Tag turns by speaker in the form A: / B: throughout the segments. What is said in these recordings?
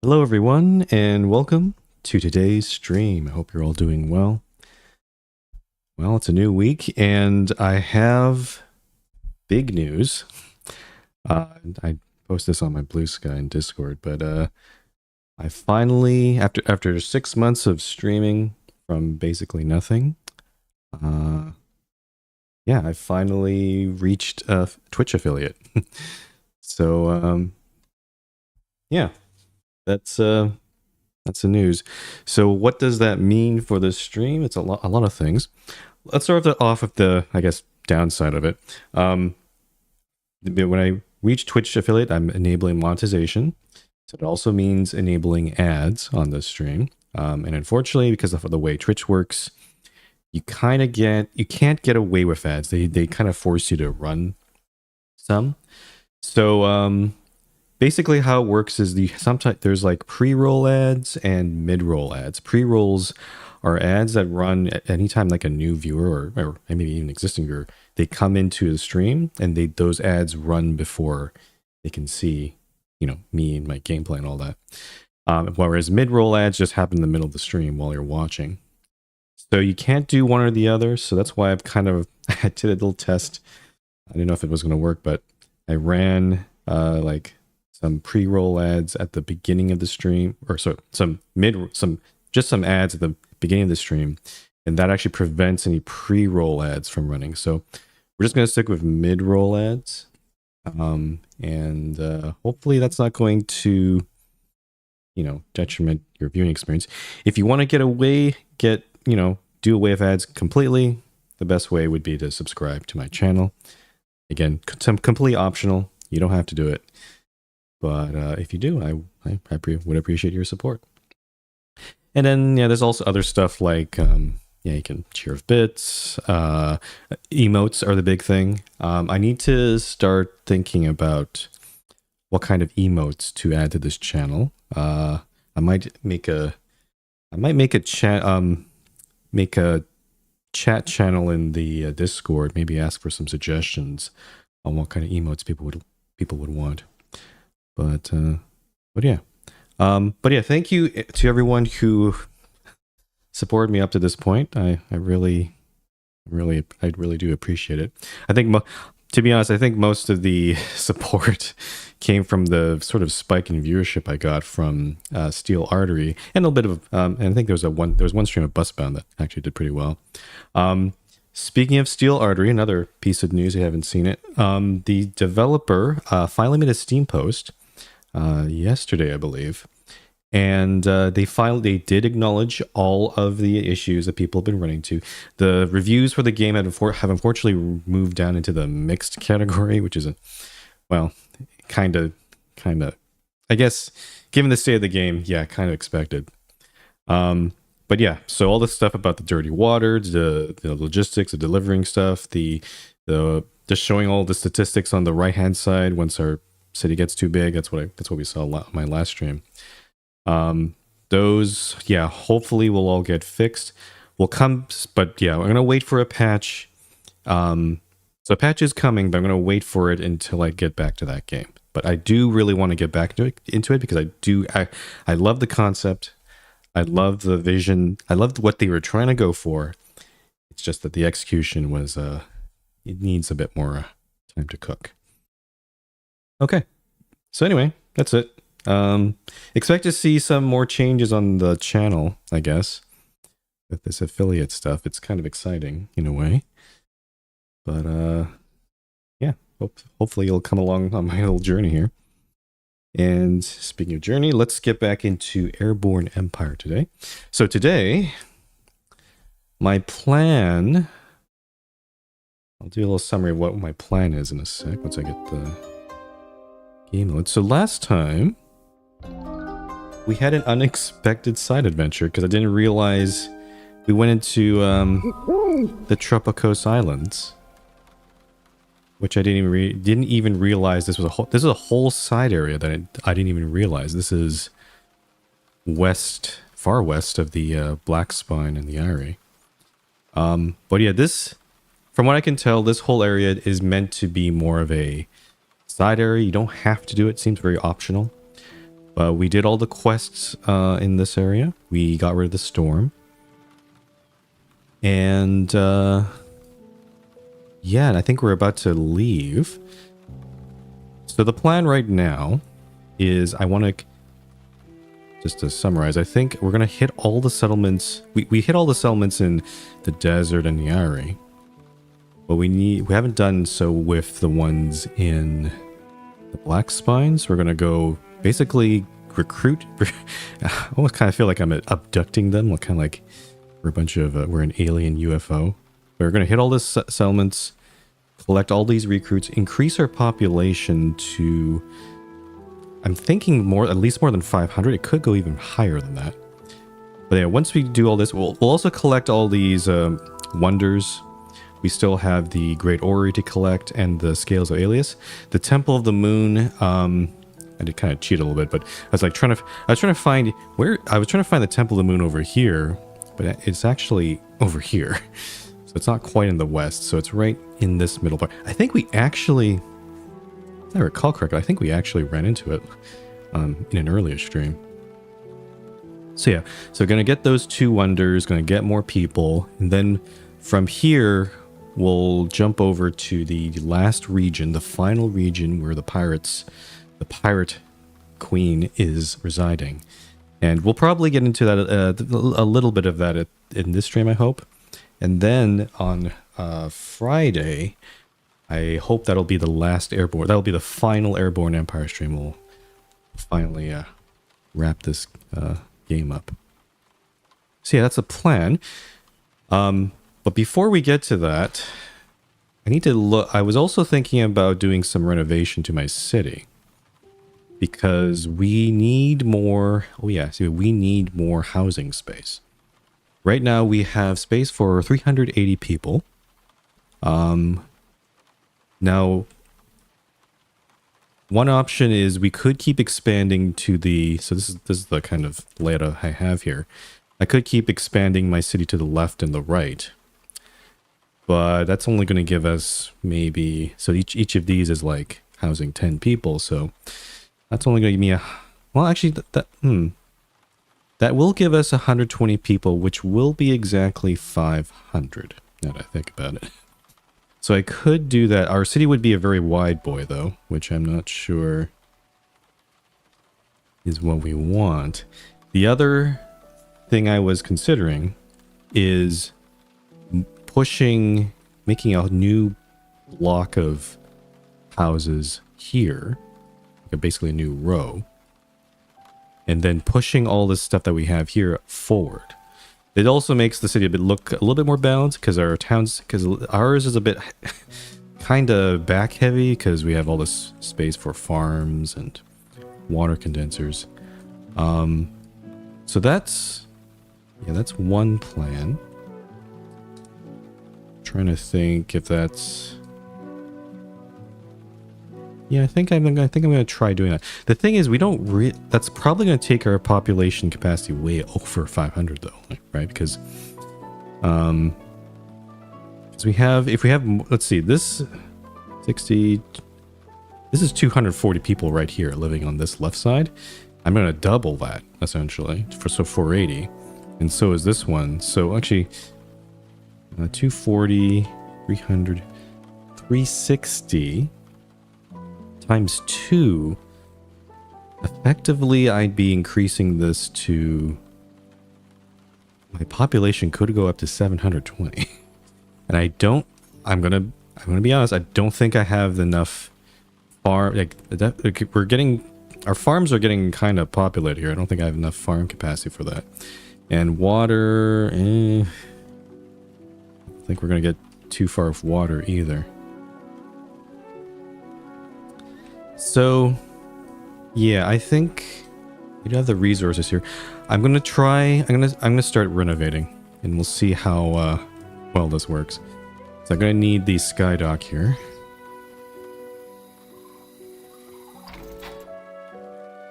A: Hello, everyone, and welcome to today's stream. I hope you're all doing well. Well, it's a new week, and I have big news. I post this on my Blue Sky and Discord, but I finally, after 6 months of streaming from basically nothing, I finally reached a Twitch affiliate. So, yeah, that's the news. So what does that mean for the stream? It's a lot of things. Let's start off with the, I guess, downside of it. When I reach Twitch affiliate, I'm enabling monetization. So it also means enabling ads on the stream. And unfortunately, because of the way Twitch works, you can't get away with ads. They kind of force you to run some. So basically how it works is sometimes there's like pre-roll ads and mid-roll ads. Pre-rolls are ads that run at any time like a new viewer or maybe even existing viewer. They come into the stream and those ads run before they can see, me and my gameplay and all that. Whereas mid-roll ads just happen in the middle of the stream while you're watching. So you can't do one or the other. So that's why I did a little test. I didn't know if it was going to work, but I ran like some pre-roll ads at the beginning of the stream, or some ads at the beginning of the stream, and that actually prevents any pre-roll ads from running. So we're just going to stick with mid-roll ads, and hopefully that's not going to, detriment your viewing experience. If you want to do away with ads completely, the best way would be to subscribe to my channel. Again, completely optional. You don't have to do it. But if you do, I would appreciate your support. And then, there's also other stuff like, you can cheer with bits. Emotes are the big thing. I need to start thinking about what kind of emotes to add to this channel. I might make a chat channel in the Discord. Maybe ask for some suggestions on what kind of emotes people would want. But yeah. Thank you to everyone who supported me up to this point. I really do appreciate it. I think, to be honest, I think most of the support came from the sort of spike in viewership I got from Steel Artery, and a little bit of, and I think there was one stream of Busbound that actually did pretty well. Speaking of Steel Artery, another piece of news, you haven't seen it. The developer finally made a Steam post yesterday, I believe, and they did acknowledge all of the issues that people have been running to. The reviews for the game have unfortunately moved down into the mixed category, which is kind of, I guess, given the state of the game, kind of expected. But yeah, so all this stuff about the dirty water, the logistics of delivering stuff, the just showing all the statistics on the right hand side once our city gets too big. That's what we saw on my last stream. Those hopefully will all get fixed. Will come, but I'm gonna wait for a patch. So a patch is coming, but I'm gonna wait for it until I get back to that game. But I do really want to get back into it because I love the concept. I love the vision. I loved what they were trying to go for. It's just that the execution was it needs a bit more time to cook. Okay, so anyway, that's it. Expect to see some more changes on the channel, I guess, with this affiliate stuff. It's kind of exciting in a way, but hopefully you'll come along on my little journey here. And speaking of journey, let's get back into Airborne Empire today. So today, my plan, I'll do a little summary of what my plan is in a sec once I get the game load. So last time, we had an unexpected side adventure because I didn't realize we went into the Tropicos Islands, which I didn't even realize this is a whole side area that I didn't even realize. This is far west of the Black Spine and the Eyrie. But yeah, from what I can tell, this whole area is meant to be more of a side area. You don't have to do it. It seems very optional. We did all the quests in this area. We got rid of the storm. And yeah, and I think we're about to leave. So the plan right now is I want to, just to summarize, I think we're going to hit all the settlements. We hit all the settlements in the desert and Yari. But we haven't done so with the ones in the Black Spines. We're going to go basically recruit. I almost kind of feel like I'm abducting them. Kind of like we're a bunch of, we're an alien UFO. We're going to hit all the settlements, collect all these recruits, increase our population to, I'm thinking at least more than 500. It could go even higher than that. But yeah, once we do all this, we'll also collect all these wonders. We still have the Great Orrery to collect and the Scales of Alias. The Temple of the Moon, I did kind of cheat a little bit, but I was trying to find the Temple of the Moon over here, but it's actually over here. So it's not quite in the west, so it's right in this middle part. I think we actually, if I recall correctly, I think we actually ran into it in an earlier stream. So yeah, so gonna get those 2 wonders, gonna get more people, and then from here, we'll jump over to the last region, the final region where the pirate queen is residing. And we'll probably get into that, a little bit of that in this stream, I hope. And then on Friday, I hope that'll be the last Airborne. That'll be the final Airborne Empire stream. We'll finally wrap this game up. So yeah, that's a plan. But before we get to that, I need to look. I was also thinking about doing some renovation to my city because we need more. Oh yeah, see, we need more housing space. Right now we have space for 380 people. Now, one option is we could keep expanding to the. So this is the kind of layout I have here. I could keep expanding my city to the left and the right. But that's only going to give us maybe, so each of these is like housing 10 people, so that's only going to give me well actually that will give us 120 people, which will be exactly 500 now that I think about it. So I could do that. Our city would be a very wide boy though, which I'm not sure is what we want. The other thing I was considering is making a new block of houses here, like basically a new row, and then pushing all this stuff that we have here forward. It also makes the city look a little bit more balanced because ours is a bit kind of back heavy because we have all this space for farms and water condensers. So that's one plan. Trying to think if that's, yeah, I think I'm going to try doing that. The thing is, we don't that's probably going to take our population capacity way over 500 though, right? Because if we have, let's see, this 60, this is 240 people right here living on this left side. I'm going to double that essentially so 480, and so is this one. So actually 240, 300, 360 times 2. Effectively, I'd be increasing this to, my population could go up to 720. And I'm gonna be honest, I don't think I have enough farm, our farms are getting kind of populated here. I don't think I have enough farm capacity for that. And water, I think we're going to get too far with water either. So, yeah, I think we do have the resources here. I'm going to start renovating, and we'll see how well this works. So I'm going to need the skydock here.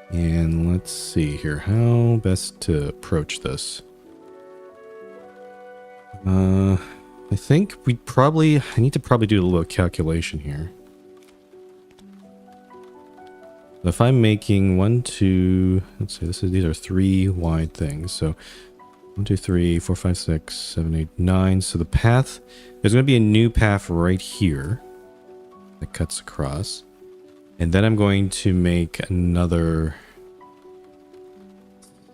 A: And let's see here, how best to approach this. I think I need to probably do a little calculation here. If I'm making one, two, let's see, these are 3 wide things. So 1, 2, 3, 4, 5, 6, 7, 8, 9. So the path, there's going to be a new path right here that cuts across. And then I'm going to make another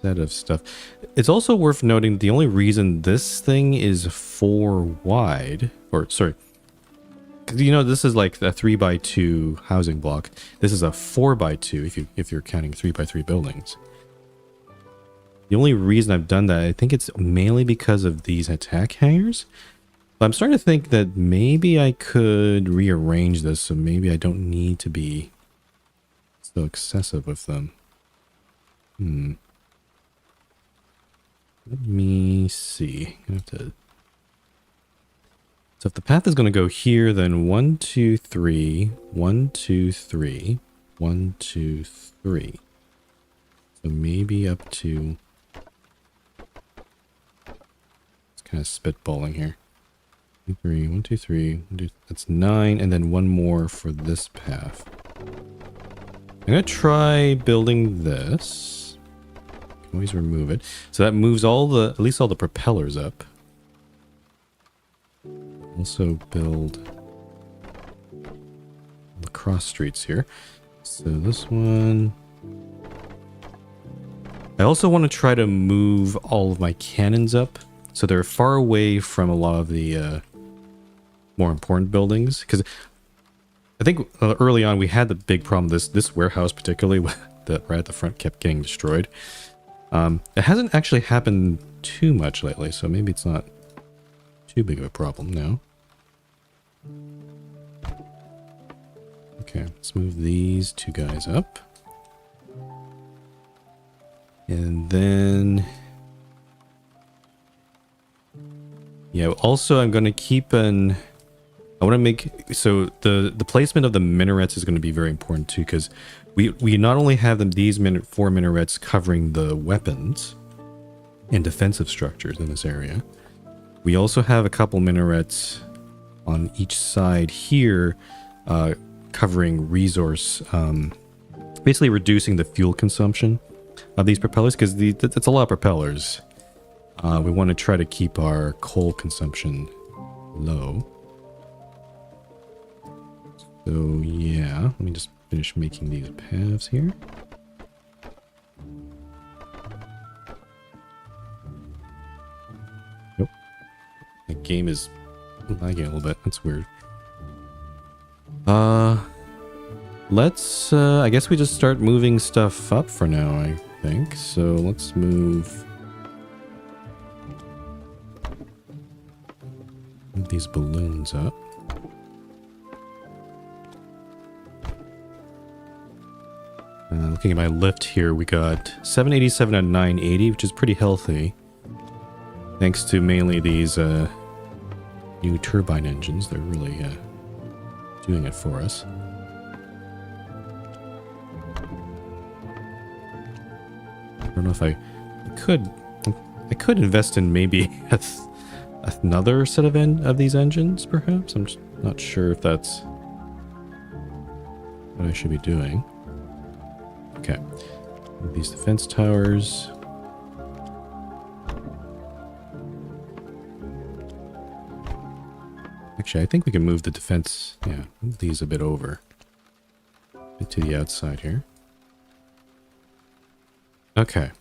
A: set of stuff. It's also worth noting the only reason this thing is 4 wide, or sorry, because you know this is like a 3x2 housing block. This is a 4x2 if you're counting 3x3 buildings. The only reason I've done that, I think it's mainly because of these attack hangars. But I'm starting to think that maybe I could rearrange this so maybe I don't need to be so excessive with them. Let me see. I have to... So if the path is going to go here, then 1, 2, 3, 1, 2, 3, 1, 2, 3. So maybe up to... It's kind of spitballing here. 2, 3, 1, 2, 3, 1, 2, that's 9, and then one more for this path. I'm going to try building this. Can always remove it. So that moves all the, at least all the propellers up. Also build the cross streets here. So this one. I also want to try to move all of my cannons up so they're far away from a lot of the more important buildings. Because I think early on we had the big problem. This warehouse particularly that right at the front kept getting destroyed. It hasn't actually happened too much lately, so maybe it's not too big of a problem now. Okay, let's move these 2 guys up. And then... yeah, also I'm going to keep an... I want to make... so the placement of the minarets is going to be very important too, because we not only have these 4 minarets covering the weapons and defensive structures in this area, we also have a couple minarets on each side here covering resource, basically reducing the fuel consumption of these propellers, because that's a lot of propellers. We want to try to keep our coal consumption low. So yeah, let me just finish making these paths here. Nope. The game is lagging a little bit. That's weird. Let's, I guess we just start moving stuff up for now, I think. So let's move these balloons up. Looking at my lift here, we got 787 and 980, which is pretty healthy. Thanks to mainly these new turbine engines. They're really doing it for us. I don't know if I could invest in maybe another set of these engines, perhaps. I'm just not sure if that's what I should be doing. Okay, these defense towers. Actually, I think we can move the defense, yeah, move these a bit over. A bit to the outside here. Okay.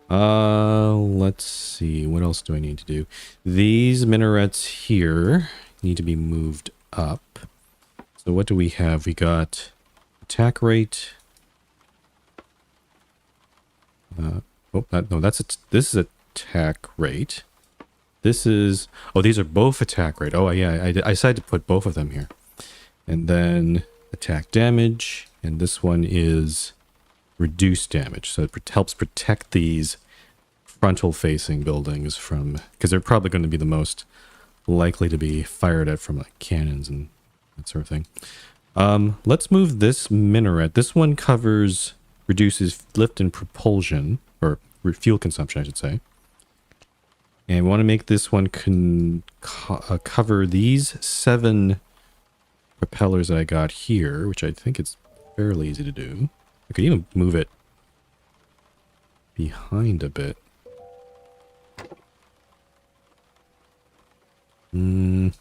A: Let's see. What else do I need to do? These minarets here need to be moved up. So what do we have? We got attack rate. This is attack rate. This is, oh, these are both attack rate. Oh yeah, I decided to put both of them here. And then attack damage, and this one is reduced damage. So it helps protect these frontal facing buildings from, because they're probably going to be the most likely to be fired at from like cannons and that sort of thing. Let's move this minaret. This one reduces lift and propulsion, or fuel consumption, I should say. And we want to make this one cover these 7 propellers that I got here, which I think it's fairly easy to do. I could even move it behind a bit. I'm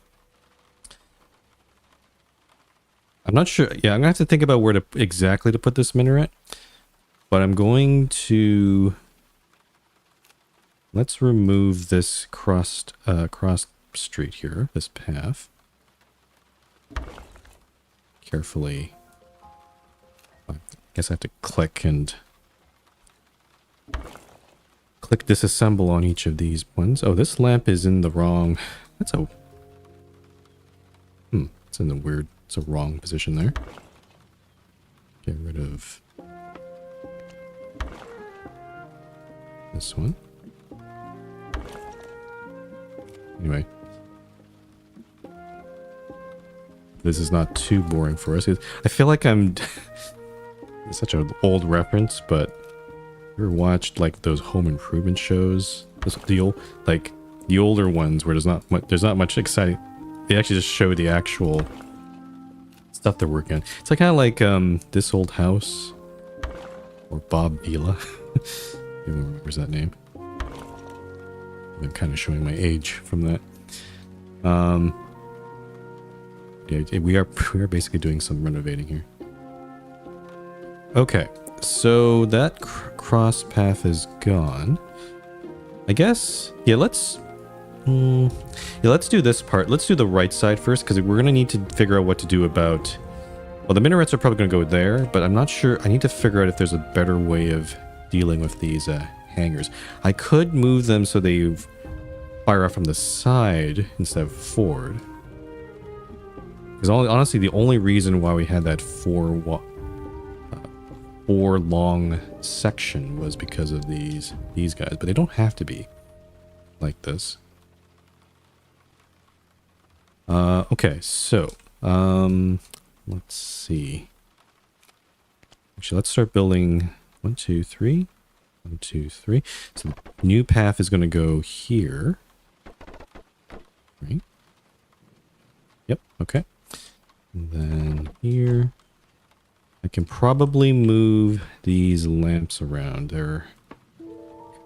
A: not sure. Yeah, I'm gonna have to think about where to exactly to put this minaret. But I'm going to... Let's remove this cross street here, this path. Carefully. I guess I have to click and... Click disassemble on each of these ones. Oh, this lamp is in the wrong... That's a... It's in the weird... It's a wrong position there. Get rid of... this one. Anyway. This is not too boring for us. I feel like I'm... It's such an old reference, but... You ever watched, like, those home improvement shows? The old, like, the older ones where there's not much exciting... They actually just show the actual stuff they're working on. It's like kind of like, This Old House. Or Bob Vila. Everyone remembers that name. I'm kind of showing my age from that. Yeah, we are basically doing some renovating here. Okay, so that cross path is gone. I guess, yeah, let's do this part. Let's do the right side first, because we're gonna need to figure out what to do about... Well, the minarets are probably gonna go there, but I'm not sure. I need to figure out if there's a better way of dealing with these hangers. I could move them so they fire off from the side instead of forward. Because honestly, the only reason why we had that four long section was because of these guys, but they don't have to be like this. Okay, so let's see. Actually, let's start building 1, 2, 3. 1, 2, 3. So the new path is going to go here. Right? Yep, okay. And then here. I can probably move these lamps around. They're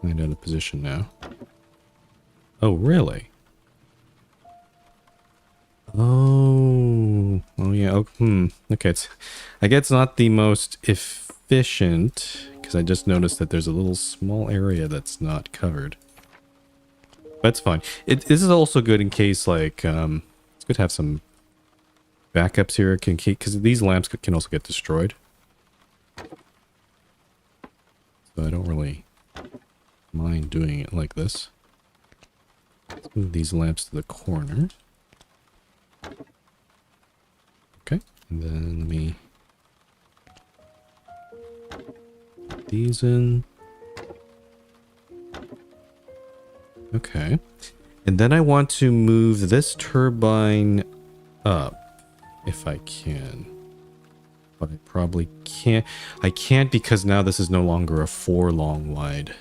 A: kind of out of position now. Oh, really? Oh yeah. Oh, okay. I guess it's not the most efficient because I just noticed that there's a little small area that's not covered. That's fine. This is also good in case, like, it's good to have some backups here, because these lamps can also get destroyed. So I don't really mind doing it like this. Let's move these lamps to the corner. Okay, and then let me put these in. Okay, and then I want to move this turbine up if I can, but I probably can't. I can't because now this is no longer a 4 long wide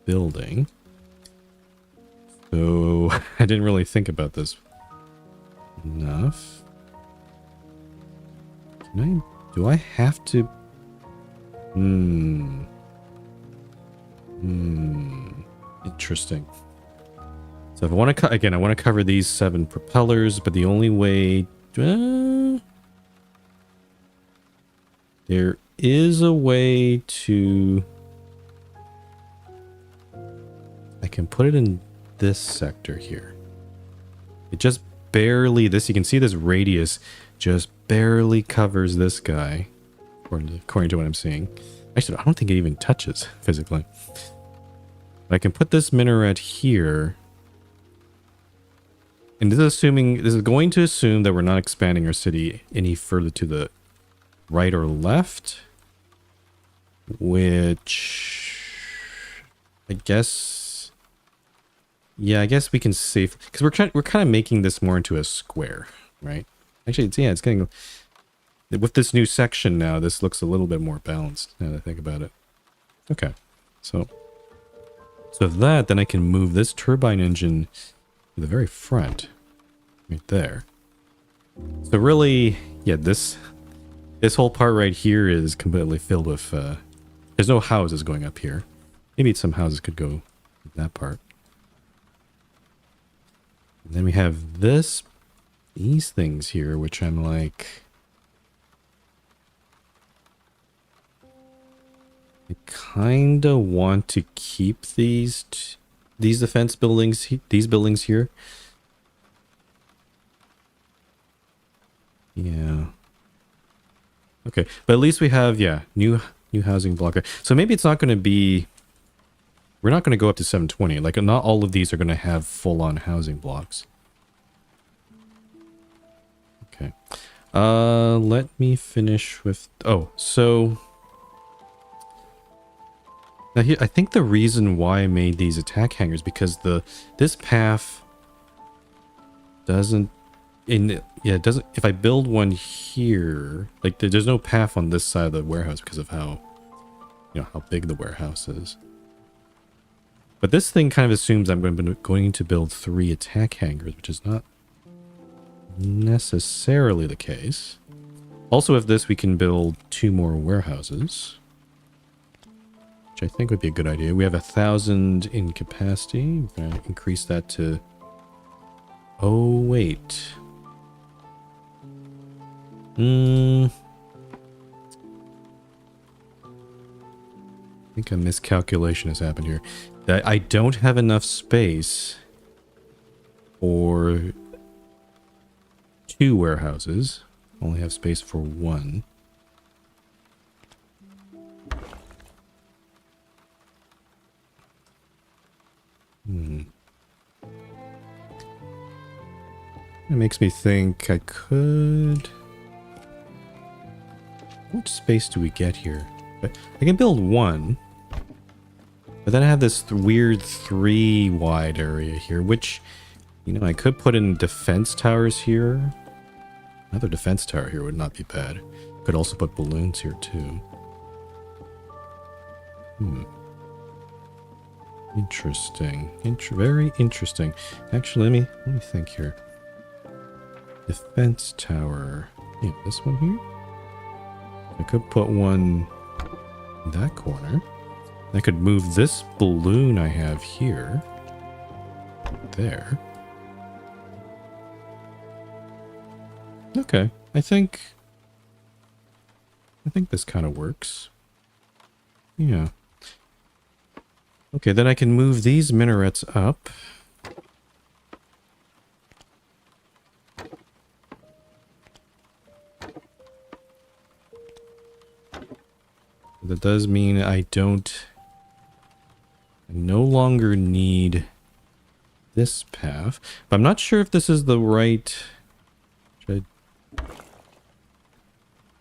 A: building. So I didn't really think about this enough. Do I have to? Interesting. So if I want to again, I want to cover these 7 propellers, but the only way there is a way to... I can put it in this sector here. It just barely... you can see this radius just barely covers this guy, according to what I'm seeing. Actually, I don't think it even touches physically. But I can put this minaret here. And this is going to assume that we're not expanding our city any further to the right or left, which I guess, yeah, I guess we can safely, because we're kind of making this more into a square, right? Actually, it's getting, with this new section now, this looks a little bit more balanced now that I think about it. Okay, so then I can move this turbine engine to the very front, right there. So really, yeah, this This whole part right here is completely filled with, there's no houses going up here. Maybe some houses could go in that part. And then we have these things here, which I'm like, I kind of want to keep these defense buildings, these buildings here. Yeah. Okay, but at least we have, yeah, new housing block. So maybe it's not going to be, we're not going to go up to 720. Like, not all of these are going to have full-on housing blocks. Okay. Let me finish with, oh, so now here, I think the reason why I made these attack hangars because this path doesn't, it doesn't, if I build one here, like there's no path on this side of the warehouse because of how, how big the warehouse is. But this thing kind of assumes I'm going to build 3 attack hangars, which is not necessarily the case. Also, with this, we can build 2 more warehouses, which I think would be a good idea. We have 1,000 in capacity. We're going to increase that to... Oh, wait. I think a miscalculation has happened here. That I don't have enough space for 2 warehouses. I only have space for 1. It makes me think I could... How much space do we get here? I can build 1. But then I have this weird 3 wide area here, which, I could put in defense towers here. Another defense tower here would not be bad. Could also put balloons here too. Interesting. Very interesting. Actually, let me think here. Defense tower. Yeah, this one here. I could put one in that corner. I could move this balloon I have here. There. Okay. I think this kind of works. Yeah. Okay, then I can move these minarets up. That does mean I no longer need this path. But I'm not sure if this is the right... Should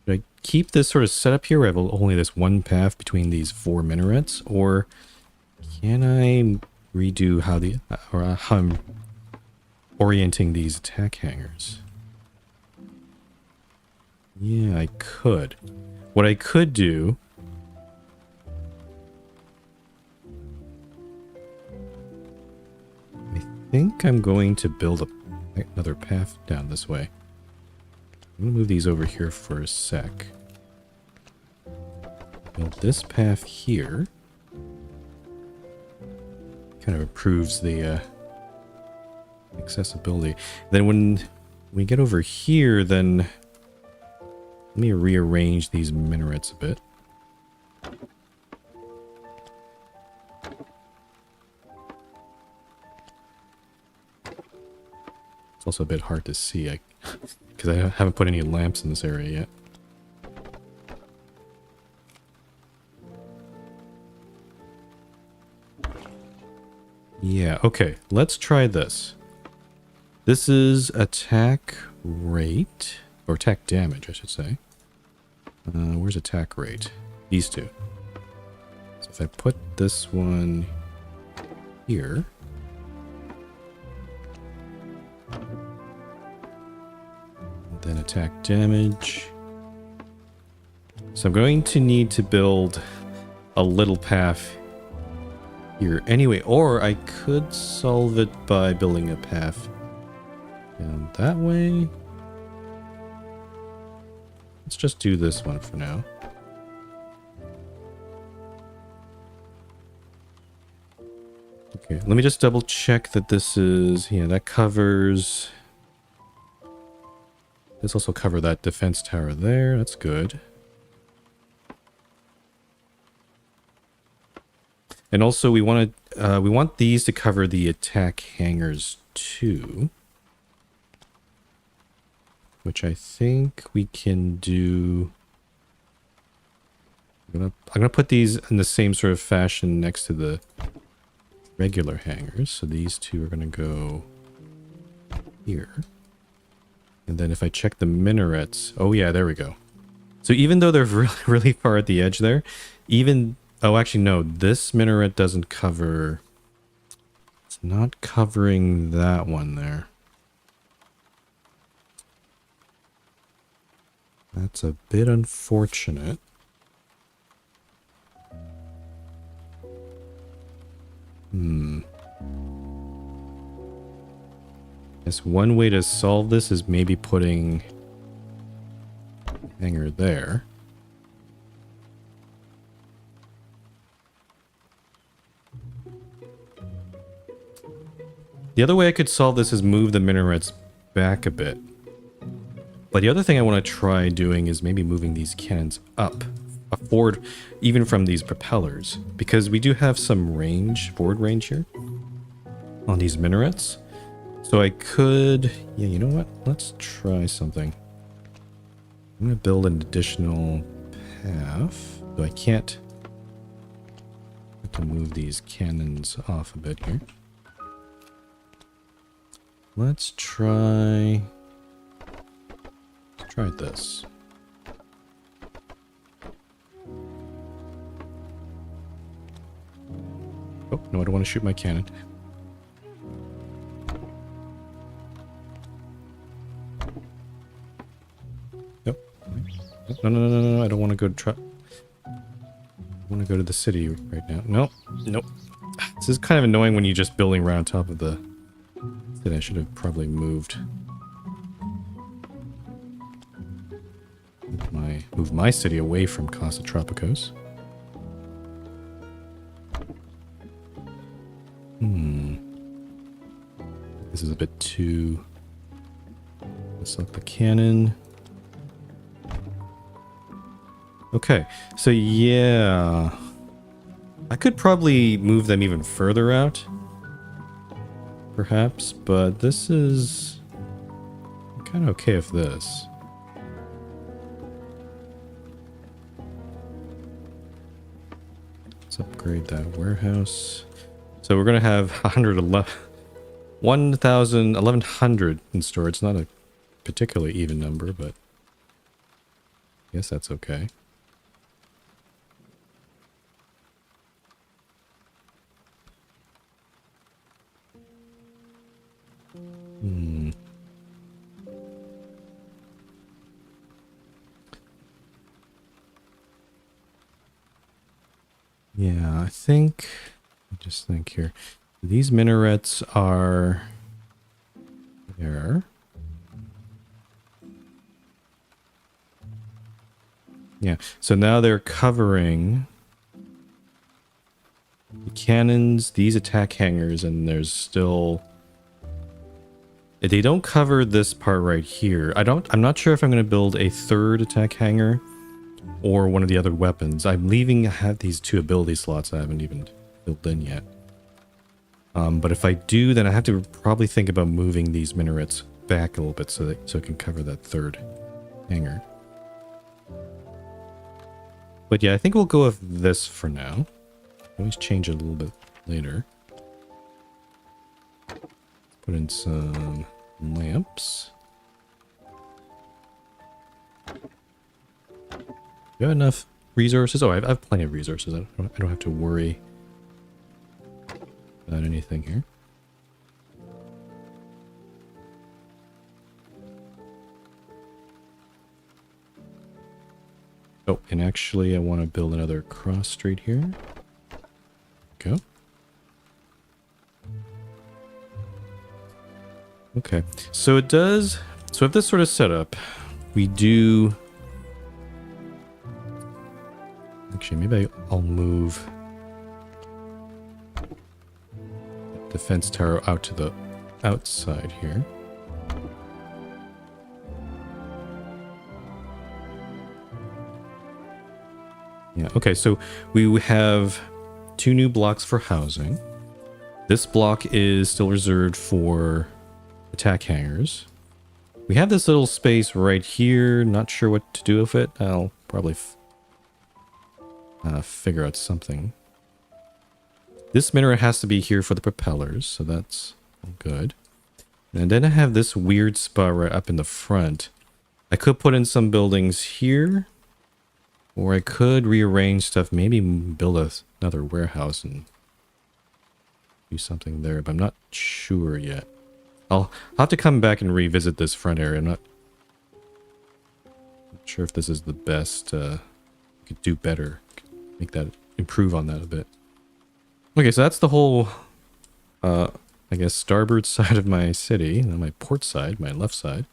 A: I keep this sort of set up here where I have only this one path between these 4 minarets? Or can I redo how I'm orienting these attack hangars? Yeah, I could. What I could do... I think I'm going to build another path down this way. I'm going to move these over here for a sec. Build this path here. Kind of improves the accessibility. Then when we get over here, then let me rearrange these minarets a bit. It's also a bit hard to see because I haven't put any lamps in this area yet. Yeah, okay. Let's try this. This is attack rate, or attack damage, I should say. Where's attack rate? These 2. So if I put this one here... Then attack damage. So I'm going to need to build a little path here anyway, or I could solve it by building a path down that way. Let's just do this one for now. Okay, let me just double check that this is... Yeah, that covers... This also cover that defense tower there. That's good. And also we want these to cover the attack hangars too. Which I think we can do... I'm gonna put these in the same sort of fashion next to the regular hangars. So these two are gonna go here. And then if I check the minarets... Oh yeah, there we go. So even though they're really, really far at the edge there, even... Oh, actually, no. This minaret doesn't cover... It's not covering that one there. That's a bit unfortunate. Guess one way to solve this is maybe putting a hanger there. The other way I could solve this is move the minarets back a bit. But the other thing I want to try doing is maybe moving these cannons up, forward, even from these propellers, because we do have some range, forward range here on these minarets. So I could, yeah, you know what? Let's try something. I'm going to build an additional path, though I can't. I have to move these cannons off a bit here. Let's try this. Oh, no, I don't want to shoot my cannon. Nope. No, I don't want to go to I want to go to the city right now. Nope. This is kind of annoying when you're just building right on top of the... I should have probably moved my city away from Casa Tropicos. This is a bit too... Select the cannon. Okay, so yeah... I could probably move them even further out. Perhaps, but this is... I'm kind of okay with this. Let's upgrade that warehouse. So we're going to have 1,100 in store. It's not a particularly even number, but I guess that's okay. Yeah, I think... Just think here. These minarets are... there. Yeah, so now they're covering... the cannons, these attack hangars, and there's still... They don't cover this part right here. I'm not sure if I'm going to build a third attack hangar or one of the other weapons. I have these two ability slots I haven't even built in yet. But if I do, then I have to probably think about moving these minarets back a little bit so it can cover that third hangar. But yeah, I think we'll go with this for now. Always change it a little bit later. Put in some lamps. Do I have enough resources? Oh, I have plenty of resources. I don't have to worry about anything here. Oh, and actually I want to build another cross street here. Go. Okay, so it does... So if this sort of setup, we do Actually, maybe I'll move the fence tower out to the outside here. Yeah, okay, so we have 2 new blocks for housing. This block is still reserved for attack hangars. We have this little space right here. Not sure what to do with it. I'll probably figure out something. This minaret has to be here for the propellers, so that's good. And then I have this weird spot right up in the front. I could put in some buildings here, or I could rearrange stuff, maybe build another warehouse and do something there, but I'm not sure yet. I'll have to come back and revisit this front area. I'm not sure if this is the best. Could do better. Make that, improve on that a bit. Okay, so that's the whole, I guess, starboard side of my city, and then my port side, my left side.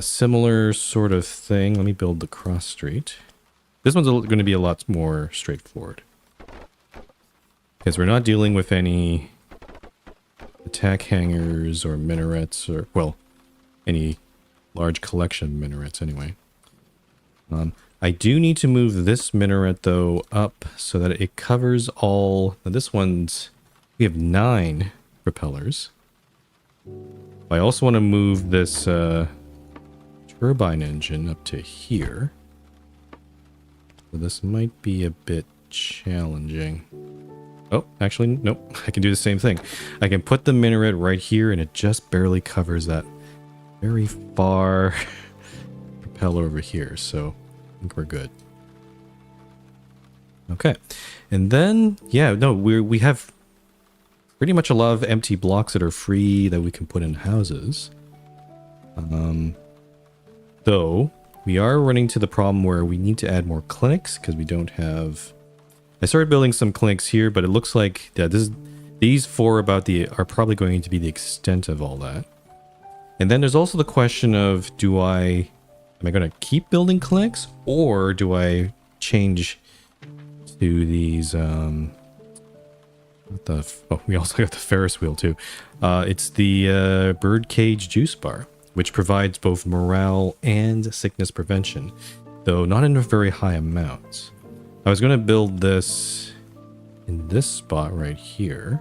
A: Similar sort of thing. Let me build the cross street. This one's going to be a lot more straightforward, because we're not dealing with any attack hangars or minarets, or, well, any large collection of minarets anyway. I do need to move this minaret, though, up so that it covers all... Now this one's... We have 9 propellers. I also want to move this turbine engine up to here. So this might be a bit challenging. Oh, actually, nope. I can do the same thing. I can put the minaret right here, and it just barely covers that very far propeller over here. So I think we're good. Okay. And then, yeah, no, we have pretty much a lot of empty blocks that are free that we can put in houses. Though, we are running to the problem where we need to add more clinics because we don't have... I started building some clinics here, but it looks like these 4 are probably going to be the extent of all that. And then there's also the question of, am I going to keep building clinics, or do I change to these, we also got the Ferris wheel too. It's the birdcage juice bar, which provides both morale and sickness prevention, though not in very high amounts. I was going to build this in this spot right here.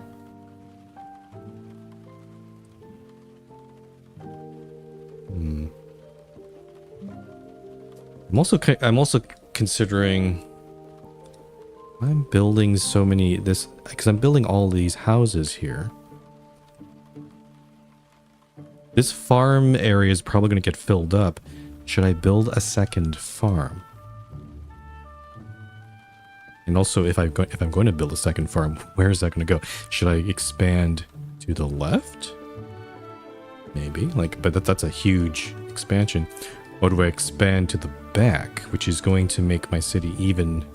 A: I'm also considering... I'm building so many... because I'm building all these houses here. This farm area is probably going to get filled up. Should I build a second farm? And also, if I'm going to build a second farm, where is that going to go? Should I expand to the left? Maybe, but that's a huge expansion. Or do I expand to the back, which is going to make my city even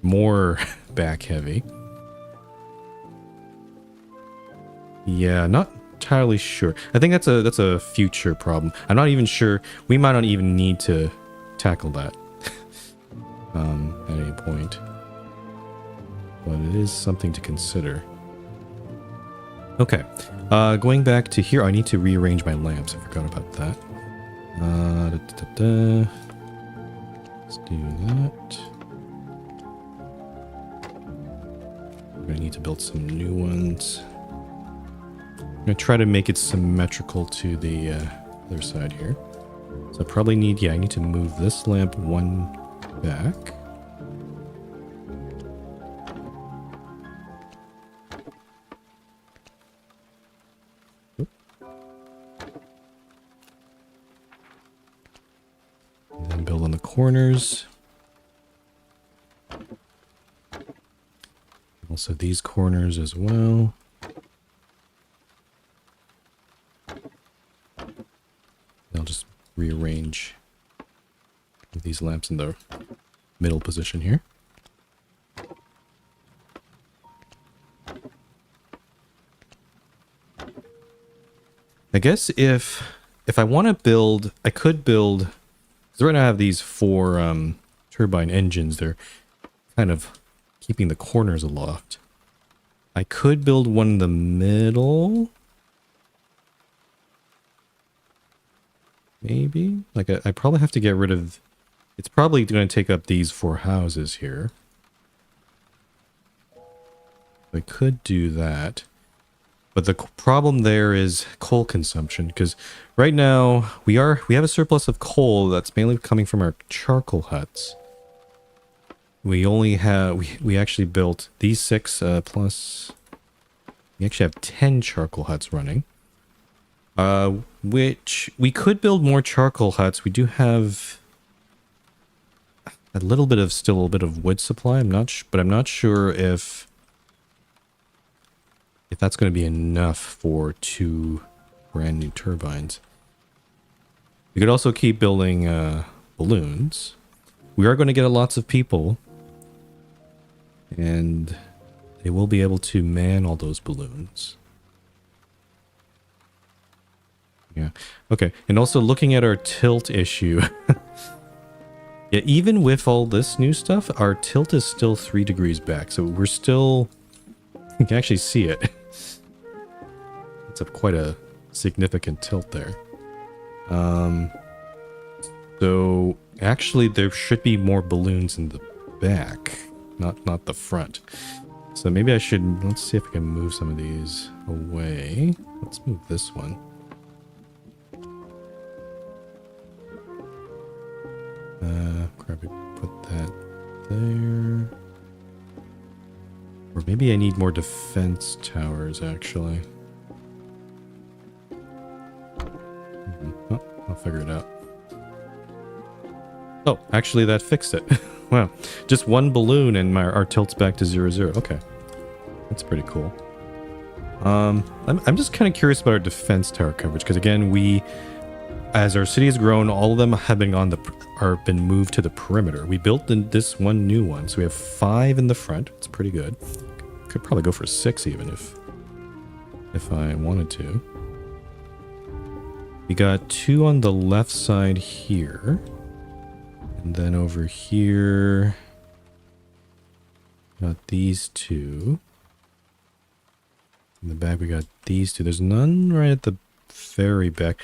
A: more back heavy? Yeah, not entirely sure. I think that's a future problem. I'm not even sure. We might not even need to tackle that at any point. But it is something to consider. Okay, going back to here, I need to rearrange my lamps. I forgot about that. Let's do that. I'm gonna need to build some new ones. I'm gonna try to make it symmetrical to the other side here. So I probably need, I need to move this lamp one back. Build on the corners. Also these corners as well. I'll just rearrange these lamps in the middle position here. I guess if I want to build, I could build... So right now I have these 4 turbine engines. They're kind of keeping the corners aloft. I could build one in the middle. Maybe? Like, I probably have to get rid of... It's probably going to take up these 4 houses here. I could do that. But the problem there is coal consumption, because right now we have a surplus of coal that's mainly coming from our charcoal huts. We only have... We actually built these 6 plus... We actually have 10 charcoal huts running. Which we could build more charcoal huts. We do have a little bit of wood supply. But I'm not sure if that's going to be enough for 2 brand new turbines. We could also keep building balloons. We are going to get lots of people, and they will be able to man all those balloons. Yeah. Okay. And also looking at our tilt issue. Yeah, even with all this new stuff, our tilt is still 3 degrees back. So we're still... You can actually see it. It's quite a significant tilt there. So actually there should be more balloons in the back, not the front. So maybe I should... Let's see if I can move some of these away. Let's move this one. Probably put that there. Or maybe I need more defense towers, actually. Oh, I'll figure it out. Oh, actually that fixed it. Wow. Just 1 balloon and our tilt's back to 0-0. Okay. That's pretty cool. I'm just kind of curious about our defense tower coverage, because again, as our city has grown, all of them have been been moved to the perimeter. We built this one new one, so we have 5 in the front. It's pretty good. Could probably go for 6 even if I wanted to. We got 2 on the left side here, and then over here, got these 2. In the back, we got these 2. There's none right at the very back.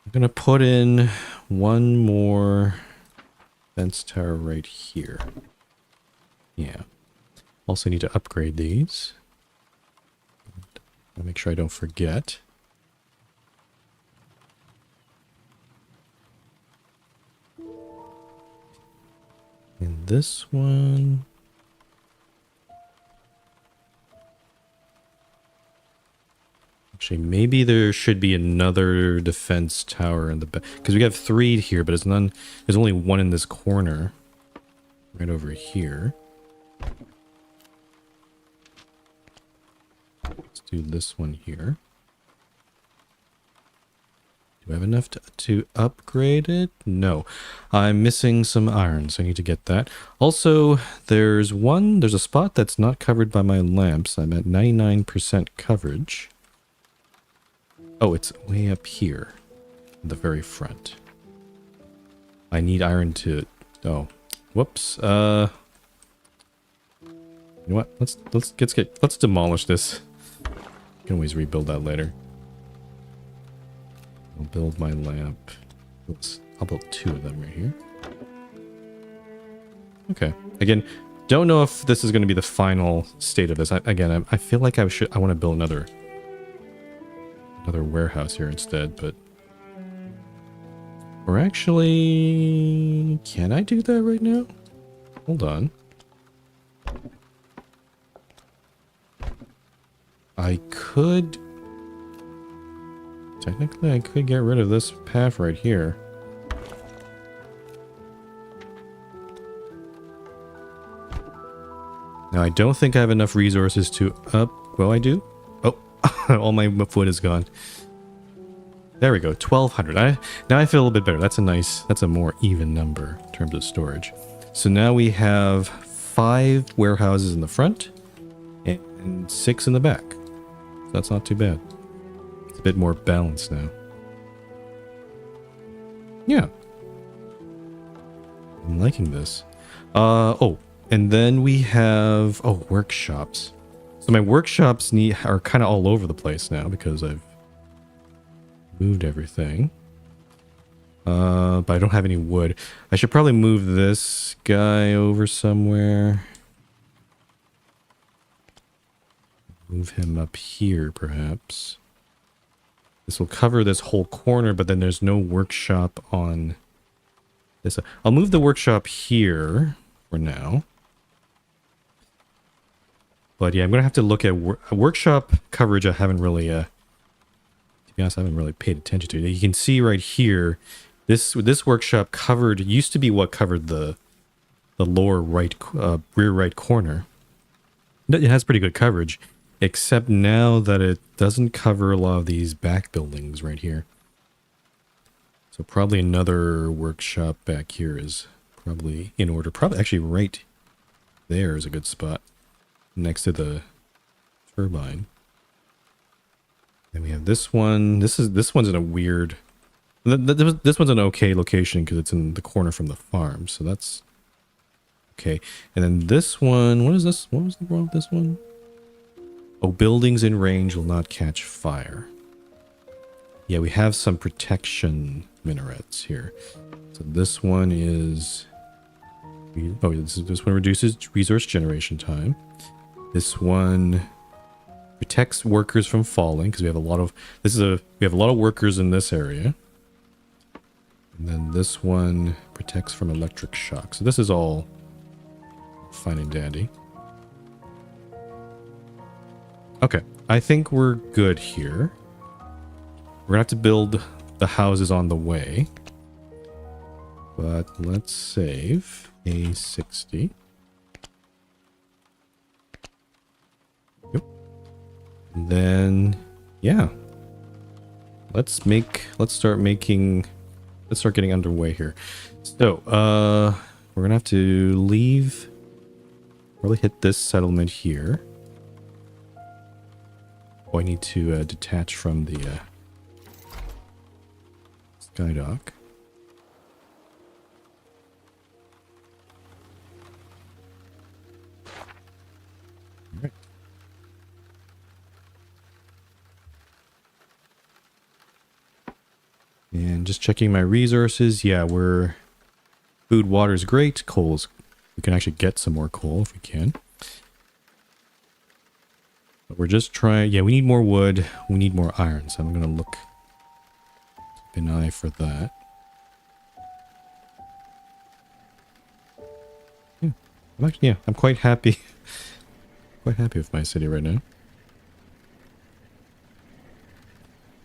A: I'm gonna put in 1 more fence tower right here. Yeah. Also need to upgrade these. I'll make sure I don't forget. And this one... Actually, maybe there should be another defense tower in the back. Because we have 3 here, but there's none. There's only 1 in this corner. Right over here. Let's do this one here. Do I have enough to upgrade it? No. I'm missing some iron, so I need to get that. Also, there's a spot that's not covered by my lamps. I'm at 99% coverage. Oh, it's way up here, in the very front. I need iron to... Oh, whoops. You know what? Let's demolish this. You can always rebuild that later. I'll build my lamp. Oops, I'll build 2 of them right here. Okay. Again, don't know if this is going to be the final state of this. I feel like I want to build another warehouse here instead, but... Or actually... Can I do that right now? Hold on. I could... Technically, I could get rid of this path right here. Now, I don't think I have enough resources to up... Well, I do. Oh, all my wood is gone. There we go, 1,200. Now I feel a little bit better. That's a more even number in terms of storage. So now we have 5 warehouses in the front and 6 in the back. So that's not too bad. It's a bit more balanced now. Yeah. I'm liking this. Oh, And then we have workshops. So my workshops are kind of all over the place now because I've moved everything. But I don't have any wood. I should probably move this guy over somewhere. Move him up here, perhaps. This will cover this whole corner, but then there's no workshop on this. I'll move the workshop here for now. But yeah, I'm going to have to look at workshop coverage. I haven't really, to be honest, I haven't really paid attention to. You can see right here, this workshop covered, used to be what covered the lower right, rear right corner. It has pretty good coverage, except now that it doesn't cover a lot of these back buildings right here. So probably another workshop back here is probably in order. Probably actually right there is a good spot next to the turbine. Then we have this one. This one's in a weird. This one's an okay location because it's in the corner from the farm, so that's okay. And then this one, what is this? What was the wrong with this one? Oh, buildings in range will not catch fire. Yeah, we have some protection minarets here. So this one is. Oh, this one reduces resource generation time. This one protects workers from falling because we have a lot of we have a lot of workers in this area. And then this one protects from electric shock. So this is all fine and dandy. Okay, I think we're good here. We're gonna have to build the houses on the way. But let's save A60. And then, yeah, let's start getting underway here. So, we're gonna have to probably hit this settlement here. Oh, I need to detach from the sky dock. All right. And just checking my resources. Yeah, food, water is great. Coal's, we can actually get some more coal if we can. But we're just trying, yeah, we need more wood. We need more iron. So I'm going to keep an eye for that. Yeah, I'm quite happy. Quite happy with my city right now.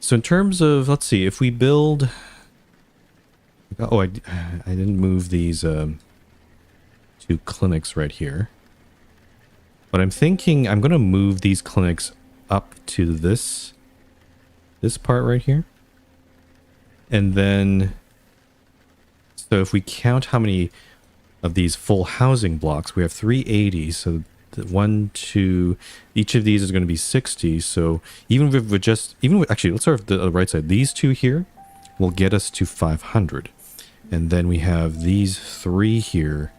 A: So in terms of, let's see, if we build... Oh, I didn't move these 2 clinics right here. But I'm thinking I'm going to move these clinics up to this part right here. And then... So if we count how many of these full housing blocks, we have 380, so... each of these is going to be 60. So actually, let's start with the right side. These 2 here will get us to 500. And then we have these 3 here.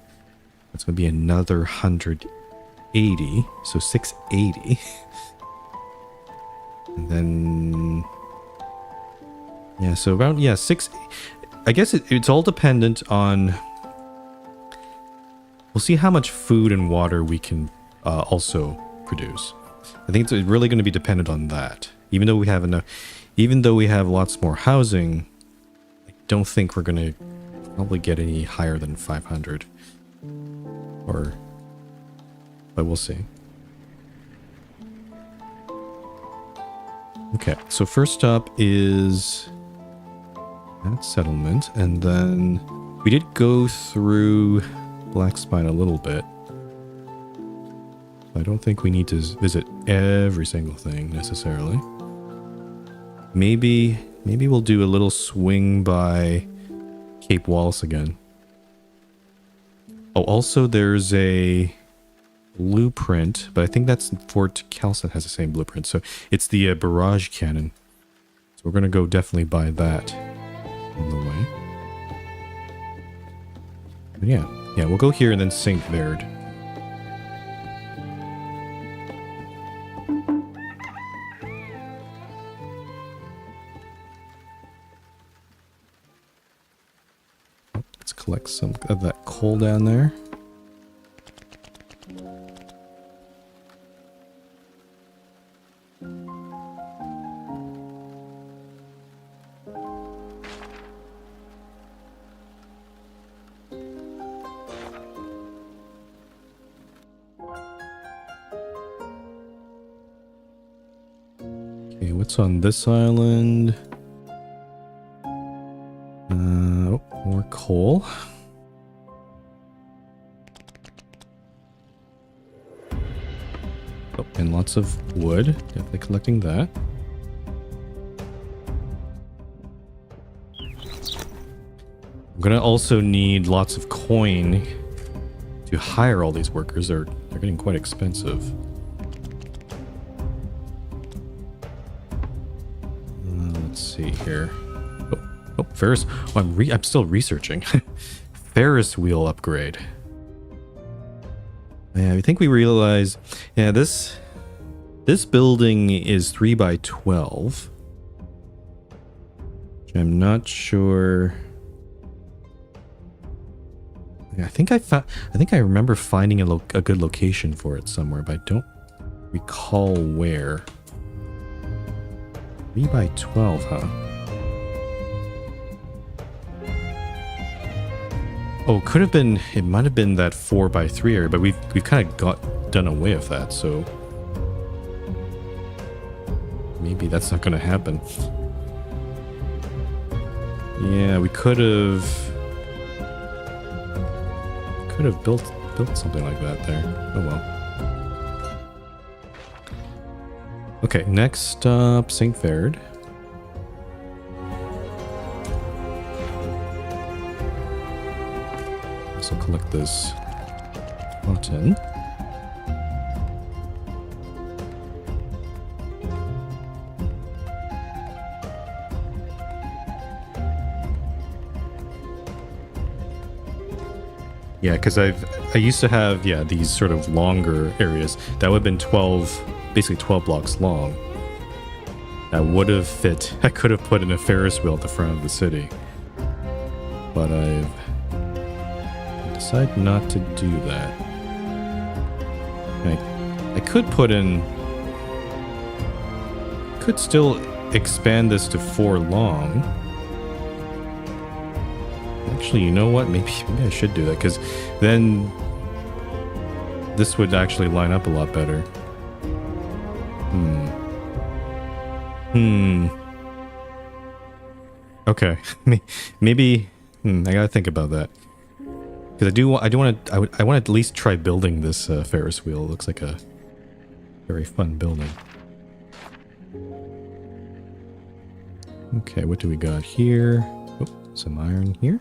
A: That's going to be another 180. So 680. And then, yeah, so around, yeah, 6. I guess it's all dependent on, we'll see how much food and water we can also produce. I think it's really going to be dependent on that. Even though we have lots more housing, I don't think we're going to probably get any higher than 500. But we'll see. Okay, so first up is that settlement, and then we did go through Black Spine a little bit. I don't think we need to visit every single thing necessarily. Maybe we'll do a little swing by Cape Wallace again. Oh, also there's a blueprint, but I think that's Fort Calson has the same blueprint. So it's the barrage cannon. So we're going to go definitely by that on the way. But yeah, we'll go here and then sink Verd. collect some of that coal down there. Okay, what's on this island? Oh, more coal. Oh, and lots of wood. Definitely collecting that. I'm gonna also need lots of coin to hire all these workers. They're getting quite expensive. Let's see here. Oh, Ferris. Oh, I'm still researching. Ferris wheel upgrade. Yeah, I think we realize. Yeah, this building is 3 by 12. Which I'm not sure. I think I remember finding a good location for it somewhere, but I don't recall where. 3 by 12, huh? Oh, could have been. It might have been that 4 by 3 area, but we've kind of done away with that, so maybe that's not going to happen. Yeah, we could have built something like that there. Oh well. Okay, next up, St. Ferd. Also collect this cotton. Yeah, because I used to have these sort of longer areas that would have been 12, basically 12 blocks long. That would have fit. I could have put in a Ferris wheel at the front of the city, but I've decided not to do that. I could put in. Could still expand this to 4 long. Actually, you know what? Maybe I should do that, because then this would actually line up a lot better. Okay, maybe. I gotta think about that, because I want to at least try building this Ferris wheel. It looks like a very fun building. Okay, what do we got here? Oh, some iron here.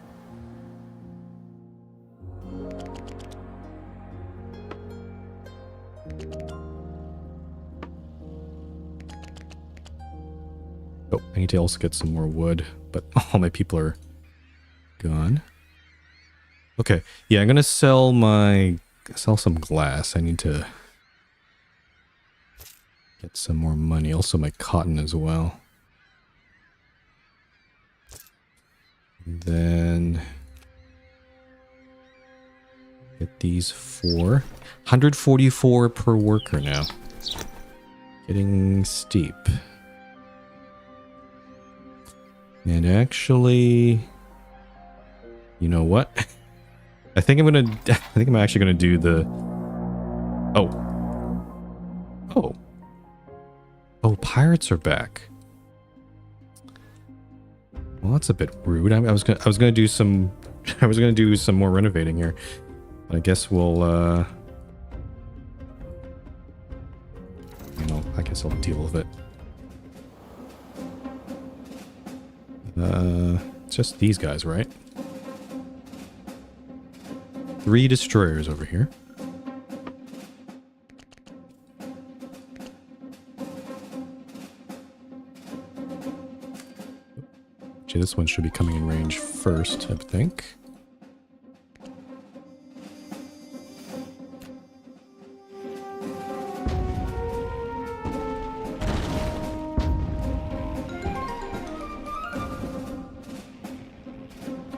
A: Oh, I need to also get some more wood, but all my people are gone. Okay, yeah, I'm gonna sell some glass. I need to get some more money. Also my cotton as well. And then get these 4. 144 per worker now. Getting steep. And actually, you know what? I think I'm actually gonna do the. Oh, pirates are back. Well, that's a bit rude. I was gonna do some more renovating here. But I guess we'll I guess I'll deal with it. Just these guys, right? 3 destroyers over here. Actually, this one should be coming in range first, I think.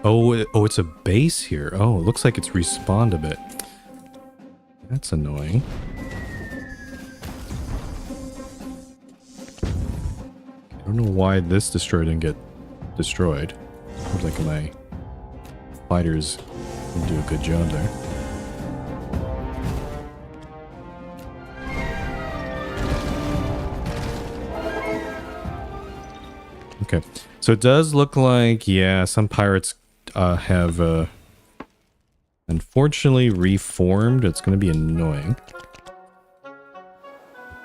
A: Oh, it's a base here. Oh, it looks like it's respawned a bit. That's annoying. I don't know why this destroyer didn't get destroyed. Seems like my fighters can do a good job there. Okay, so it does look like, yeah, some pirates have unfortunately reformed. It's going to be annoying.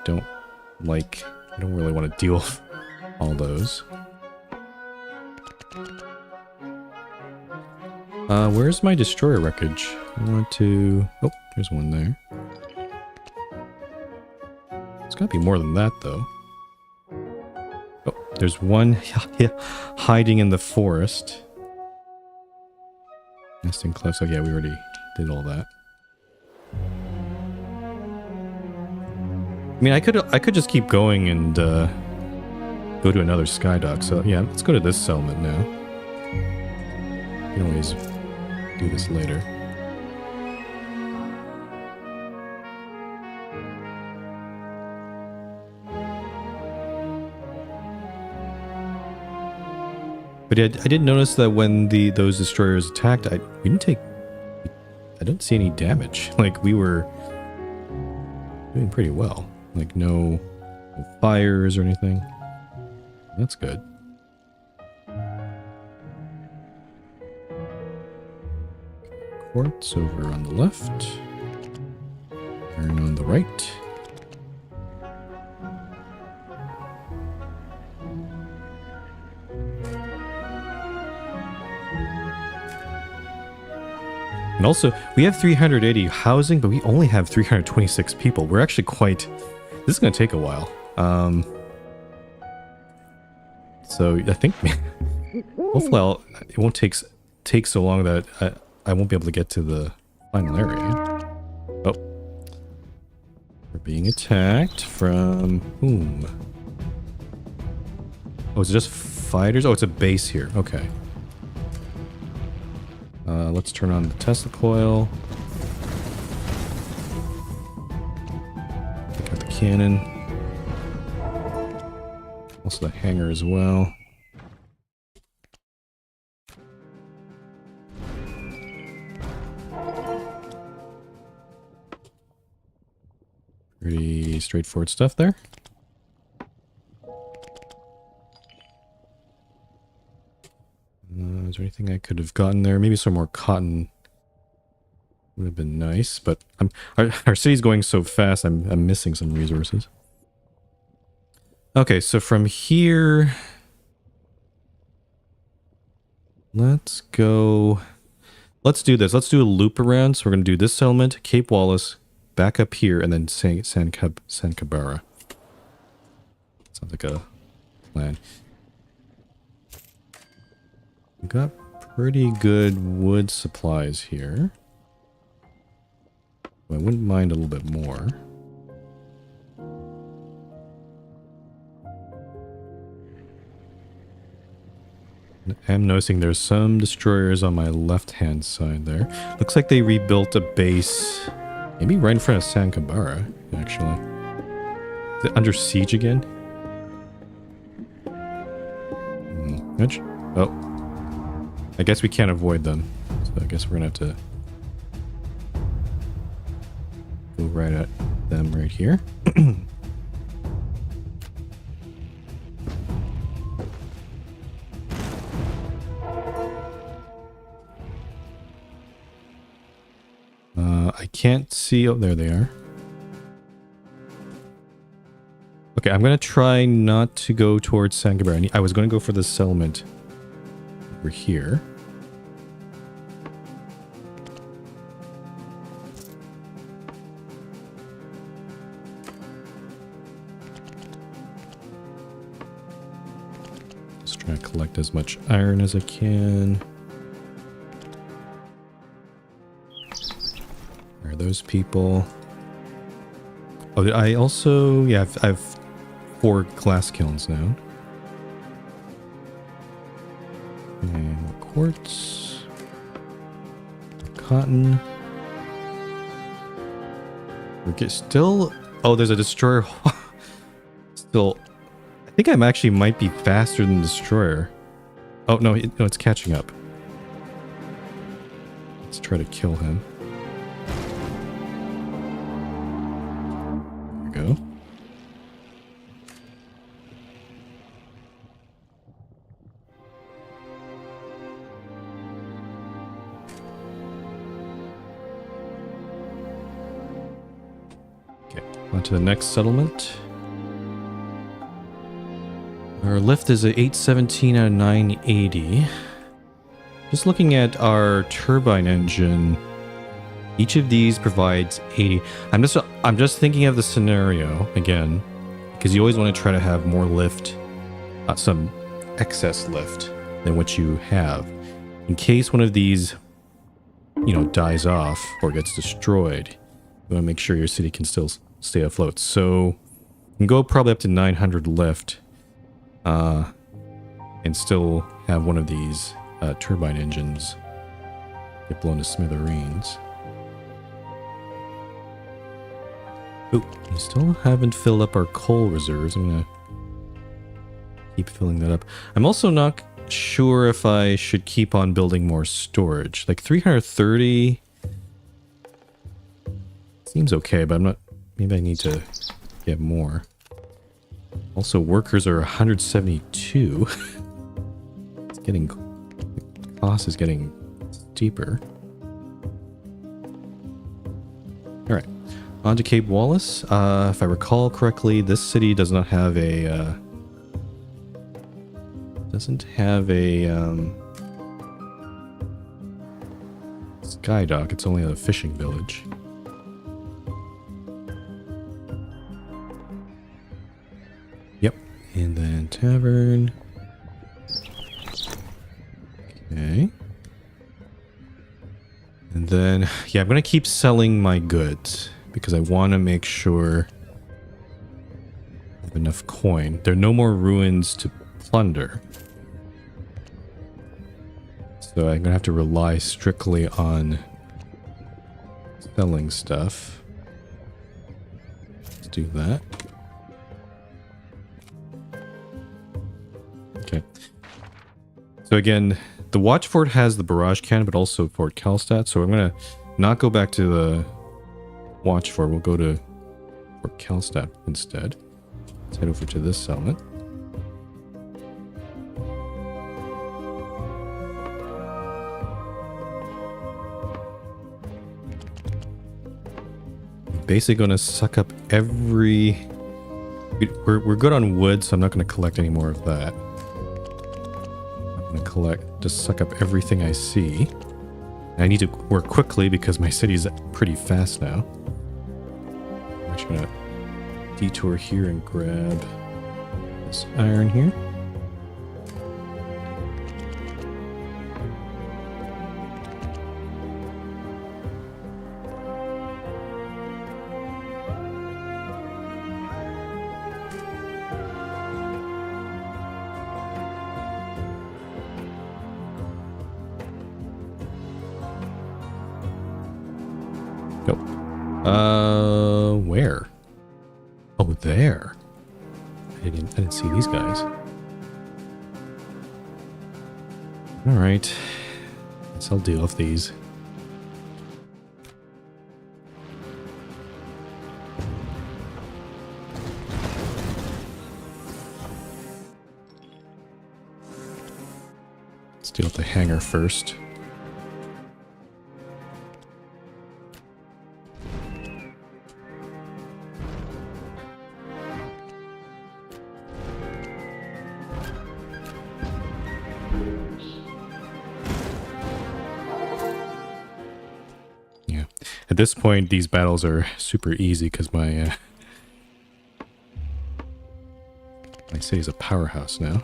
A: I don't really want to deal with all those. Where's my destroyer wreckage? I want to... Oh, there's one there. It's got to be more than that, though. Oh, there's one hiding in the forest. Nesting cliffs. Oh, yeah, we already did all that. I mean, I could just keep going and go to another skydock. So yeah, let's go to this settlement now. We can always do this later. But yeah, I did notice that when those destroyers attacked, I don't see any damage. Like, we were doing pretty well. Like, no fires or anything. That's good. Quartz over on the left. Iron on the right. And also, we have 380 housing, but we only have 326 people. We're actually quite... This is going to take a while. So I think... hopefully it won't take so long that I won't be able to get to the final area. Oh. We're being attacked from whom? Oh, is it just fighters? Oh, it's a base here. Okay. Let's turn on the Tesla coil. Take out the cannon. Also the hangar as well. Pretty straightforward stuff there. Is there anything I could have gotten there? Maybe some more cotton would have been nice, but our city's going so fast, I'm missing some resources. Okay, so from here, let's go. Let's do this. Let's do a loop around. So we're going to do this settlement, Cape Wallace, back up here, and then San Cabara. Sounds like a plan. We got pretty good wood supplies here. I wouldn't mind a little bit more. I'm noticing there's some destroyers on my left-hand side there. Looks like they rebuilt a base, maybe right in front of San Cabara, actually. Is it under siege again? Which? Oh. I guess we can't avoid them. So I guess we're gonna have to go right at them right here. I can't see. Oh, there they are. Okay, I'm gonna try not to go towards San Gabriel. I was gonna go for the settlement over here. Just try to collect as much iron as I can. Where are those people? Oh, I also... Yeah, I have 4 glass kilns now. And quartz. cotton. Still... Oh, there's a destroyer. Still... I think I actually might be faster than the destroyer. Oh, no, no, it's catching up. Let's try to kill him. There we go. Okay, on to the next settlement. Our lift is at 817 out of 980. Just looking at our turbine engine, each of these provides 80. I'm just thinking of the scenario again, because you always want to try to have more lift, some excess lift than what you have, in case one of these, you know, dies off or gets destroyed. You want to make sure your city can still stay afloat. So you can go probably up to 900 lift, and still have one of these turbine engines get blown to smithereens. Oh, we still haven't filled up our coal reserves. I'm gonna keep filling that up. I'm also not sure if I should keep on building more storage. Like 330 seems okay, but I'm not... Maybe I need to get more. Also, workers are 172. It's getting... The cost is getting steeper. Alright. On to Cape Wallace. If I recall correctly, this city does not have a... sky dock. It's only a fishing village. Yep. And then tavern. Okay. And then, yeah, I'm going to keep selling my goods because I want to make sure I have enough coin. There are no more ruins to plunder. So I'm going to have to rely strictly on selling stuff. Let's do that. Okay. So again, the Watch Fort has the barrage cannon, but also Fort Kalstad. So I'm going to not go back to the Watch Fort. We'll go to Fort Kalstad instead. Let's head over to this settlement. Basically going to suck up every... We're good on wood, so I'm not going to collect any more of that. I'm going to just suck up everything I see. And I need to work quickly because my city's pretty fast now. I'm actually going to detour here and grab this iron here. Where? Oh, there. I didn't see these guys. All right. Guess I'll deal with these. Let's deal with the hangar first. At this point, these battles are super easy because my city's a powerhouse now.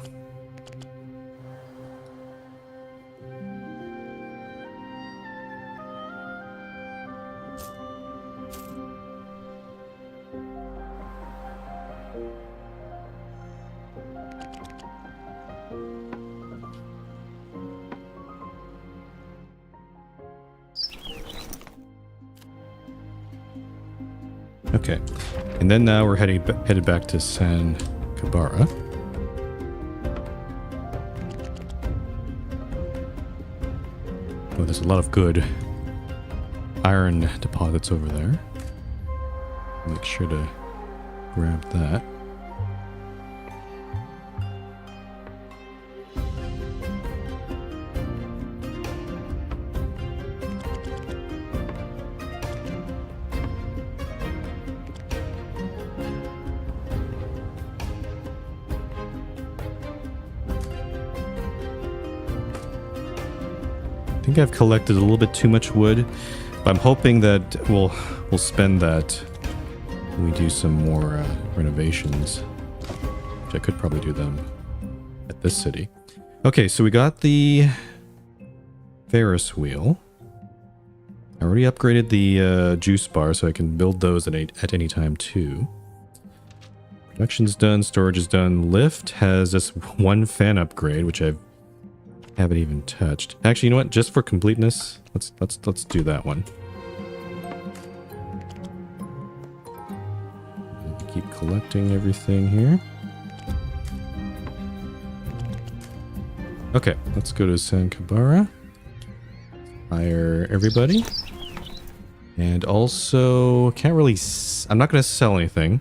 A: Okay. And then now we're headed back to San Cabara. Oh, there's a lot of good iron deposits over there. Make sure to grab that. I think I've collected a little bit too much wood, but I'm hoping that we'll spend that when we do some more renovations, which I could probably do them at this city. Okay, so we got the Ferris wheel. I already upgraded the juice bar, so I can build those at any time too. Production's done, storage is done. Lift has this one fan upgrade, which I haven't even touched. Actually, you know what? Just for completeness, let's do that one. Keep collecting everything here. Okay, let's go to San Cabara. Hire everybody. And also, can't really... I'm not going to sell anything.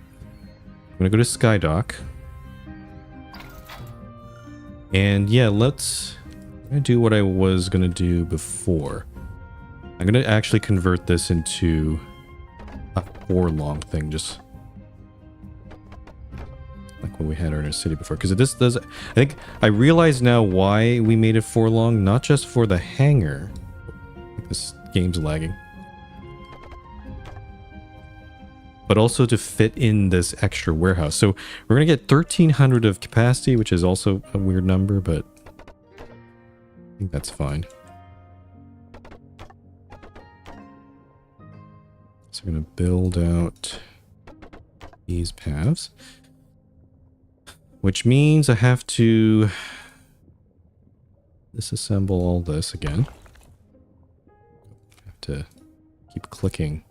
A: I'm going to go to Skydock. And yeah, I'm going to do what I was going to do before. I'm going to actually convert this into a 4-long thing, just like what we had in our city before. Because this does... I think I realize now why we made it 4-long, not just for the hangar. This game's lagging. But also to fit in this extra warehouse. So we're going to get 1,300 of capacity, which is also a weird number, but I think that's fine. So we're going to build out these paths, which means I have to disassemble all this again. I have to keep clicking.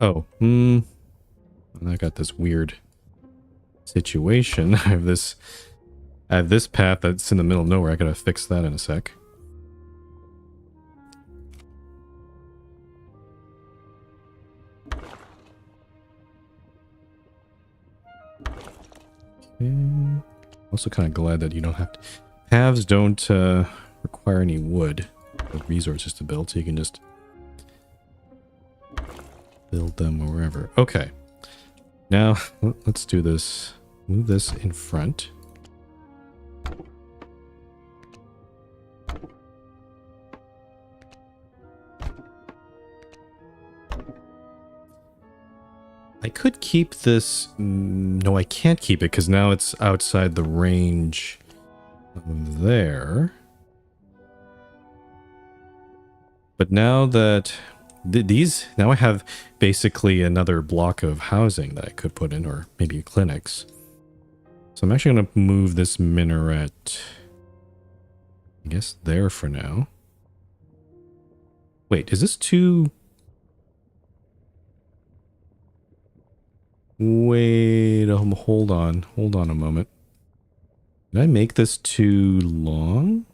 A: Oh, I got this weird situation. I have this path that's in the middle of nowhere. I gotta fix that in a sec. Okay. Also kind of glad that you don't have to... Paths don't require any wood or resources to build, so you can just build them wherever. Okay. Now, let's do this. Move this in front. I could keep this... No, I can't keep it because now it's outside the range of there. But now that... now I have basically another block of housing that I could put in, or maybe clinics. So I'm actually going to move this minaret, I guess, there for now. Wait, is this too... Wait, hold on a moment. Did I make this too long?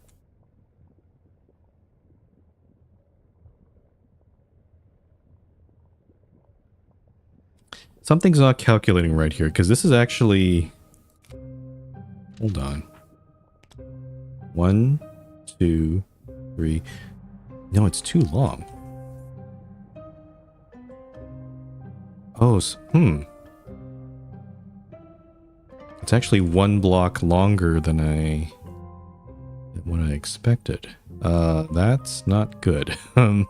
A: Something's not calculating right here, because this is actually... Hold on. 1, 2, 3... No, it's too long. Oh, It's actually 1 block longer than what I expected. That's not good. I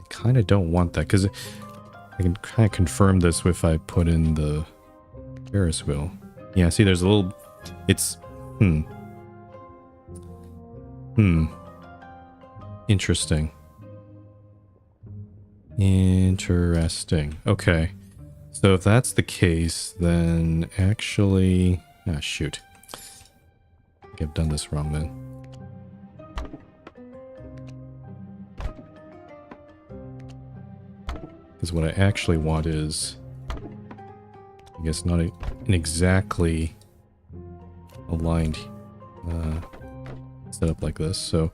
A: kind of don't want that, because I can kind of confirm this if I put in the Ferris wheel. Yeah, see, there's a little... It's... Interesting. Interesting. Okay. So if that's the case, then actually... Ah, shoot. I think I've done this wrong then. Because what I actually want is, I guess, not an exactly aligned setup like this. So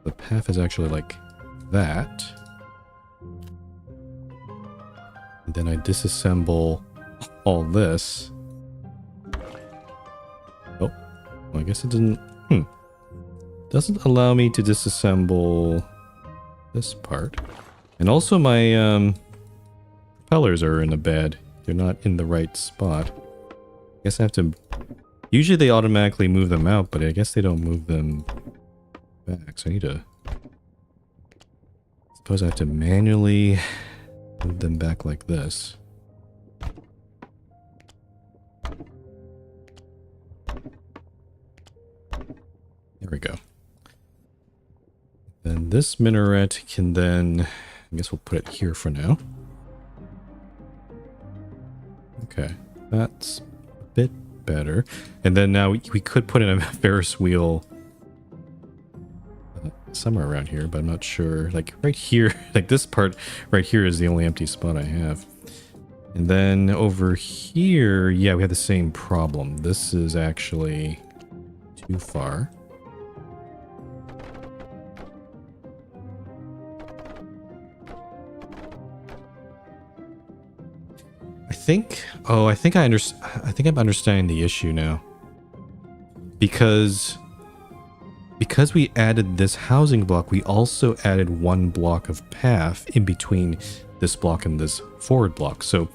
A: the path is actually like that. And then I disassemble all this. Oh, well, I guess it didn't. Doesn't allow me to disassemble this part. And also my propellers are in a bad. They're not in the right spot. I guess I have to. Usually they automatically move them out, but I guess they don't move them back. So I need to. Suppose I have to manually move them back like this. There we go. Then this minaret can then, I guess we'll put it here for now. Okay, that's a bit better. And then now we could put in a Ferris wheel somewhere around here, but I'm not sure. Like right here, like this part right here is the only empty spot I have. And then over here, yeah, we have the same problem. This is actually too far. I think I'm understanding the issue now. Because we added this housing block, we also added one block of path in between this block and this forward block. So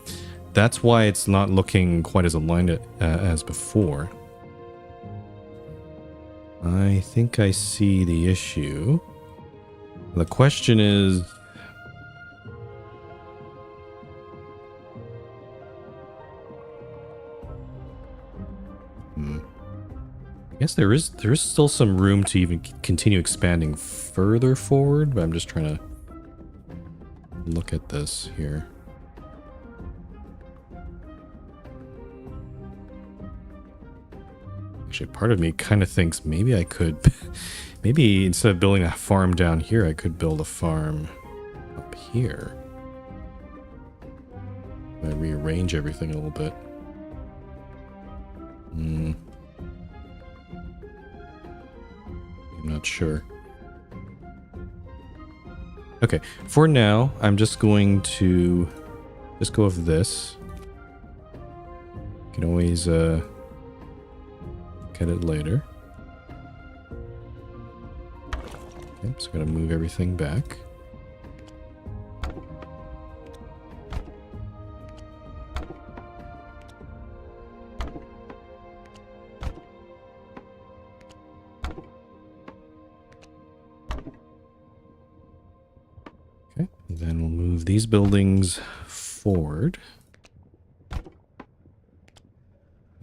A: that's why it's not looking quite as aligned as before. I think I see the issue. The question is, I guess there is still some room to even continue expanding further forward, but I'm just trying to look at this here. Actually, part of me kind of thinks maybe I could, maybe instead of building a farm down here, I could build a farm up here. I rearrange everything a little bit. I'm not sure. Okay, for now, I'm just going to just go with this. You can always look at it later. Okay, so I'm gonna move everything back. Okay, and then we'll move these buildings forward.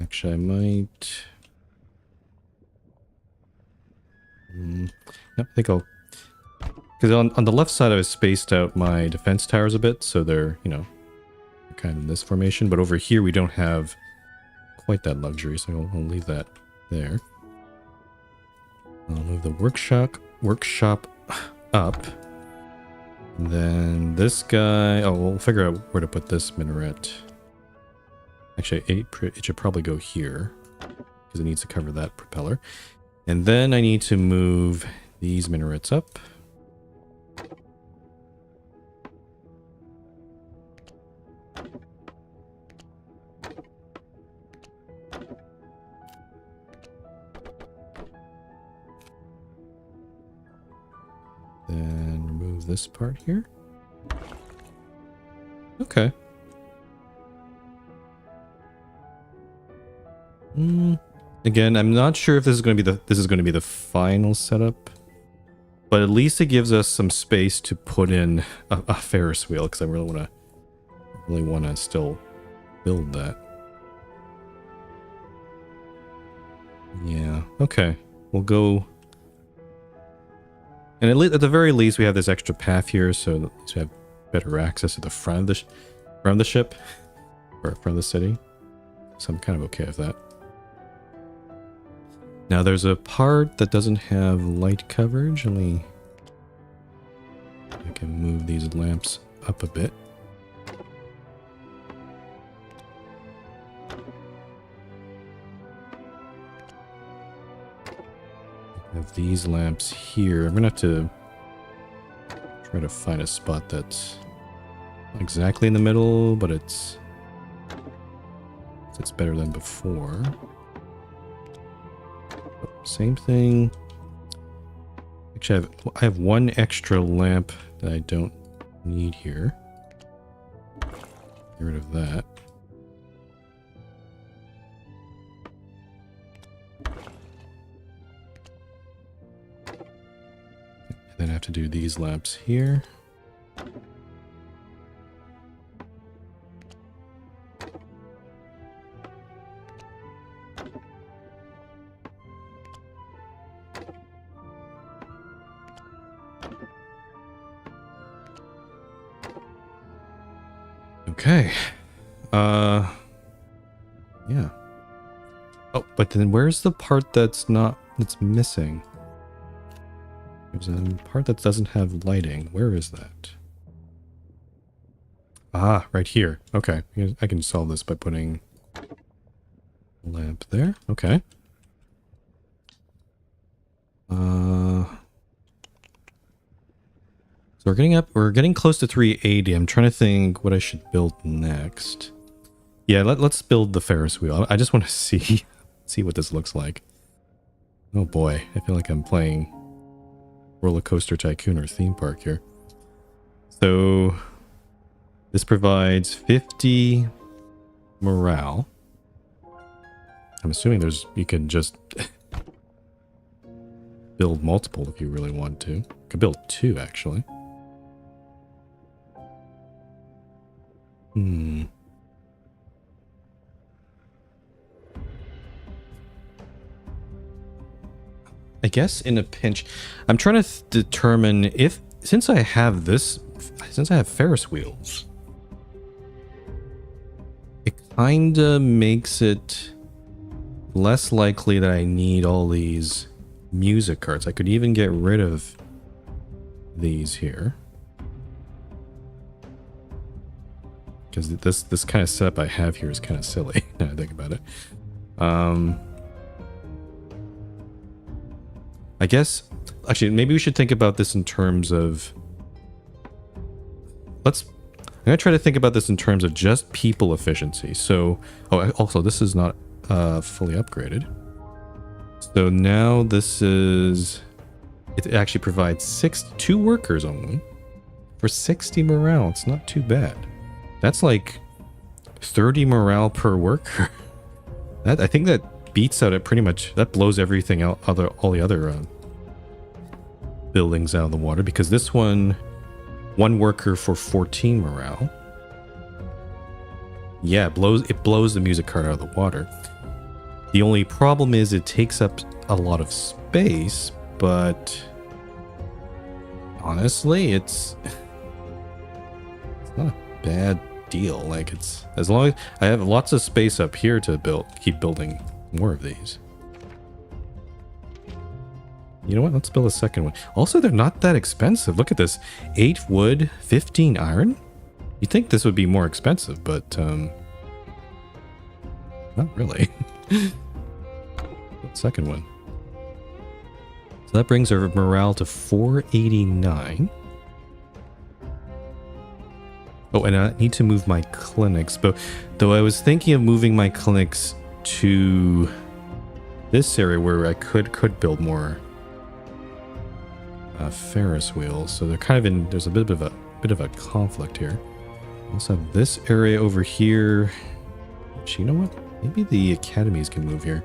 A: Actually, I might... no, I think I'll... Because on the left side, I've spaced out my defense towers a bit, so they're, you know, kind of in this formation. But over here, we don't have quite that luxury, so I'll leave that there. I'll move the workshop up. And then this guy... Oh, we'll figure out where to put this minaret. Actually, it should probably go here, because it needs to cover that propeller. And then I need to move these minarets up. Then remove this part here. Okay. Again, I'm not sure if this is going to be the final setup, but at least it gives us some space to put in a Ferris wheel, because I really want to still build that. Yeah. Okay. We'll go. And at the very least, we have this extra path here, so at least we have better access to the front of the ship, or front of the city. So I'm kind of okay with that. Now there's a part that doesn't have light coverage. I can move move these lamps up a bit. Have these lamps here. I'm gonna have to try to find a spot that's not exactly in the middle, but it's better than before. Same thing. Actually, I have one extra lamp that I don't need here. Get rid of that. And then I have to do these lamps here. Okay. Yeah. Oh, but then where's the part that's missing? There's a part that doesn't have lighting. Where is that? Ah, right here. Okay. I can solve this by putting a lamp there. Okay. So we're getting close to 380. I'm trying to think what I should build next. Yeah, let's build the Ferris wheel. I just want to see what this looks like. Oh boy, I feel like I'm playing Roller Coaster Tycoon or theme park here. So this provides 50 morale. I'm assuming you can just build multiple if you really want to. You could build 2 actually. I guess in a pinch, I'm trying to determine if, since I have Ferris wheels, it kind of makes it less likely that I need all these music carts. I could even get rid of these here. Because this kind of setup I have here is kind of silly, now I think about it. I guess, actually, maybe we should think about this in terms of... I'm going to try to think about this in terms of just people efficiency. So, also, this is not fully upgraded. So now it actually provides 2 workers only for 60 morale. It's not too bad. That's like 30 morale per worker. I think that beats out it pretty much. That blows everything out, all the other buildings out of the water, because this one worker for 14 morale. Yeah, it blows the music cart out of the water. The only problem is it takes up a lot of space, but honestly, it's not a bad deal. Like, it's, as long as I have lots of space up here to keep building more of these. You know what? Let's build a second one. Also, they're not that expensive. Look at this. 8 wood, 15 iron. You'd think this would be more expensive, but not really. Second one. So that brings our morale to 489. Oh, and I need to move my clinics, but though I was thinking of moving my clinics to this area where I could build more Ferris wheels. So they're kind of there's a bit of a conflict here. I also have this area over here. Actually, you know what? Maybe the academies can move here.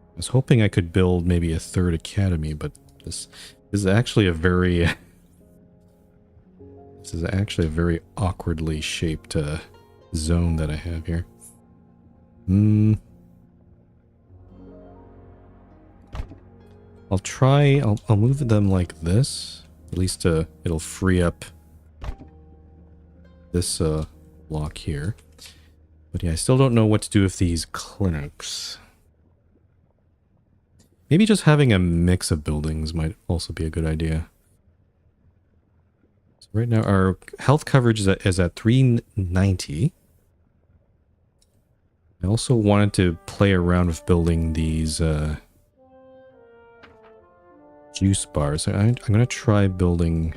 A: I was hoping I could build maybe a 3rd academy, but this is actually a very awkwardly shaped zone that I have here. I'll move them like this. At least it'll free up this block here. But yeah, I still don't know what to do with these clinics. Maybe just having a mix of buildings might also be a good idea. So right now our health coverage is at 390. I also wanted to play around with building these juice bars. I'm going to try building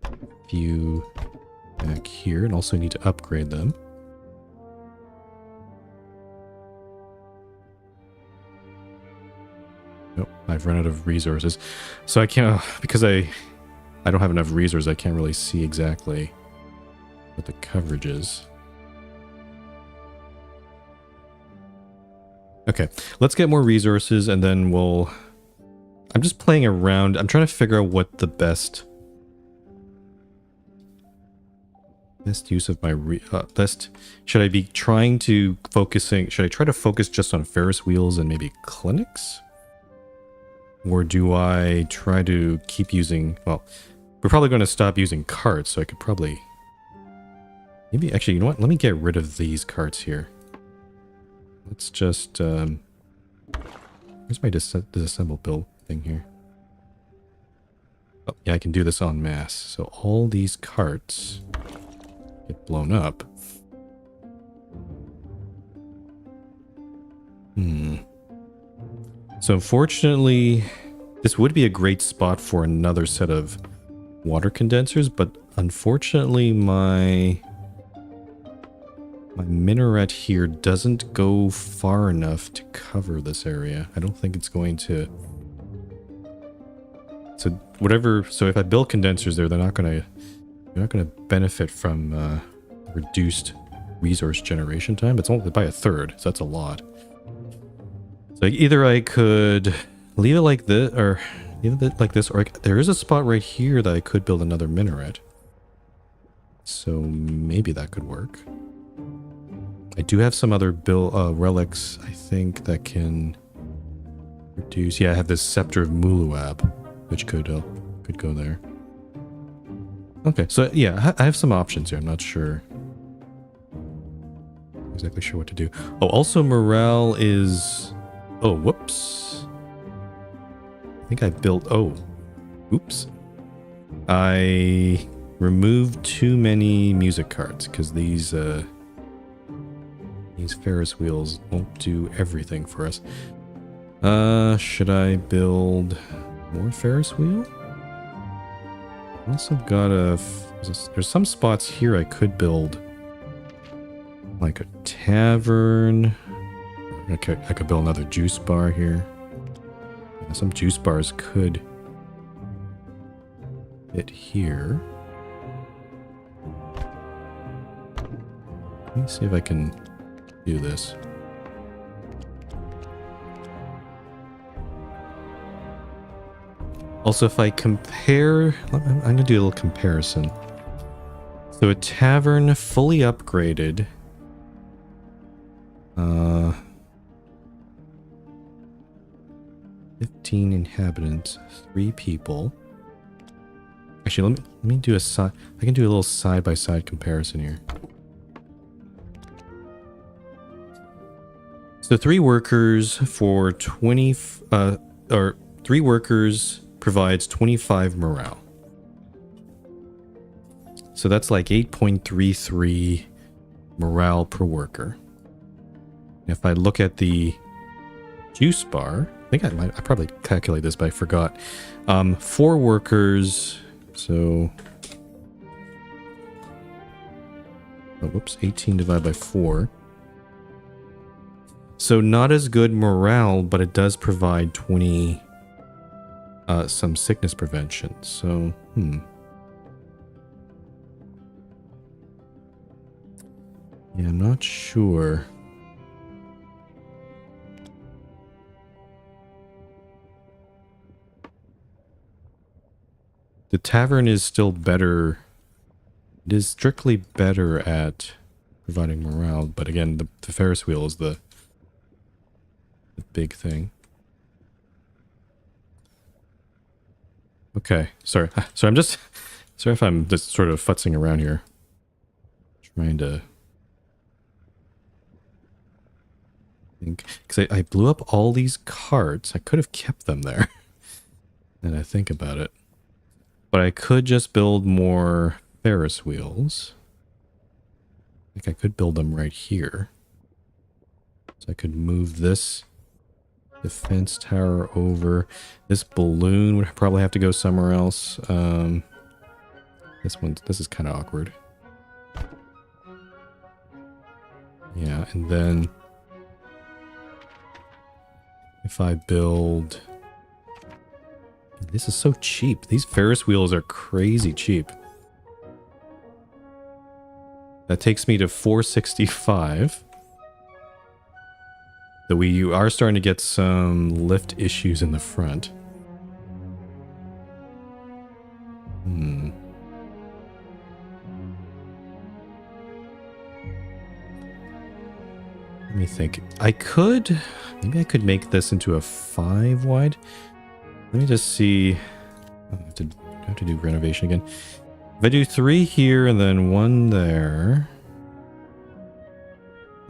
A: a few back here, and also need to upgrade them. Nope, I've run out of resources. So I can't, because I don't have enough resources, I can't really see exactly what the coverage is. Okay, let's get more resources and then we'll... I'm just playing around. I'm trying to figure out what the best use of my best... Should I be trying to should I try to focus just on Ferris wheels and maybe clinics? Or do I try to keep using... Well, we're probably going to stop using carts, so I could probably... Maybe, actually, you know what? Let me get rid of these carts here. Let's just... Where's my disassemble build thing here? Oh, yeah, I can do this en masse. So all these carts get blown up. So unfortunately, this would be a great spot for another set of water condensers, but unfortunately my minaret here doesn't go far enough to cover this area. I don't think it's going to... So whatever... So if I build condensers there, they're not going to benefit from reduced resource generation time. It's only by a third, so that's a lot. So either I could leave it like this, or leave it like this, or there is a spot right here that I could build another minaret. So maybe that could work. I do have some other relics, I think, that can reduce... Yeah, I have this Scepter of Muluab, which could go there. Okay, so yeah, I have some options here. I'm not exactly sure what to do. Oh, also morale is... Oh, whoops. I think I built... Oh, oops. I removed too many music carts because these Ferris wheels won't do everything for us. Should I build more Ferris wheel? I also got there's some spots here I could build, like a tavern. I could build another juice bar here. Yeah, some juice bars could fit here. Let me see if I can do this. Also, if I compare... I'm going to do a little comparison. So a tavern fully upgraded. 15 inhabitants, 3 people. Actually, let me do a side... I can do a little side-by-side comparison here. So 3 workers for 20... or 3 workers provides 25 morale. So that's like 8.33 morale per worker. If I look at the juice bar, I think I probably calculate this, but I forgot. 4 workers, so... Oh, whoops, 18 divided by 4. So not as good morale, but it does provide 20... some sickness prevention, so, Yeah, I'm not sure. The tavern is still better. It is strictly better at providing morale, but again, the Ferris wheel is the big thing. Okay, sorry. So I'm just... Sorry if I'm just sort of futzing around here. Trying to... think because I blew up all these carts. I could have kept them there. And I think about it. But I could just build more Ferris wheels. I think I could build them right here. So I could move this defense tower over. This balloon would probably have to go somewhere else. This is kind of awkward. Yeah, and then if I build... This is so cheap. These Ferris wheels are crazy cheap. That takes me to 465. So we are starting to get some lift issues in the front. Let me think. Maybe I could make this into a 5 wide. Let me just see. I have to do renovation again. If I do 3 here and then 1 there,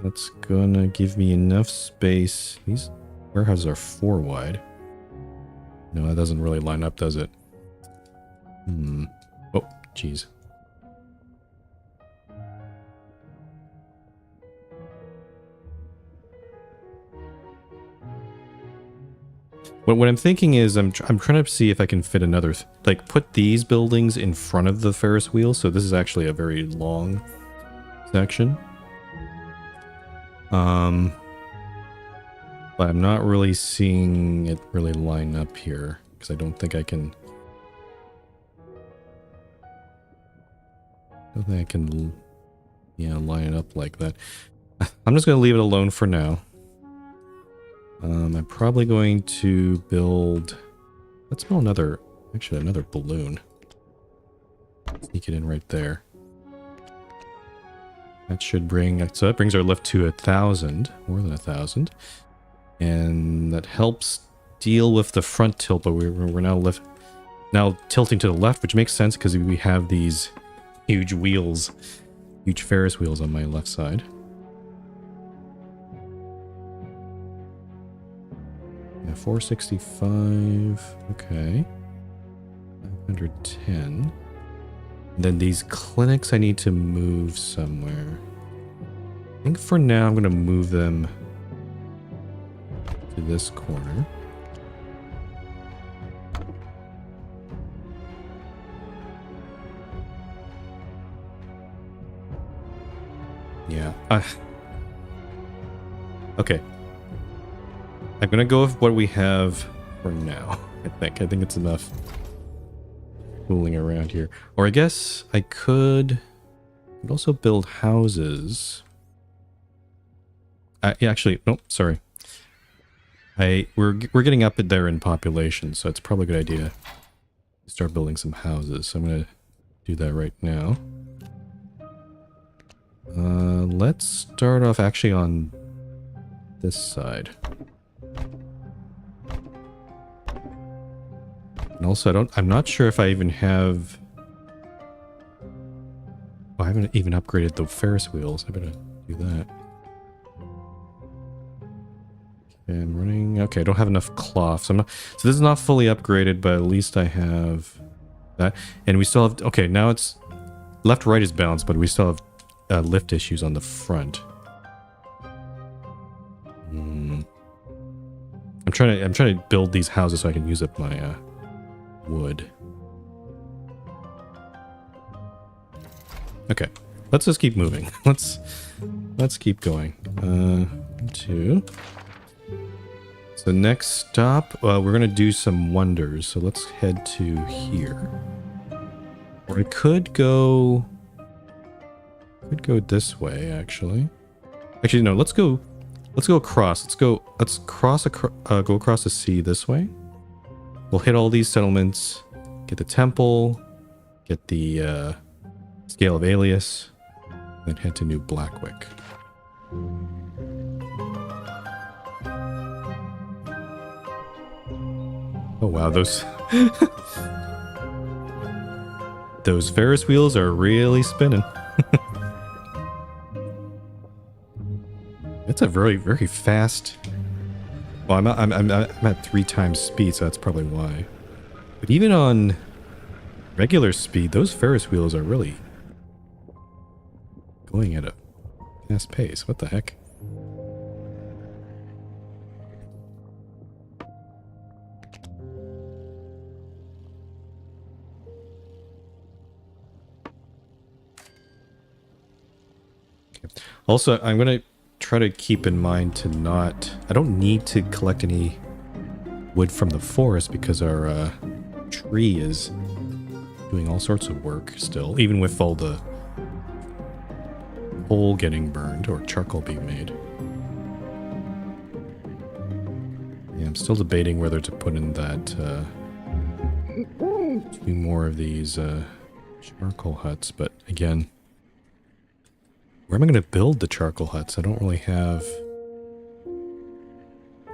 A: that's gonna give me enough space. These warehouses are 4 wide. No, that doesn't really line up, does it? Oh, jeez. What I'm thinking is I'm trying to see if I can fit another, like put these buildings in front of the Ferris wheel. So this is actually a very long section. But I'm not really seeing it really line up here because I don't think I can. Yeah, line it up like that. I'm just going to leave it alone for now. I'm probably going to build... Let's build another balloon. Sneak it in right there. That should bring... So that brings our lift to 1,000. More than 1,000. And that helps deal with the front tilt, but we're now tilting to the left, which makes sense because we have these huge wheels. Huge Ferris wheels on my left side. Yeah, 465. Okay. 510. And then these clinics I need to move somewhere. I think for now I'm going to move them to this corner. Yeah. Okay. I'm gonna go with what we have for now. I think it's enough fooling around here. Or I guess I could also build houses. Yeah, actually, nope, sorry. We're getting up there in population, so it's probably a good idea to start building some houses. So I'm gonna do that right now. Let's start off actually on this side. And also, I'm not sure if I even have... Oh, I haven't even upgraded the Ferris wheels. I better do that. Okay, I'm running... Okay, I don't have enough cloth. So this is not fully upgraded, but at least I have that. And we still have... Okay, now it's... Left-right is balanced, but we still have lift issues on the front. I'm trying to build these houses so I can use up my wood. Okay, let's just keep moving. Let's keep going. 2. So next stop, we're gonna do some wonders. So let's head to here. Or I could go this way, actually. Actually, no, let's go across. Go across the sea this way. We'll hit all these settlements, get the temple, get the Scale of Alias, then head to New Blackwick. Oh wow, those those Ferris wheels are really spinning. That's a very, very fast... Well, I'm at 3 times speed, so that's probably why. But even on regular speed, those Ferris wheels are really going at a fast pace. What the heck? Also, I'm going to try to keep in mind to not... I don't need to collect any wood from the forest because our tree is doing all sorts of work still, even with all the coal getting burned or charcoal being made. Yeah, I'm still debating whether to put in that 2 more of these charcoal huts, but again... Where am I going to build the charcoal huts? I don't really have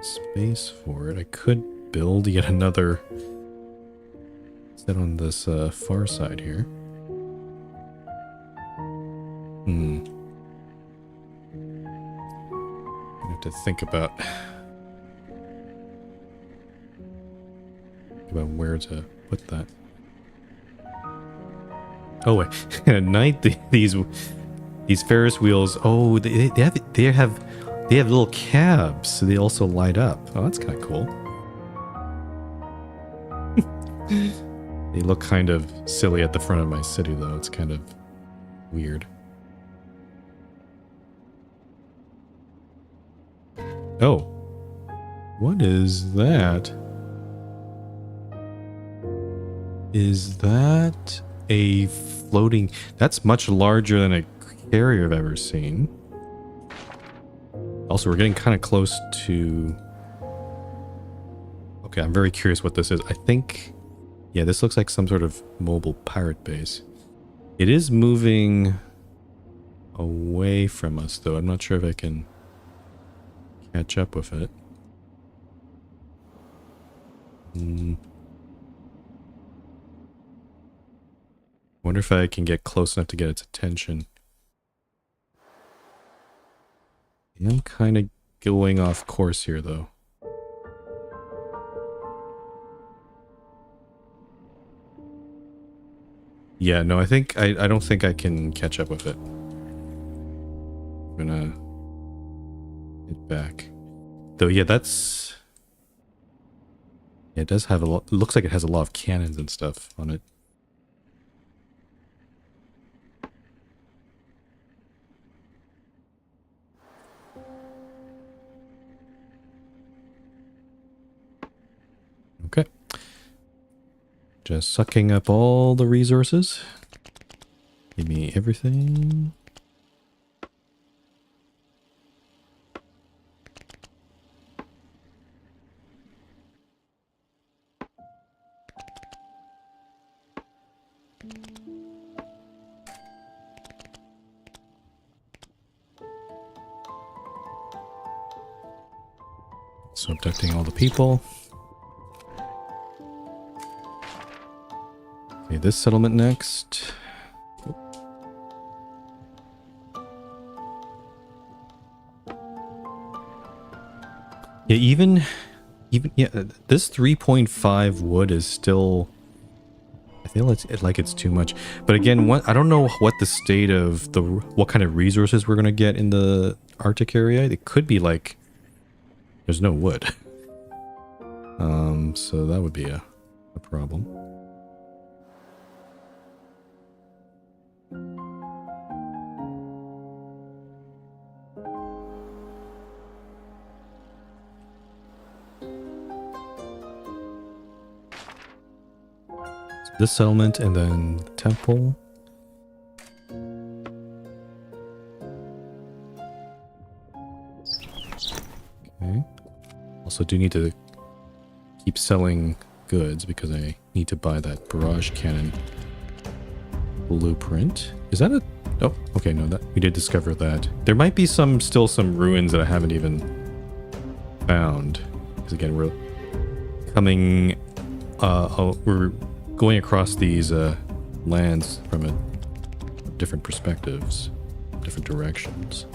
A: space for it. I could build yet another set on this far side here. I have to think about where to put that. Oh wait, at night these Ferris wheels, oh, they have little cabs, so they also light up. Oh, that's kind of cool. They look kind of silly at the front of my city, though. It's kind of weird. Oh, what is that? Is that a floating? That's much larger than a carrier I've ever seen. Also, we're getting kind of close to... Okay, I'm very curious what this is. I think... Yeah, this looks like some sort of mobile pirate base. It is moving away from us, though. I'm not sure if I can catch up with it. Wonder if I can get close enough to get its attention. I'm kind of going off course here, though. Yeah, no, I don't think I can catch up with it. I'm gonna head back. Though, yeah, that's... Yeah, it does have a lot... It looks like it has a lot of cannons and stuff on it. Okay. Just sucking up all the resources. Give me everything. So abducting all the people. Okay, this settlement next. Yeah, even yeah, this 3.5 wood is still... I feel like it's too much. But again, I don't know what the state of what kind of resources we're gonna get in the Arctic area. It could be like there's no wood. So that would be a problem. This settlement and then the temple. Okay. Also do need to keep selling goods because I need to buy that barrage cannon blueprint. Is that a... Oh, okay, no, that we did discover that. There might be still some ruins that I haven't even found. Because again, we're coming... we're going across these lands from different perspectives, different directions.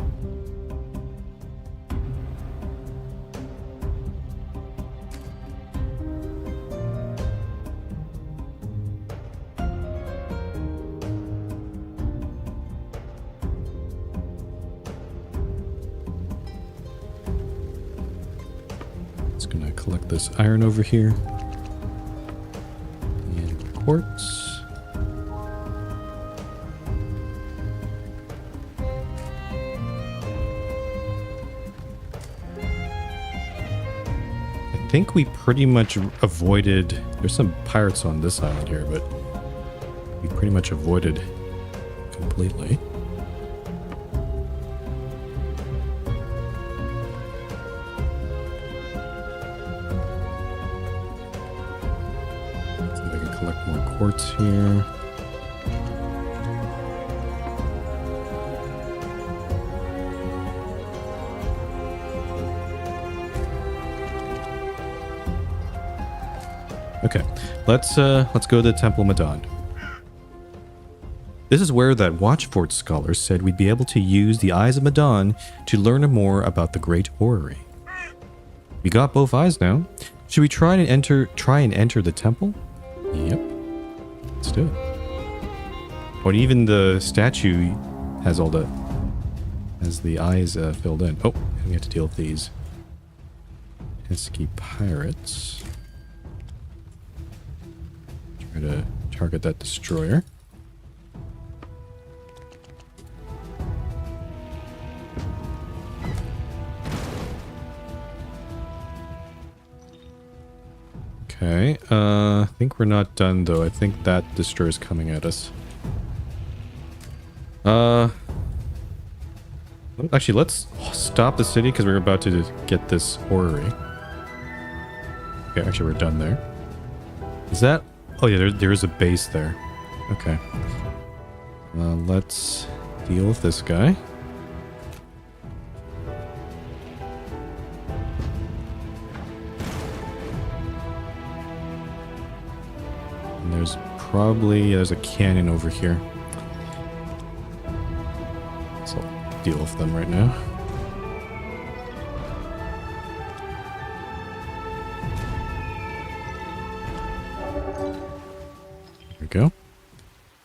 A: this iron over here. And quartz. I think we pretty much avoided... There's some pirates on this island here, but we pretty much avoided completely. Collect more quartz here. Okay, let's go to the Temple Madon. This is where that Watchfort scholar said we'd be able to use the Eyes of Madon to learn more about the Great Orrery. We got both eyes now. Should we try and enter the temple? Yep. Let's do it. Oh, and even the statue has all the... has the eyes filled in. Oh, and we have to deal with these pesky pirates. Try to target that destroyer. Okay, I think we're not done though. I think that destroyer is coming at us. Actually, let's stop the city because we're about to get this orrery. Okay, actually we're done there. Is that... Oh yeah, there is a base there. Okay. Let's deal with this guy. There's a cannon over here. So I'll deal with them right now. There we go.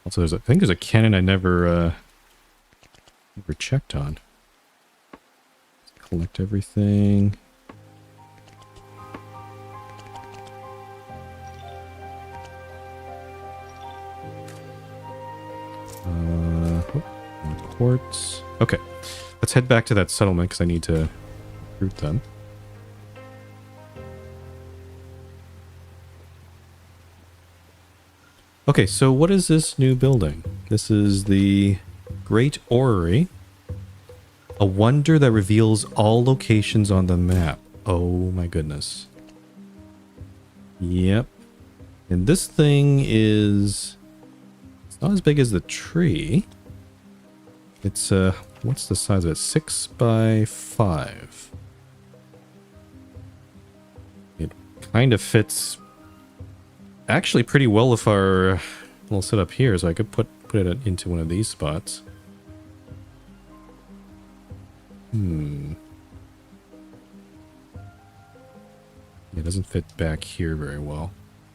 A: Also, I think there's a cannon I never checked on. Let's collect everything. Quartz. Okay, let's head back to that settlement because I need to recruit them. Okay, so what is this new building? This is the Great Orrery, a wonder that reveals all locations on the map. Oh my goodness. Yep. And this thing is... it's not as big as the tree. It's, what's the size of it? 6 by 5. It kind of fits actually pretty well with our little setup here, so I could put it into one of these spots. It doesn't fit back here very well.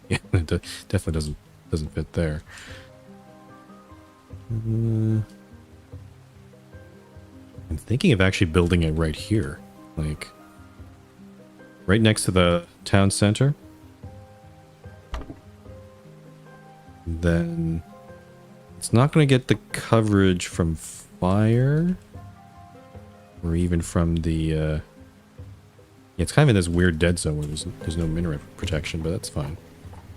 A: Yeah, it definitely doesn't fit there. I'm thinking of actually building it right here, like right next to the town center. Then it's not going to get the coverage from fire or even from the yeah, it's kind of in this weird dead zone where there's no mineral protection, but that's fine.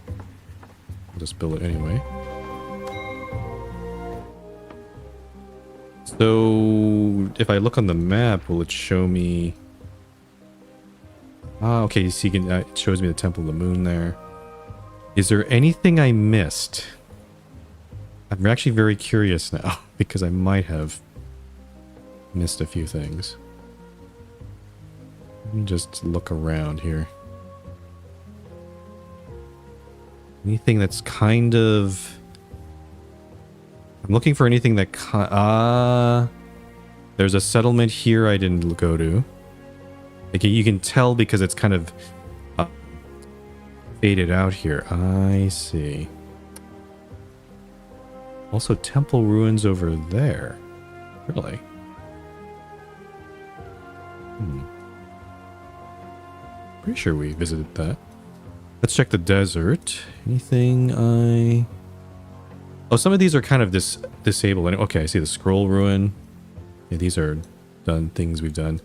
A: I'll just build it anyway. So if I look on the map, will it show me... Ah, okay, you see, it shows me the Temple of the Moon there. Is there anything I missed? I'm actually very curious now, because I might have missed a few things. Let me just look around here. Anything that's kind of... I'm looking for anything that... there's a settlement here I didn't go to. Like, you can tell because it's kind of faded out here. I see. Also, temple ruins over there. Really? Pretty sure we visited that. Let's check the desert. Anything I... Oh, some of these are kind of disabled. Okay, I see the scroll ruin. Yeah, these are done things we've done.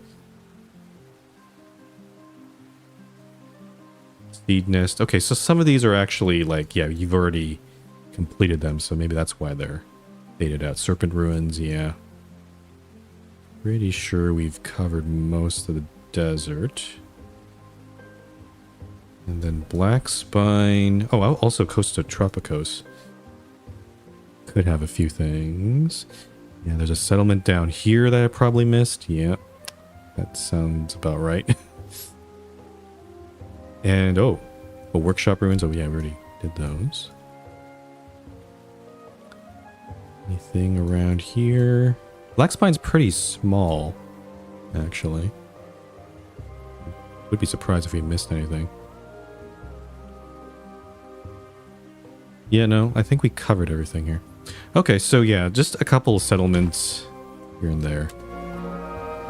A: Seed nest. Okay, so some of these are actually like, yeah, you've already completed them, so maybe that's why they're faded out. Serpent ruins, yeah. Pretty sure we've covered most of the desert. And then Black Spine. Oh, also Costa Tropicos. Could have a few things. Yeah, there's a settlement down here that I probably missed. Yeah, that sounds about right. And, oh, workshop ruins. Oh, yeah, we already did those. Anything around here? Black Spine's pretty small, actually. Would be surprised if we missed anything. Yeah, no, I think we covered everything here. Okay, so yeah, just a couple of settlements here and there.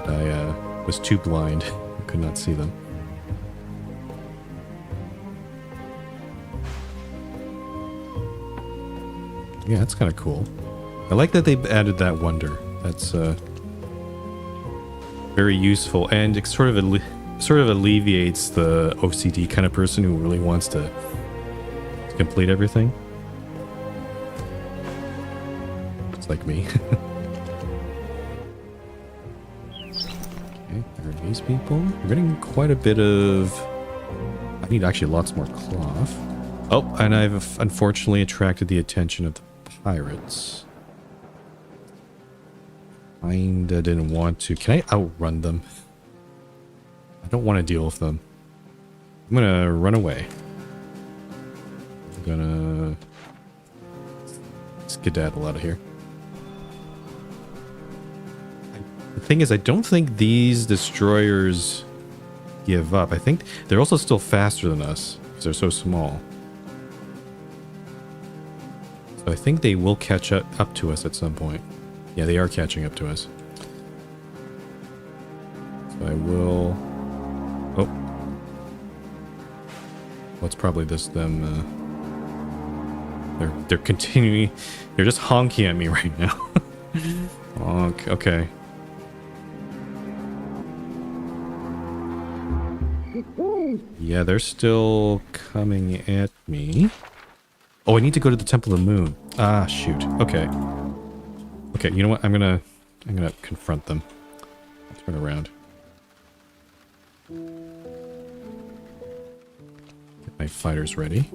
A: I was too blind. I could not see them. Yeah, that's kind of cool. I like that they added that wonder. That's very useful, and it sort of alleviates the OCD kind of person who really wants to complete everything. It's like me. Okay, there are these people. We're getting quite a bit of... I need actually lots more cloth. Oh, and I've unfortunately attracted the attention of the pirates. Kinda didn't want to. Can I outrun them? I don't want to deal with them. I'm gonna run away. I'm gonna skedaddle out of here. The thing is, I don't think these destroyers give up. I think they're also still faster than us because they're so small. So I think they will catch up to us at some point. Yeah, they are catching up to us. So I will... Oh. Well, it's probably just them... They're continuing... They're just honking at me right now. Honk. Okay. Yeah, they're still coming at me. Oh, I need to go to the Temple of the Moon. Ah, shoot. Okay. Okay, you know what? I'm gonna confront them. I'll turn around. Get my fighters ready.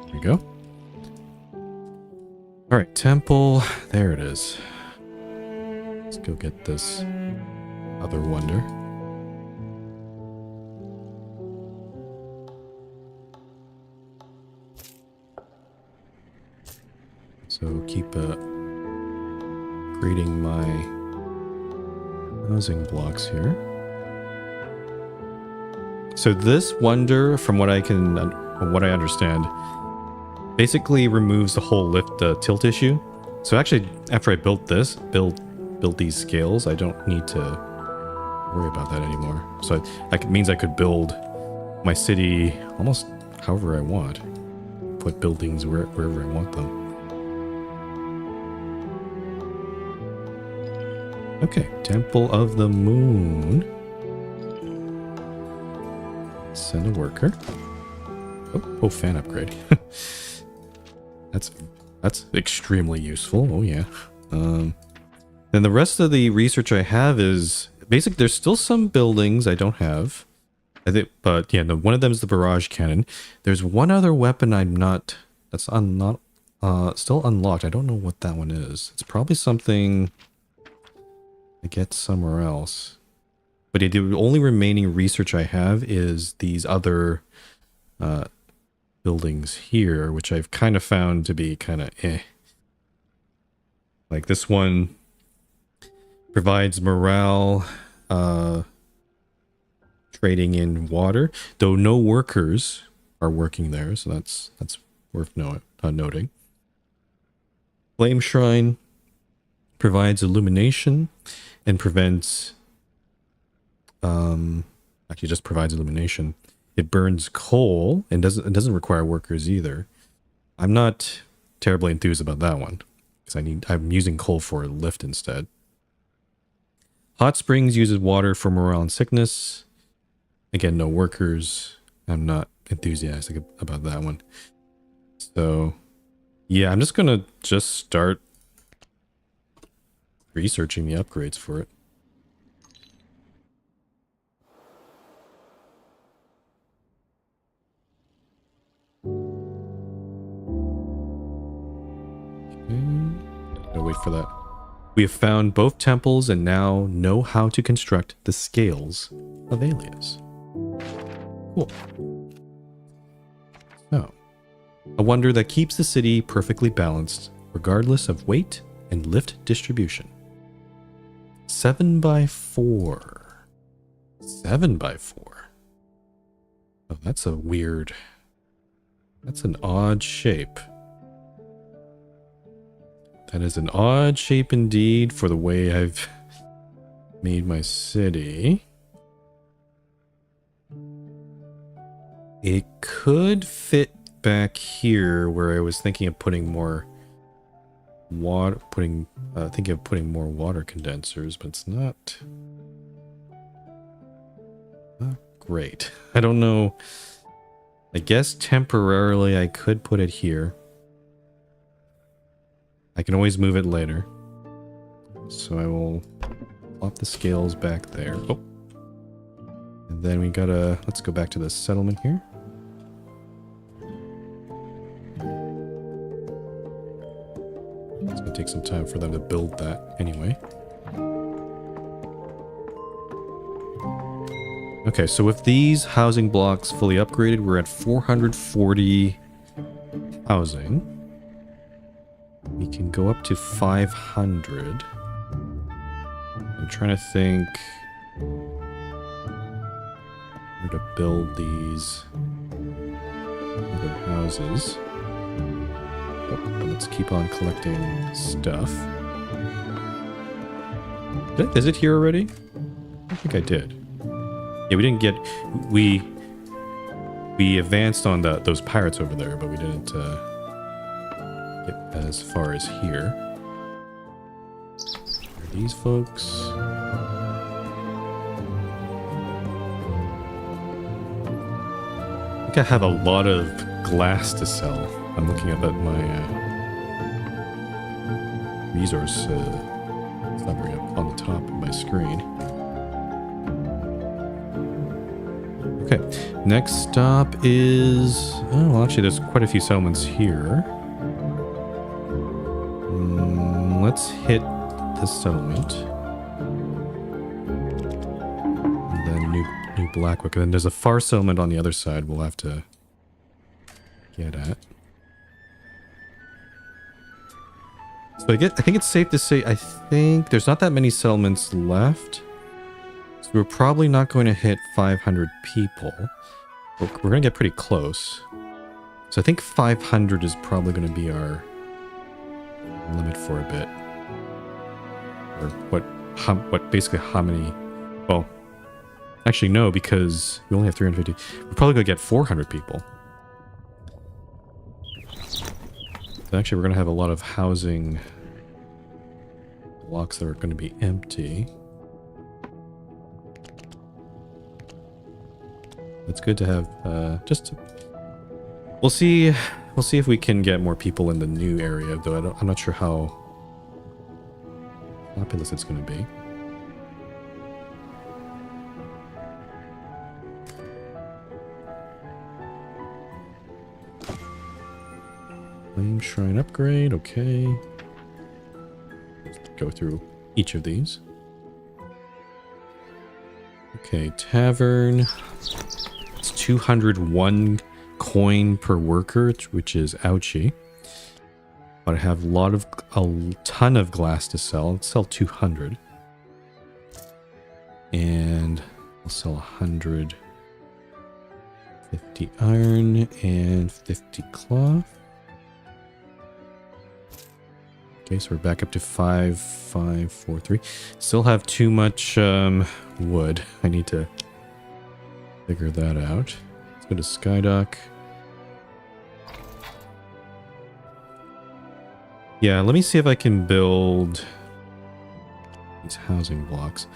A: There we go. Alright, temple. There it is. Let's go get this other wonder. So keep grading my housing blocks here. So this wonder, from what I understand, basically removes the whole lift tilt issue. So actually, after I built these scales, I don't need to worry about that anymore. So it means I could build my city almost however I want. Put buildings wherever I want them. Okay, Temple of the Moon. Send a worker. Oh, fan upgrade. That's extremely useful. Oh yeah. Then the rest of the research I have is basic. There's still some buildings I don't have. I think, but yeah, one of them is the barrage cannon. There's one other weapon that's still unlocked. I don't know what that one is. It's probably something I get somewhere else. But the only remaining research I have is these other buildings here, which I've kind of found to be kind of eh. Like this one provides morale, trading in water, though no workers are working there, so that's worth noting. Flame Shrine provides illumination and prevents... actually just provides illumination. It burns coal and it doesn't require workers either. I'm not terribly enthused about that one because I'm using coal for a lift instead. Hot Springs uses water for morale and sickness. Again, no workers. I'm not enthusiastic about that one. So, yeah, I'm just gonna start researching the upgrades for it. Gotta wait for that. We have found both temples and now know how to construct the scales of Alias. Cool. So, a wonder that keeps the city perfectly balanced, regardless of weight and lift distribution. 7x4. 7x4. Oh, that's a weird... That's an odd shape. That is an odd shape indeed for the way I've made my city. It could fit back here where I was thinking of putting more water, thinking of putting more water condensers, but it's not great. I don't know. I guess temporarily I could put it here. I can always move it later. So I will plop the scales back there. Oh. And then we gotta... Let's go back to the settlement here. It's gonna take some time for them to build that anyway. Okay, so with these housing blocks fully upgraded, we're at 440 housing. We can go up to 500. I'm trying to think where to build these other houses. Oh, but let's keep on collecting stuff. Did I visit here already? I think I did. Yeah, we didn't get... We advanced on those pirates over there, but we didn't... as far as here. Are these folks? I think I have a lot of glass to sell. I'm looking up at my resource summary up on the top of my screen. Okay, next stop is... Oh, well, actually, there's quite a few settlements here. Let's hit this settlement. And then New Blackwick. And then there's a far settlement on the other side we'll have to get at. So I think it's safe to say, I think there's not that many settlements left. So we're probably not going to hit 500 people. We're going to get pretty close. So I think 500 is probably going to be our limit for a bit. Or basically how many... Well, actually no, because we only have 350. We're probably going to get 400 people. So actually, we're going to have a lot of housing blocks that are going to be empty. It's good to have We'll see if we can get more people in the new area, though I'm not sure how populous it's going to be. Flame Shrine upgrade, okay. Let's go through each of these. Okay, tavern. It's 201 coin per worker, which is ouchie. But I have a ton of glass to sell. Let's sell 200. And I'll sell 150 iron and 50 cloth. Okay, so we're back up to 5,543. Still have too much wood. I need to figure that out. Let's go to Skydock. Yeah, let me see if I can build these housing blocks.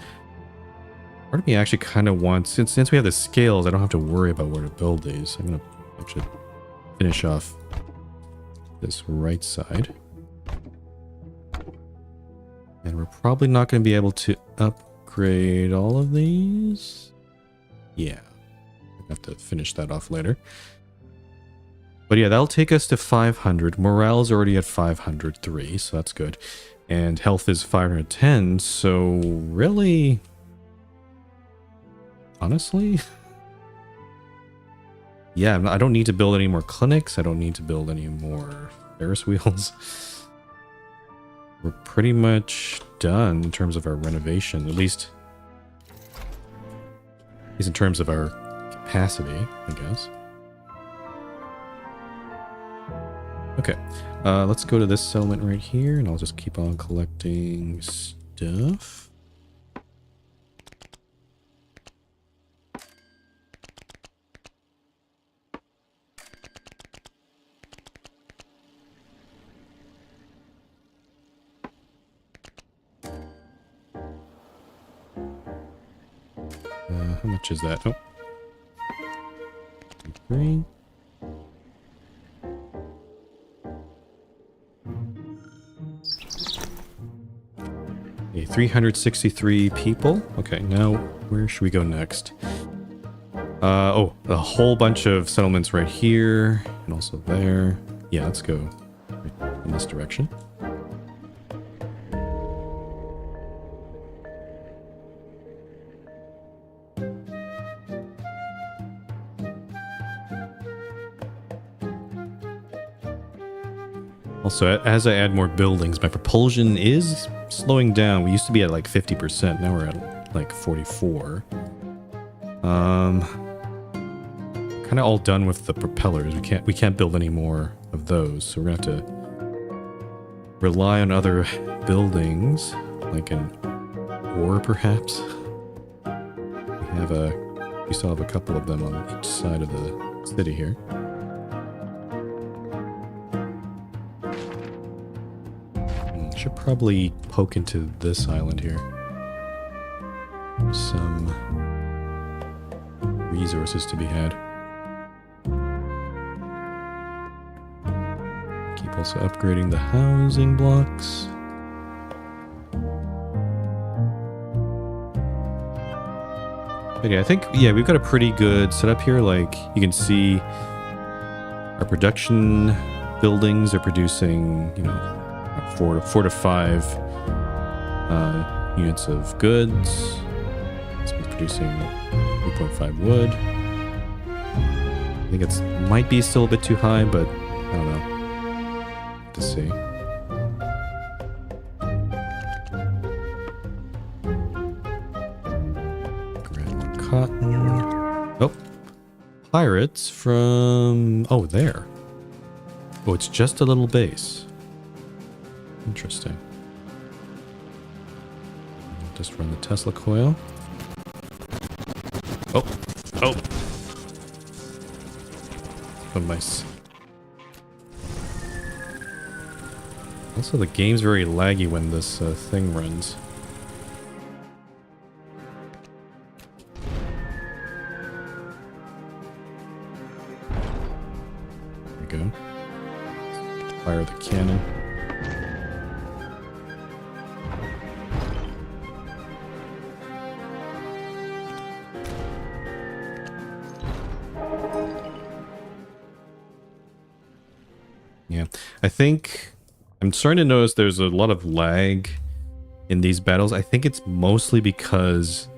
A: Part of me actually kind of wants, since we have the scales, I don't have to worry about where to build these. I'm going to actually finish off this right side. And we're probably not going to be able to upgrade all of these. Yeah. I have to finish that off later. But yeah, that'll take us to 500. Morale is already at 503, so that's good. And health is 510, so really... Honestly? Yeah, I don't need to build any more clinics. I don't need to build any more Ferris wheels. We're pretty much done in terms of our renovation, at least in terms of our capacity, I guess. Okay, let's go to this settlement right here, and I'll just keep on collecting stuff. How much is that? Oh. 3. Okay, 363 people. Okay, now where should we go next? Oh, a whole bunch of settlements right here and also there. Yeah, let's go in this direction. Also, as I add more buildings, my propulsion is slowing down. We used to be at like 50%. Now we're at like 44. Kind of all done with the propellers. We can't build any more of those. So we're gonna have to rely on other buildings, like an ore perhaps. We still have a couple of them on each side of the city here. Should probably poke into this island here. Some resources to be had. Keep also upgrading the housing blocks. But yeah, I think, yeah, we've got a pretty good setup here. Like, you can see our production buildings are producing, you know, 4 to 5 units of goods. It's producing 3.5 wood. I think it might be still a bit too high, but I don't know. To see. Grab more cotton. Oh, pirates from there. Oh, it's just a little base. Interesting. Just run the Tesla coil. Oh. Nice. Also, the game's very laggy when this thing runs. There we go. Fire the cannon. Yeah, I think I'm starting to notice there's a lot of lag in these battles. I think it's mostly because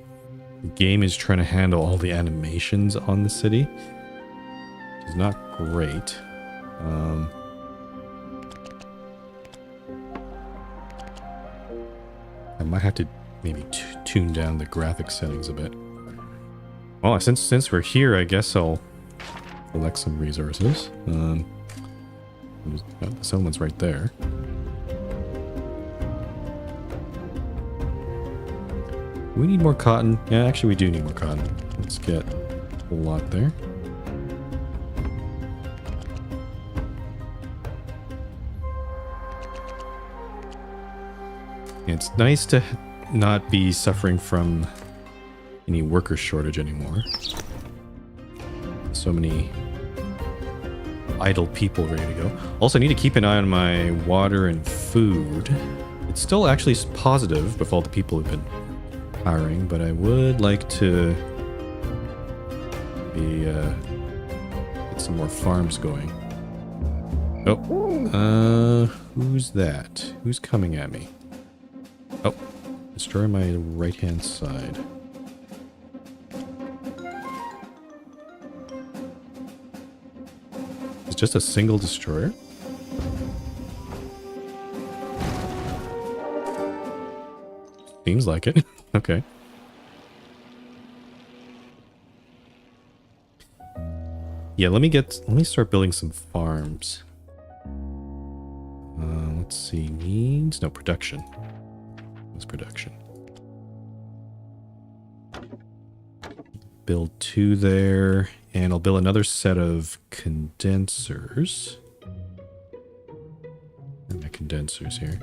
A: the game is trying to handle all the animations on the city, which is not great. I might have to maybe tune down the graphic settings a bit. Well, since we're here, I guess I'll collect some resources. The settlement's right there. We need more cotton. Yeah, actually we do need more cotton. Let's get a lot there. It's nice to not be suffering from any worker shortage anymore. So many idle people ready to go. Also, I need to keep an eye on my water and food. It's still actually positive with all the people who've been hiring, but I would like to get some more farms going. Oh, who's that? Who's coming at me? Oh, destroy my right-hand side. It's just a single destroyer? Seems like it. Okay. Yeah, let me start building some farms. Let's see, needs no production. What's production? Build 2 there, and I'll build another set of condensers. Where are my condensers here?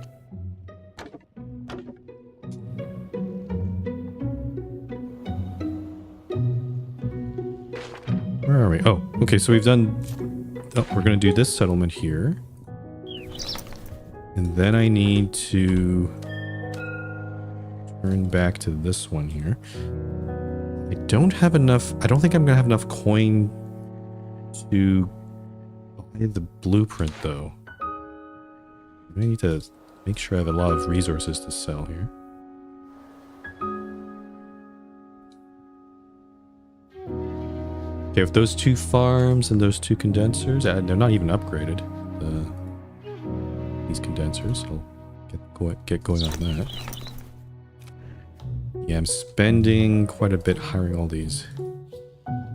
A: Where are we? Oh, okay, so we've done... Oh, we're going to do this settlement here. And then I need to turn back to this one here. I don't have enough... I don't think I'm going to have enough coin to buy the blueprint, though. I need to make sure I have a lot of resources to sell here. Okay, with those 2 farms and those 2 condensers, they're not even upgraded. These condensers, I'll get going on that. Yeah, I'm spending quite a bit hiring all these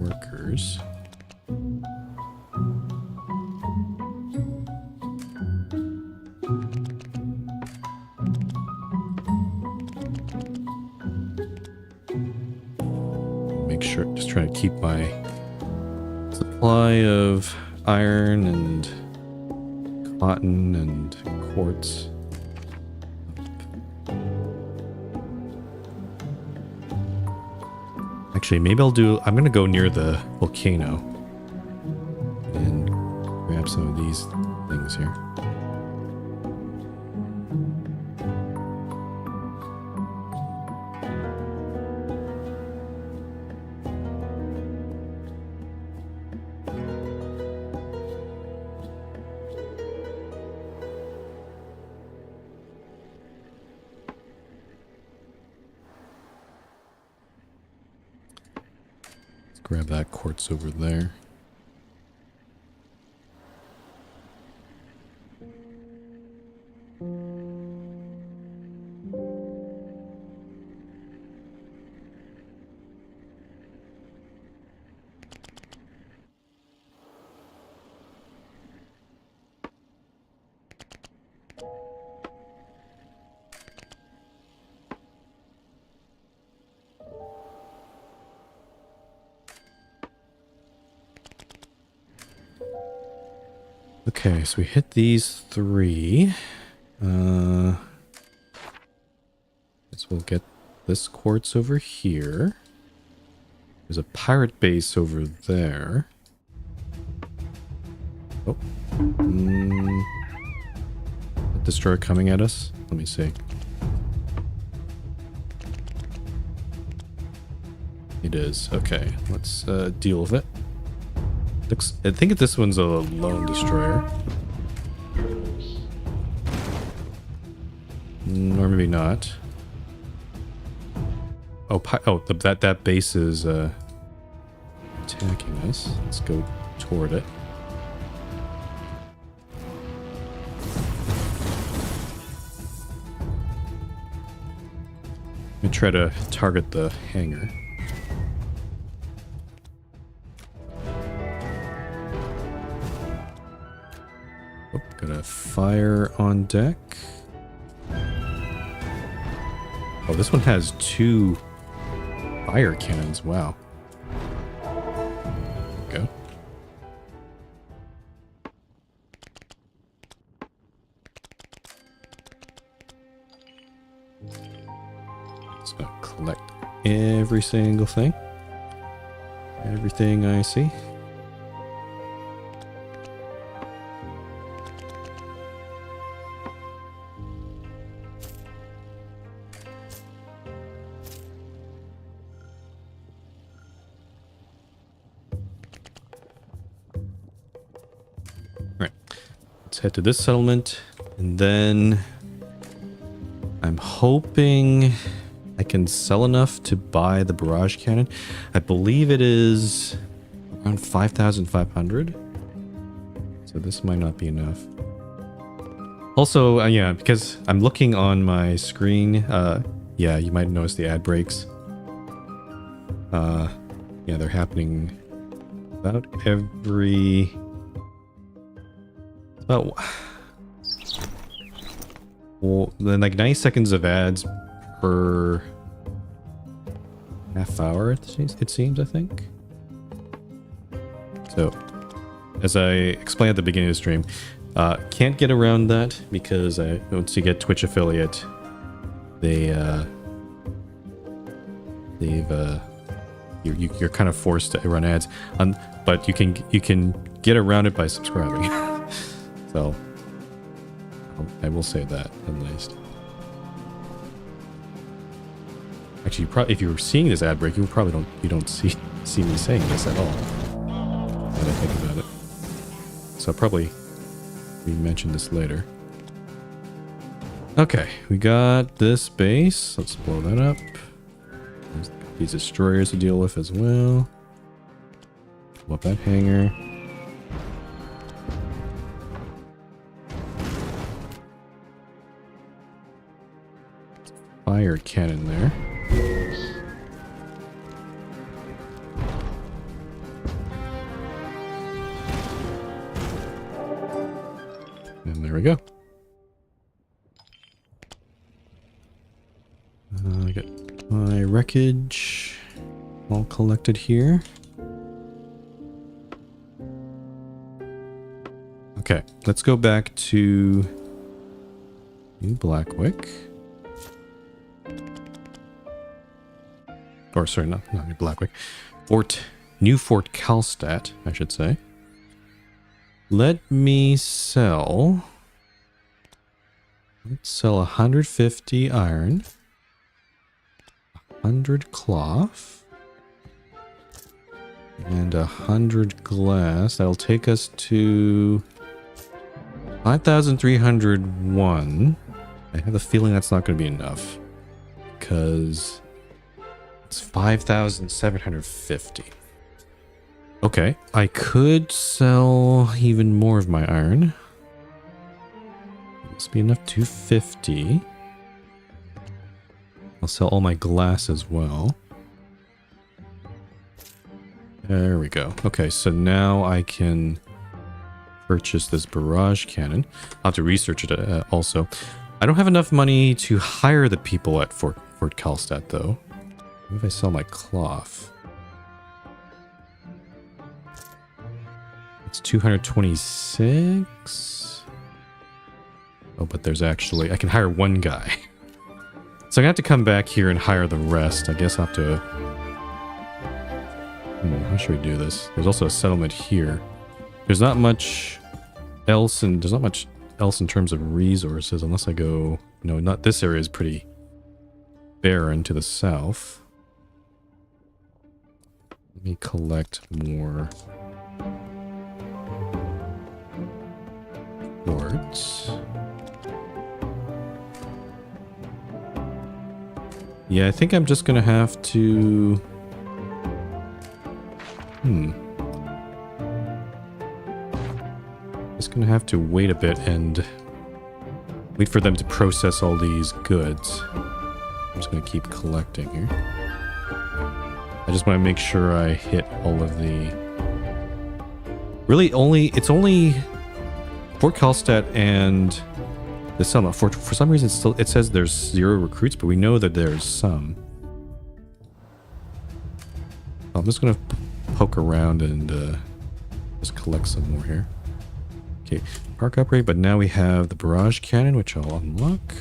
A: workers. Make sure, just trying to keep my supply of iron and cotton and quartz. Actually, maybe I'm going to go near the volcano and grab some of these things here. Grab that quartz over there. Okay, so we hit these 3. Guess we'll get this quartz over here. There's a pirate base over there. Oh. A destroyer coming at us? Let me see. It is. Okay, let's deal with it. I think this one's a lone destroyer. Or maybe not. Oh, that base is attacking us. Let's go toward it. I'm gonna try to target the hangar. Got a fire on deck. Oh, this one has 2 fire cannons. Wow. There we go. Just gonna collect every single thing. Everything I see. Right. Let's head to this settlement, and then I'm hoping I can sell enough to buy the barrage cannon. I believe it is around 5,500. So this might not be enough. Also, yeah, because I'm looking on my screen. Yeah, you might notice the ad breaks. Yeah, they're happening about every... About... Well, then like 90 seconds of ads per half hour, it seems, I think. So, as I explained at the beginning of the stream, can't get around that because once you get Twitch affiliate, you're kind of forced to run ads, but you can get around it by subscribing. So I will say that at least. Actually, if you were seeing this ad break, you don't see me saying this at all. Now that I think about it, so I'll probably re-mention this later. Okay, we got this base. Let's blow that up. There's these destroyers to deal with as well. Blow up that hangar. Fire cannon there. And there we go. I got my wreckage all collected here. Okay, let's go back to New Blackwick. Or sorry, not New Blackwick. New Fort Kalstadt, I should say. Let me sell. Let's sell 150 iron, 100 cloth, and 100 glass. That'll take us to 5,301. I have a feeling that's not going to be enough because it's 5,750. Okay, I could sell even more of my iron. This be enough. 250. I'll sell all my glass as well. There we go. Okay, so now I can purchase this barrage cannon. I'll have to research it also. I don't have enough money to hire the people at Fort Kalstadt, though. What if I sell my cloth? It's 226. Oh, but there's actually... I can hire one guy. So I'm gonna have to come back here and hire the rest. I guess I'll have to... how should we do this? There's also a settlement here. There's not much else, and there's not much else in terms of resources, unless I go... No, not this area is pretty barren to the south. Let me collect more quartz. Yeah, I think I'm just gonna have to... Just gonna have to wait a bit and wait for them to process all these goods. I'm just gonna keep collecting here. I just want to make sure I hit all of the... Really, it's only Fort Kalstadt and This settlement, for some reason, it says there's 0 recruits, but we know that there's some. I'm just gonna poke around and just collect some more here. Okay, park upgrade, but now we have the barrage cannon, which I'll unlock.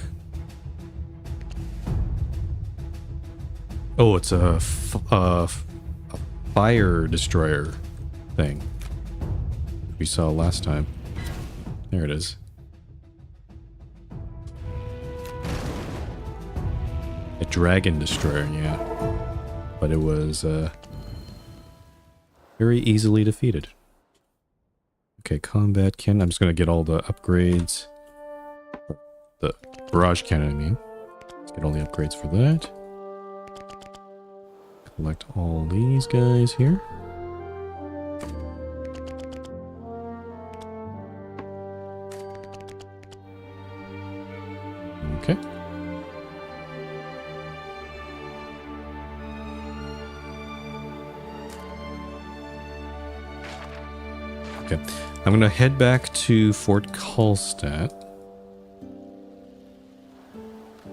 A: Oh, it's a fire destroyer thing we saw last time. There it is. A dragon destroyer, yeah. But it was very easily defeated. Okay, combat cannon. I'm just going to get all the upgrades. The barrage cannon, I mean. Let's get all the upgrades for that. Collect all these guys here. Okay. Okay. I'm going to head back to Fort Karlstadt.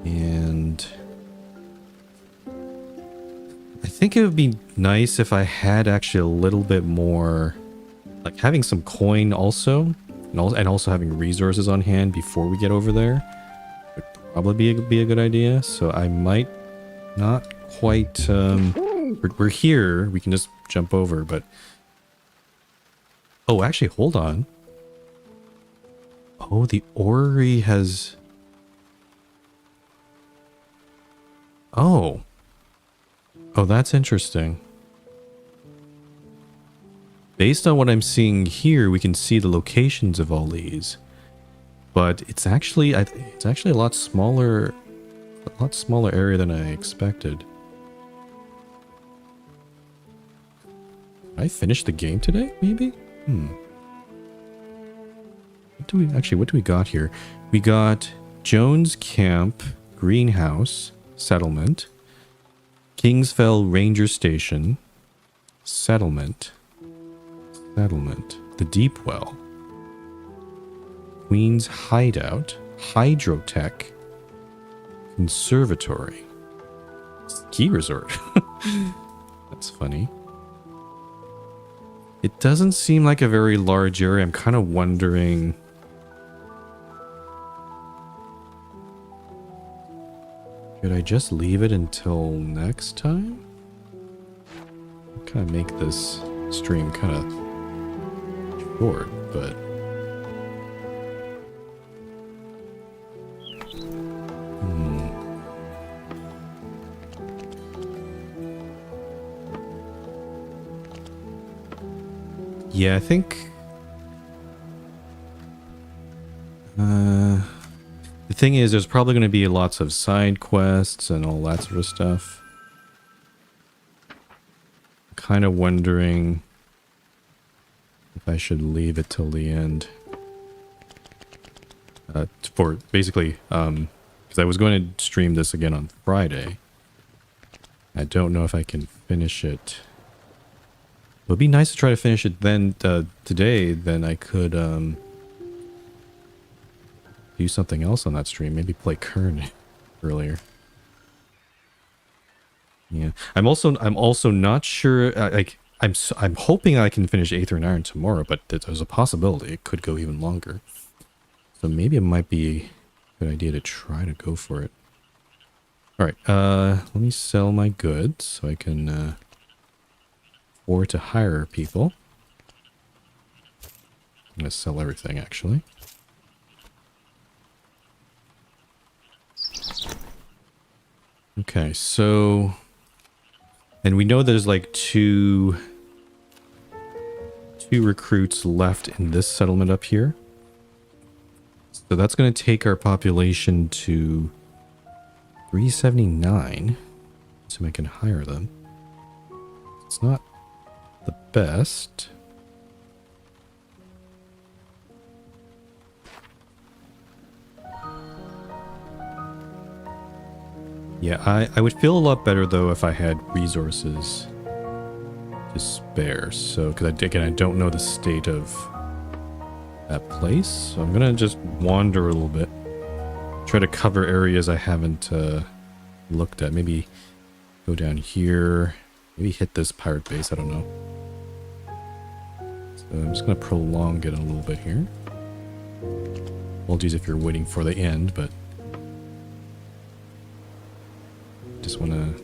A: And I think it would be nice if I had actually a little bit more, like having some coin also, and also having resources on hand before we get over there would probably be a good idea. So I might not quite, we're here, we can just jump over, but oh, actually, hold on. Oh, the orrery has... Oh. Oh, that's interesting. Based on what I'm seeing here, we can see the locations of all these. But it's actually a lot smaller area than I expected. Did I finish the game today, maybe? What do we got here? We got Jones Camp, Greenhouse, Settlement, Kingsfell Ranger Station, Settlement, the Deepwell, Queen's Hideout, Hydrotech, Conservatory, Ski Resort. That's funny. It doesn't seem like a very large area. I'm kind of wondering... Should I just leave it until next time? Kind of make this stream kind of short, but... Yeah, I think... the thing is, there's probably going to be lots of side quests and all that sort of stuff. Kind of wondering if I should leave it till the end. For basically, because I was going to stream this again on Friday. I don't know if I can finish it. It would be nice to try to finish it then today. Then I could do something else on that stream. Maybe play Kern earlier. Yeah, I'm also not sure. I'm hoping I can finish Aether and Iron tomorrow, but there's a possibility it could go even longer. So maybe it might be a good idea to try to go for it. All right, let me sell my goods so I can afford to hire people. I'm gonna sell everything actually. Okay, so, and we know there's like two recruits left in this settlement up here. So that's going to take our population to 379. So I can hire them. It's not the best. Yeah, I would feel a lot better though if I had resources to spare. So, because again, I don't know the state of that place. So I'm gonna just wander a little bit. try to cover areas I haven't looked at. Maybe go down here. Maybe hit this pirate base. I don't know. So I'm just going to prolong it a little bit here. Apologies if you're waiting for the end, but just want to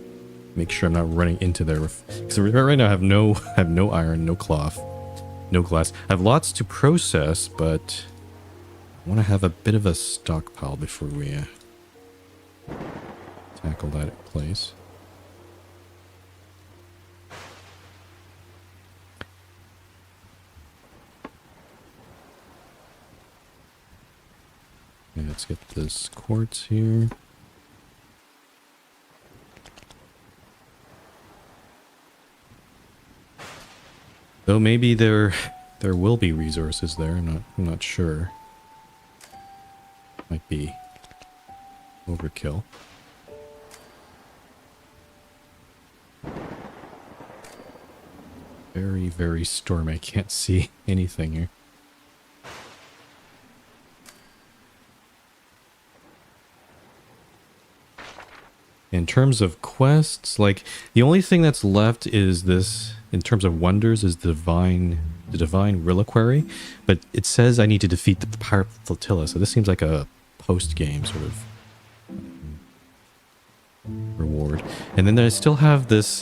A: make sure I'm not running into there. Because right now I have no iron, no cloth, no glass. I have lots to process, but I want to have a bit of a stockpile before we tackle that place. Okay, let's get this quartz here. Though maybe there will be resources there. I'm not sure. Might be overkill. Very, very stormy. I can't see anything here. In terms of quests, like, the only thing that's left is this, in terms of wonders, is the divine reliquary, but it says I need to defeat the pirate flotilla, so this seems like a post-game sort of reward. And then I still have this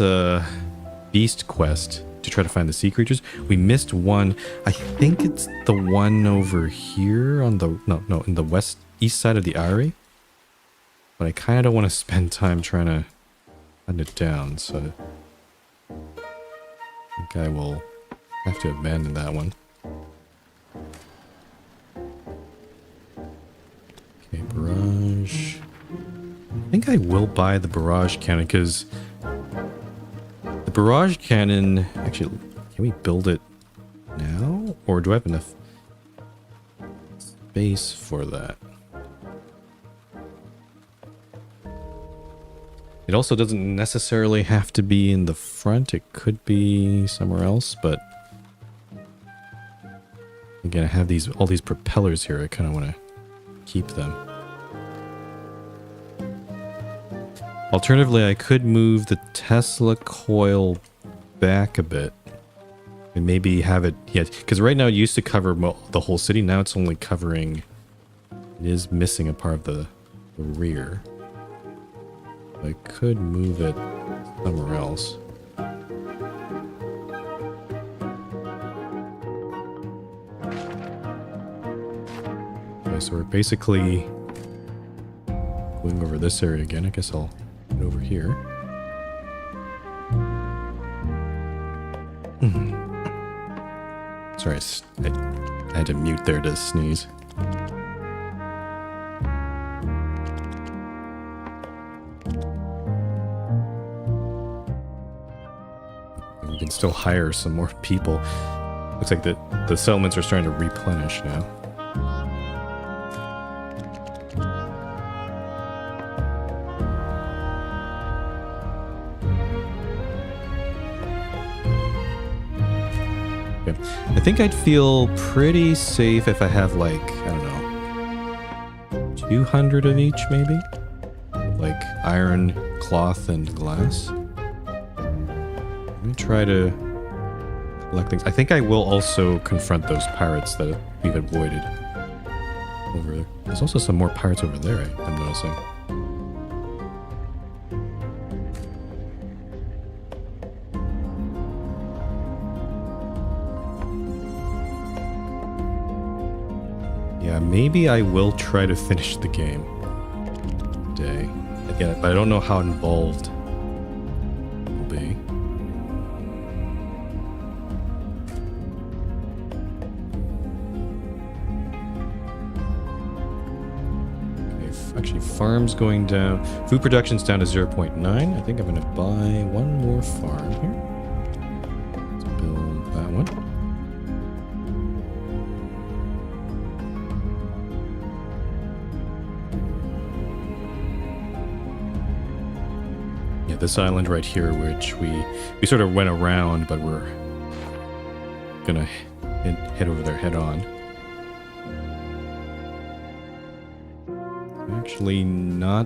A: beast quest to try to find the sea creatures. We missed one. I think it's the one over here on the in the east side of the Eyrie. But I kind of don't want to spend time trying to hunt it down, so I think I will have to abandon that one. Okay, barrage. I think I will buy the barrage cannon, because the barrage cannon... Actually, can we build it now? Or do I have enough space for that? It also doesn't necessarily have to be in the front. It could be somewhere else, but again, I have all these propellers here. I kind of want to keep them. Alternatively, I could move the Tesla coil back a bit and maybe have it... Yeah, because right now it used to cover the whole city. Now it's only covering... It is missing a part of the rear. I could move it somewhere else. Okay, so we're basically going over this area again. I guess I'll get over here. Sorry, I had to mute there to sneeze. We can still hire some more people. Looks like the settlements are starting to replenish now. Okay. I think I'd feel pretty safe if I have, like, I don't know, 200 of each maybe? Like iron, cloth, and glass. Let me try to collect things. I think I will also confront those pirates that we've avoided over there. There's also some more pirates over there, I'm noticing. Yeah, maybe I will try to finish the game today. Again, but I don't know how involved it will be. Actually, farm's going down. Food production's down to 0.9. I think I'm going to buy one more farm here. Let's build that one. Yeah, this island right here, which we sort of went around, but we're going to head over there head on. actually not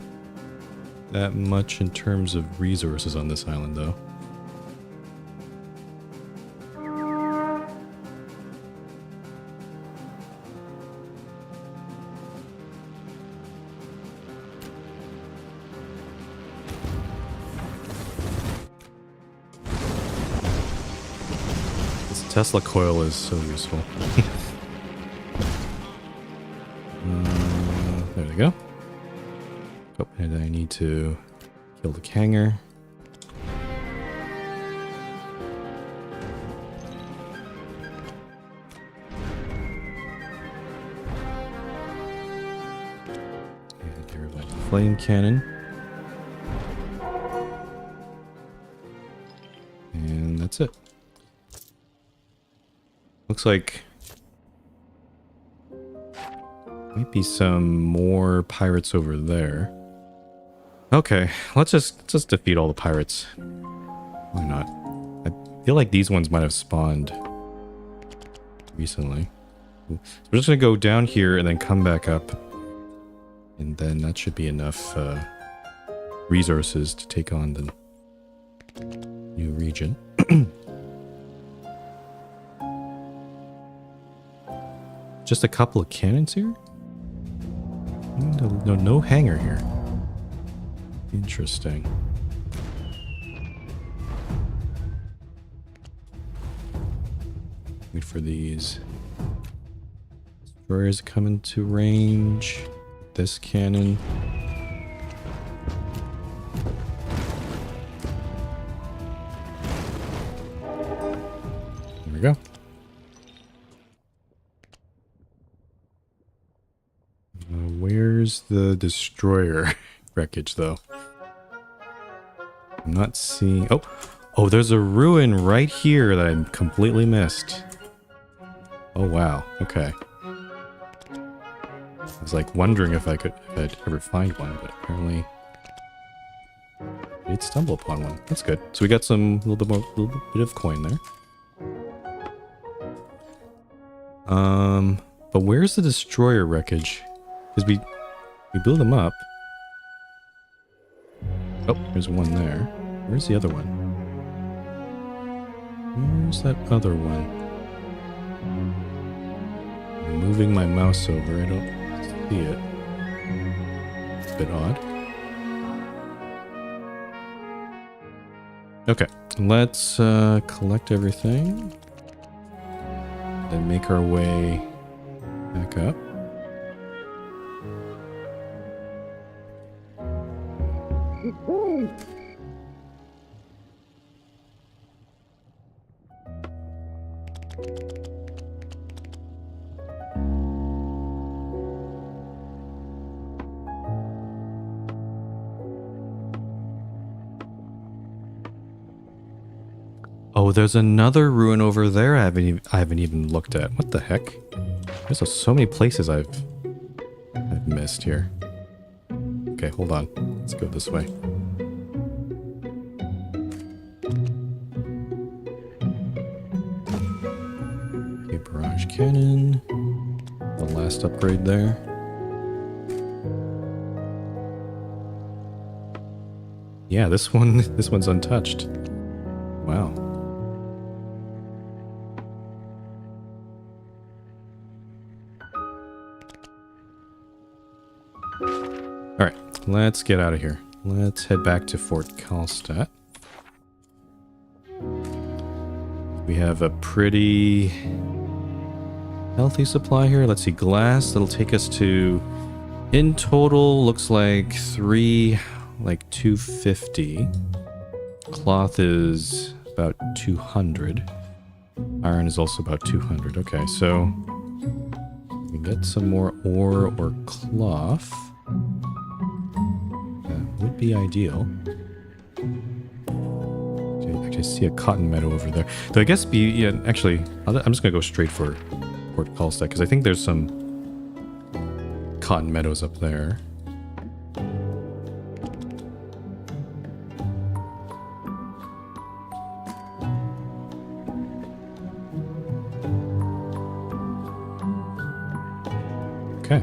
A: that much in terms of resources on this island, though. This Tesla coil is so useful. There we go. Oh, and I need to kill the Kanger. And get rid of the flame cannon. And that's it. Looks like might be some more pirates over there. Okay, let's just defeat all the pirates. Why not? I feel like these ones might have spawned recently. So we're just gonna go down here and then come back up, and then that should be enough resources to take on the new region. Just a couple of cannons here? No hangar here. Interesting. Wait for these destroyers to come into range. This cannon. There we go. Where's the destroyer wreckage, though? I'm not seeing... Oh, there's a ruin right here that I completely missed. Oh, wow. Okay. I was like wondering if I'd ever find one, but apparently I did stumble upon one. That's good. So we got some little bit of coin there. But where's the destroyer wreckage? Because we blew them up. Oh, there's one there. Where's the other one? Where's that other one? I'm moving my mouse over. I don't see it. It's a bit odd. Okay, let's collect everything. Then make our way back up. Oh, there's another ruin over there I haven't even looked at. What the heck? There's so many places I've missed here. Okay, hold on. Let's go this way. Okay, barrage cannon. The last upgrade there. Yeah, this one's untouched. Wow. Alright, let's get out of here. Let's head back to Fort Karlstadt. We have a pretty healthy supply here. Let's see, glass, that'll take us to, in total, looks like 250. Cloth is about 200. Iron is also about 200. Okay, so we can get some more ore or cloth. That would be ideal. Okay, I can see a cotton meadow over there. Though I guess actually, I'm just gonna go straight for Fort Karlstadt because I think there's some cotton meadows up there. Okay.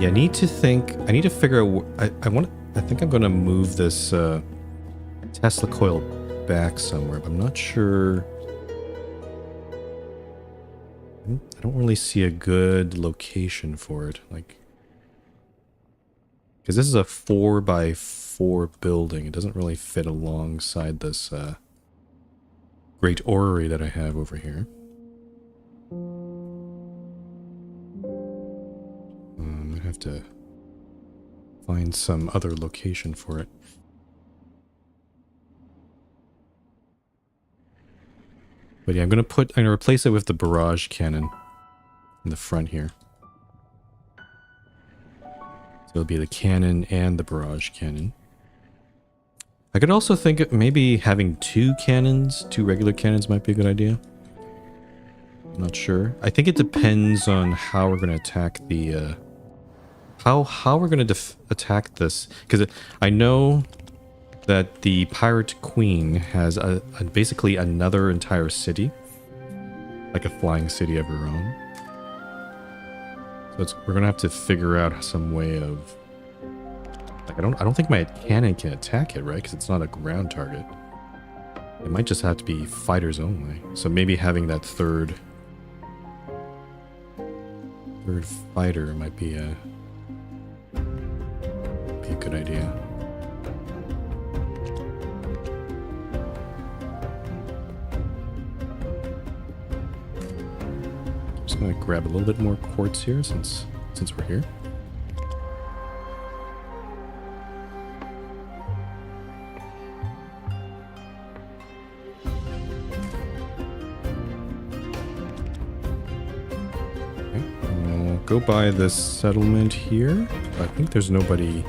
A: Yeah, I need to think. I need to figure out. I think I'm going to move this Tesla coil back somewhere, but I'm not sure. I don't really see a good location for it. Like, because this is a 4x4 building. It doesn't really fit alongside this great orrery that I have over here. I have to find some other location for it. But yeah, I'm gonna replace it with the barrage cannon in the front here. So it'll be the cannon and the barrage cannon. I could also think of maybe having two regular cannons might be a good idea. I'm not sure. I think it depends on how we're gonna attack the how we're gonna attack this, because I know that the Pirate Queen has basically another entire city, like a flying city of her own. So we're gonna have to figure out some way of, like, I don't think my cannon can attack it, right? Because it's not a ground target. It might just have to be fighters only. So maybe having that third fighter might be a good idea. Just gonna grab a little bit more quartz here since we're here. Okay, we'll go by this settlement here. I think there's nobody,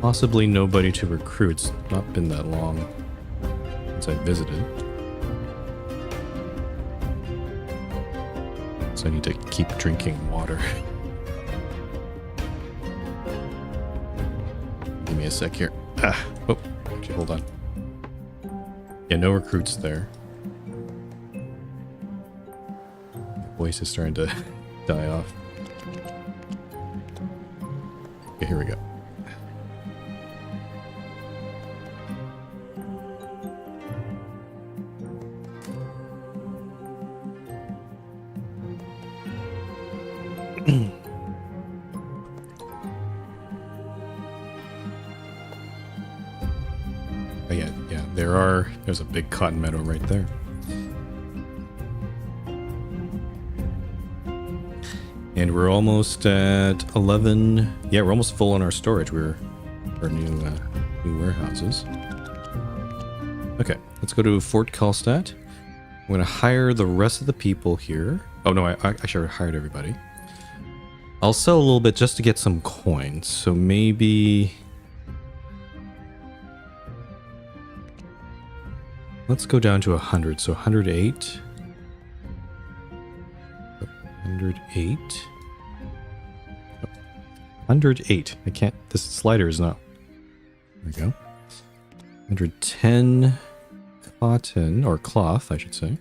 A: possibly nobody to recruit. It's not been that long since I visited. So I need to keep drinking water. Give me a sec here. Oh, actually, hold on. Yeah, no recruits there. My voice is starting to die off. Okay, here we go. Oh yeah, there's a big cotton meadow right there. And we're almost at 11. Yeah, we're almost full on our storage. Our new warehouses. Okay, let's go to Fort Karlstadt. I'm going to hire the rest of the people here. Oh no, I should have hired everybody. I'll sell a little bit just to get some coins. So maybe let's go down to 100. So 108. 108. 108. I can't. This slider is not. There we go. 110 cotton, or cloth, I should say.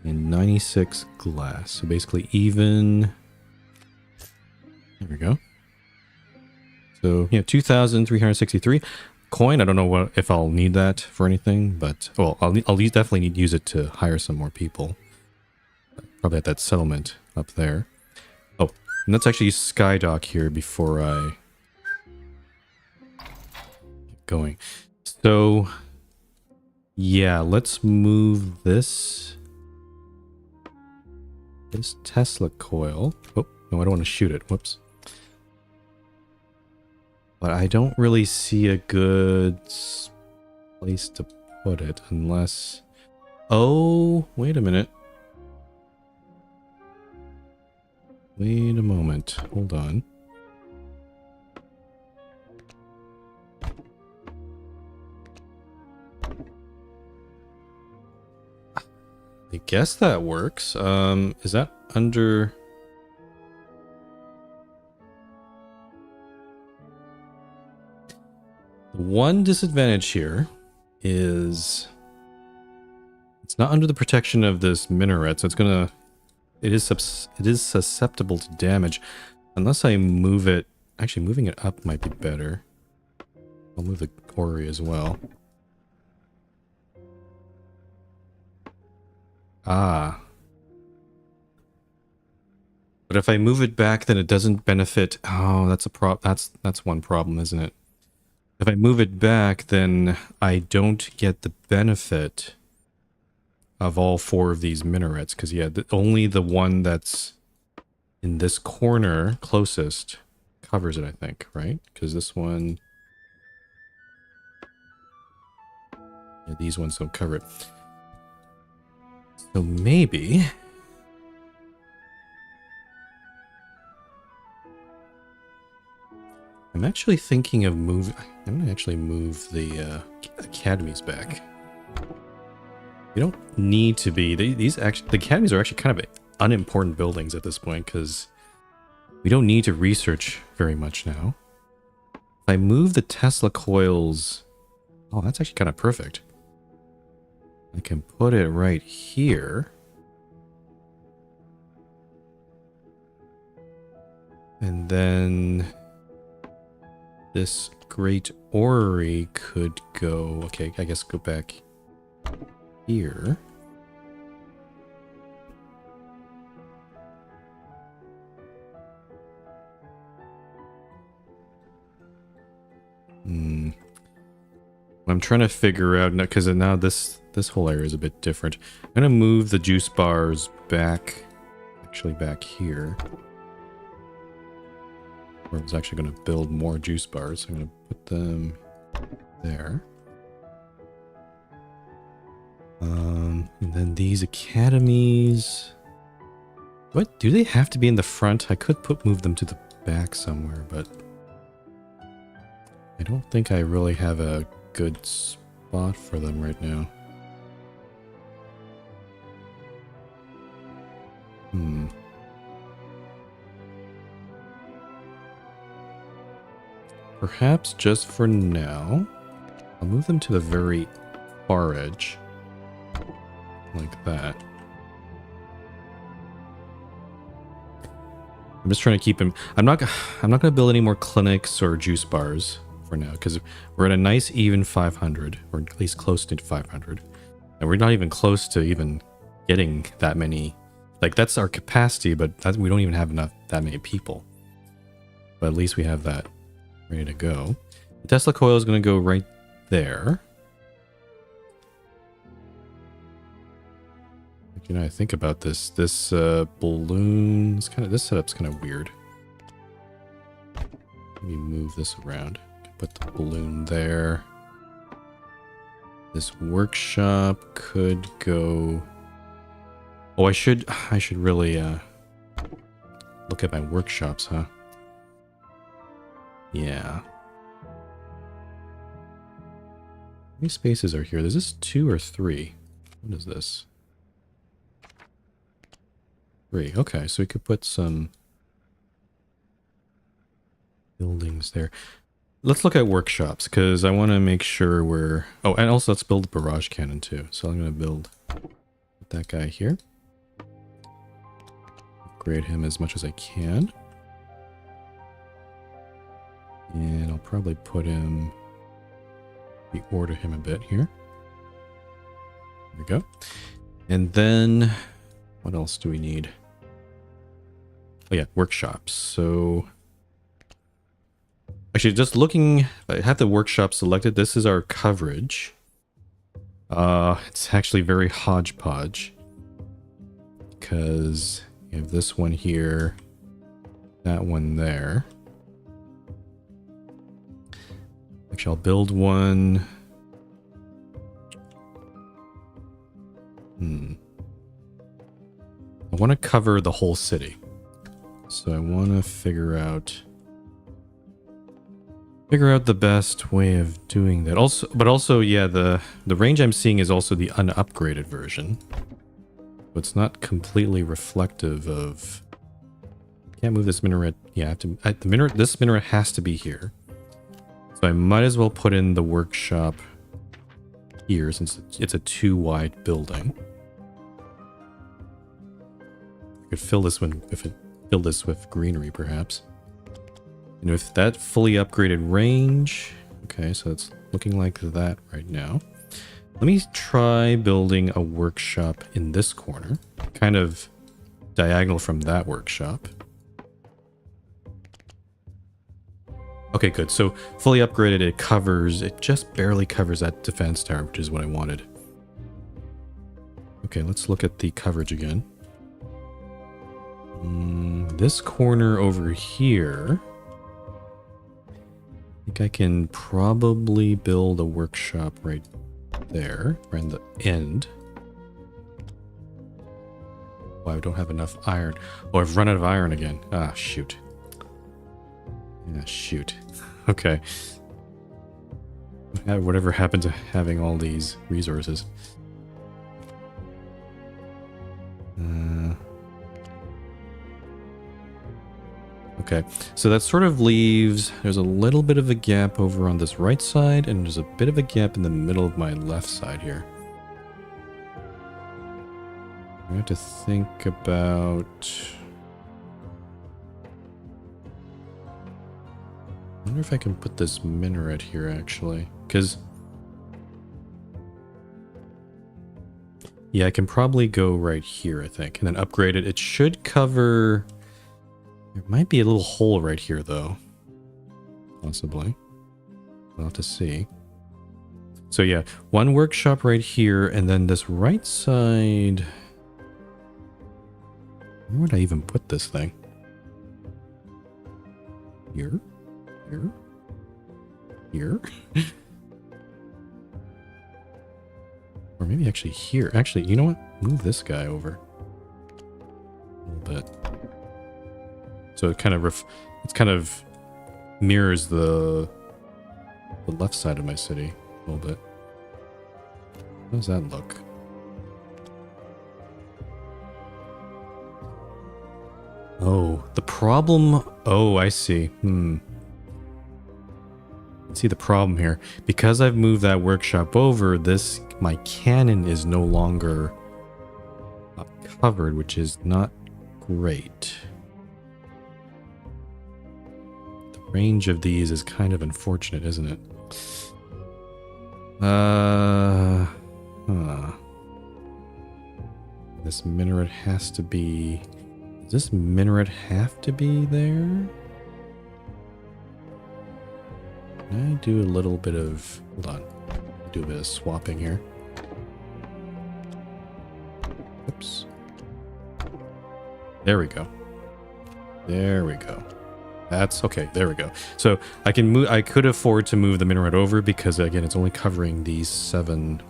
A: And 96 glass. So basically even. There we go. So yeah, 2,363 coin. I don't know if I'll need that for anything, but well, I'll definitely use it to hire some more people. Probably at that settlement up there. Oh, and let's actually skydock here before I get going. So yeah, let's move this Tesla coil. Oh, no, I don't want to shoot it. Whoops. But I don't really see a good place to put it unless... Oh, wait a minute. Wait a moment. Hold on. I guess that works. Is that under... The one disadvantage here is It's not under the protection of this minaret, so it's gonna... It is susceptible to damage. Unless I move it... Actually, moving it up might be better. I'll move the quarry as well. Ah. But if I move it back, then it doesn't benefit... Oh, that's a that's one problem, isn't it? If I move it back, then I don't get the benefit of all 4 of these minarets. Because, yeah, only the one that's in this corner closest covers it, I think, right? Because this one... Yeah, these ones don't cover it. So maybe... I'm actually thinking of moving... I'm going to actually move the academies back. You don't need to be... These actually... The academies are actually kind of unimportant buildings at this point, because we don't need to research very much now. If I move the Tesla coils... Oh, that's actually kind of perfect. I can put it right here. And then... This great orrery could go... Okay, I guess go back here. I'm trying to figure out... Because now this whole area is a bit different. I'm going to move the juice bars back... Actually back here. I was actually going to build more juice bars. I'm going to put them there. And then these academies... What? Do they have to be in the front? I could move them to the back somewhere, but... I don't think I really have a good spot for them right now. Perhaps just for now, I'll move them to the very far edge. Like that. I'm just trying to keep him... I'm not going to build any more clinics or juice bars for now, because we're at a nice even 500, or at least close to 500. And we're not even close to even getting that many... Like, that's our capacity, but we don't even have that many people. But at least we have that ready to go. The Tesla coil is going to go right there. You know, I think about this. This balloon is this setup's kind of weird. Let me move this around. Put the balloon there. This workshop could go... Oh, I should really look at my workshops, huh? Yeah. How many spaces are here? Is this 2 or 3? What is this? 3. Okay, so we could put some buildings there. Let's look at workshops, because I want to make sure we're... Oh, and also let's build a barrage cannon too. So I'm going to build that guy here. Upgrade him as much as I can. And I'll probably put him... reorder him a bit here. There we go. And then... What else do we need? Oh yeah, workshops. So... Actually, just looking... I have the workshop selected. This is our coverage. It's actually very hodgepodge. Because you have this one here. That one there. Actually, I'll build one... I want to cover the whole city. So I want to figure out the best way of doing that. Also, yeah, the range I'm seeing is also the unupgraded version. So it's not completely reflective of... Can't move this minaret. Yeah, this minaret has to be here. So I might as well put in the workshop here since it's a 2-wide building. I could fill this one fill this with greenery perhaps. And with that fully upgraded range, okay, so it's looking like that right now. Let me try building a workshop in this corner, kind of diagonal from that workshop. Okay, good. So fully upgraded, it just barely covers that defense tower, which is what I wanted. Okay, let's look at the coverage again. This corner over here, I think I can probably build a workshop right there, right in the end. Oh, I don't have enough iron. Oh, I've run out of iron again. Ah, shoot. Yeah, shoot. Okay. Whatever happened to having all these resources? Okay, so that sort of leaves, there's a little bit of a gap over on this right side, and there's a bit of a gap in the middle of my left side here. I have to think about... I wonder if I can put this minaret here, actually. Because... yeah, I can probably go right here, I think. And then upgrade it. It should cover... there might be a little hole right here, though. Possibly. We'll have to see. So yeah, one workshop right here, and then this right side... where would I even put this thing? Here? Here? Here? Or maybe actually here. Actually, you know what? Move this guy over a little bit. So it kind of mirrors the left side of my city a little bit. How does that look? Oh, the problem... oh, I see. See the problem here. Because I've moved that workshop over, my cannon is no longer covered, which is not great. The range of these is kind of unfortunate, isn't it? This minaret has to be... does this minaret have to be there? Can I do a little bit of... hold on. Do a bit of swapping here. Oops. There we go. There we go. That's okay. There we go. So I can move. I could afford to move the minaret over because again, it's only covering these 7.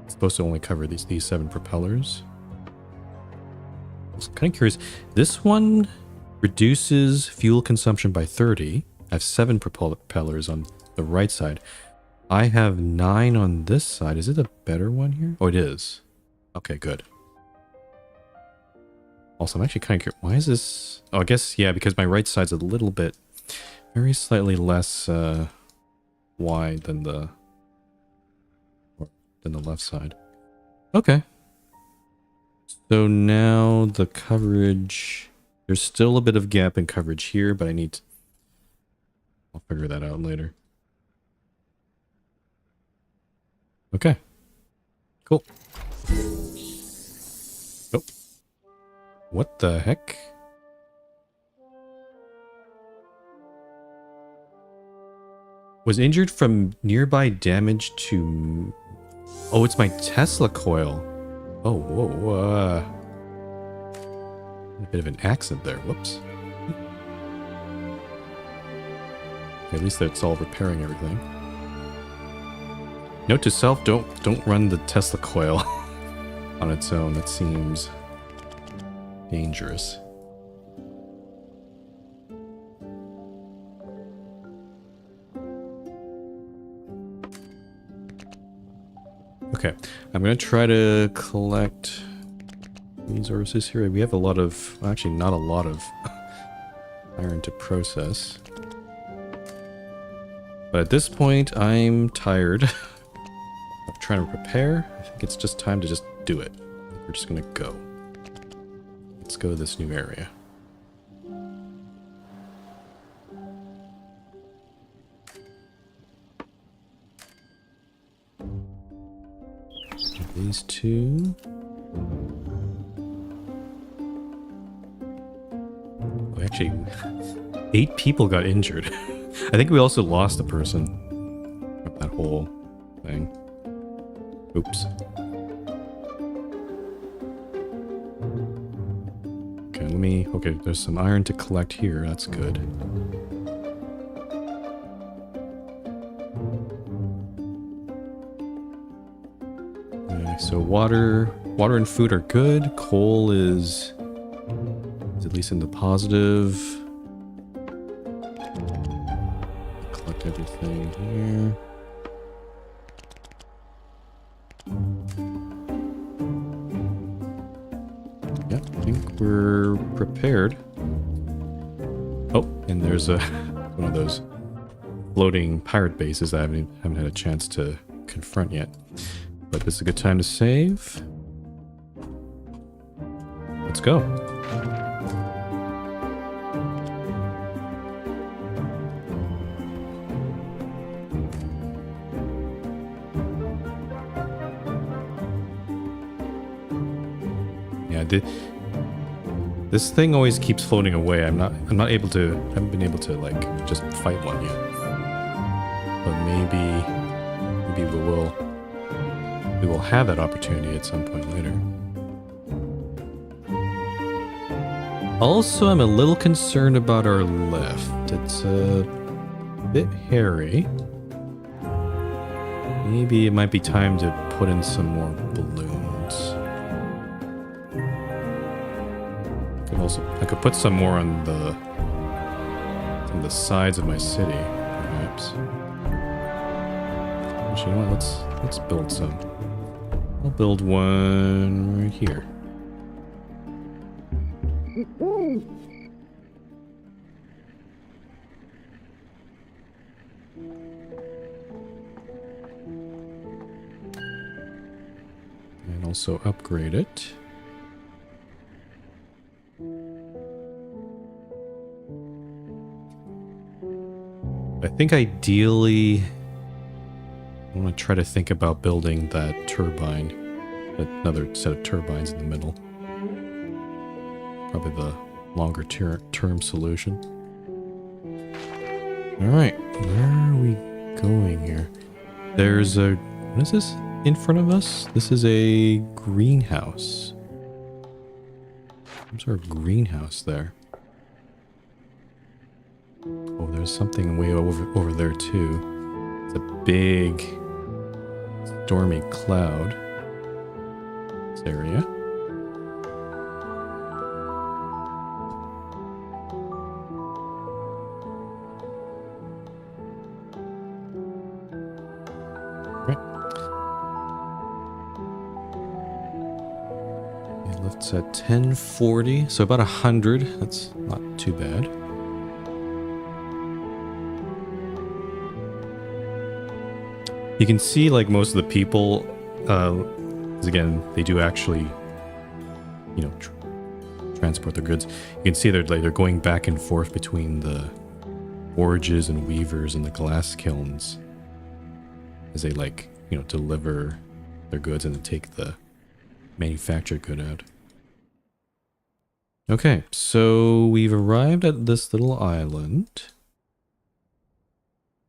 A: It's supposed to only cover these 7 propellers. I'm kind of curious. This one reduces fuel consumption by 30. I have 7 propellers on the right side. I have 9 on this side. Is it a better one here? Oh, it is. Okay, good. Also, I'm actually kind of curious. Why is this... oh, I guess, yeah, because my right side's a little bit... very slightly less wide than the left side. Okay. So now the coverage... there's still a bit of gap in coverage here, but I need to... I'll figure that out later. Okay. Cool. Oh. What the heck? Was injured from nearby damage to... oh, it's my Tesla coil. Oh, whoa. A bit of an accident there. Whoops. At least that's all repairing everything. Note to self, don't run the Tesla coil on its own. That seems dangerous. Okay, I'm gonna try to collect resources here. We have a lot of, actually not a lot of iron to process. But at this point, I'm tired. of trying to prepare. I think it's just time to just do it. We're just gonna go. Let's go to this new area. These two. Oh, actually, 8 people got injured. I think we also lost a person from that whole thing. Oops. Okay, let me... Okay, there's some iron to collect here. That's good. Okay, so water and food are good. Coal is at least in the positive. Collect everything here. Yeah, I think we're prepared. Oh, and there's a one of those floating pirate bases that I haven't had a chance to confront yet. But this is a good time to save. Let's go. Yeah, this thing always keeps floating away. I'm not able to. I haven't been able to like just fight one yet. But maybe we will have that opportunity at some point later. Also, I'm a little concerned about our lift. It's a bit hairy. Maybe it might be time to put in some more balloons. I could put some more on the sides of my city, perhaps. Actually, you know what? Let's build some. I'll build one right here. And also upgrade it. I think ideally I want to try to think about building that turbine, another set of turbines in the middle. Probably the longer term solution. Alright, where are we going here? There's a... What is this in front of us? This is a greenhouse. Some sort of greenhouse there. Oh, there's something way over there too. It's a big stormy cloud. This area. It's at 1040, so about 100. That's not too bad. You can see, like, most of the people, again, they do actually, you know, transport their goods. You can see they're going back and forth between the forges and weavers and the glass kilns as they, like, you know, deliver their goods and then take the manufactured good out. Okay, so we've arrived at this little island.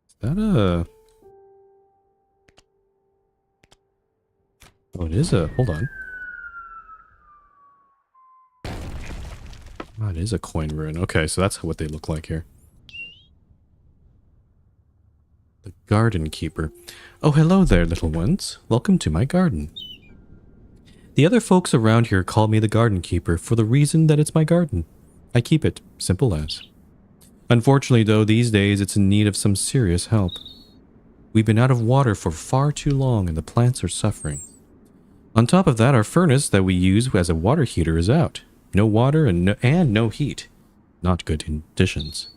A: Is that a... Oh, it is a... Hold on. Oh, it is a coin ruin. Okay, so that's what they look like here. The Garden Keeper. Oh, hello there, little ones. Welcome to my garden. The other folks around here call me the Garden Keeper for the reason that it's my garden. I keep it, simple as. Unfortunately, though, these days it's in need of some serious help. We've been out of water for far too long and the plants are suffering. On top of that, our furnace that we use as a water heater is out. No water and no heat. Not good conditions.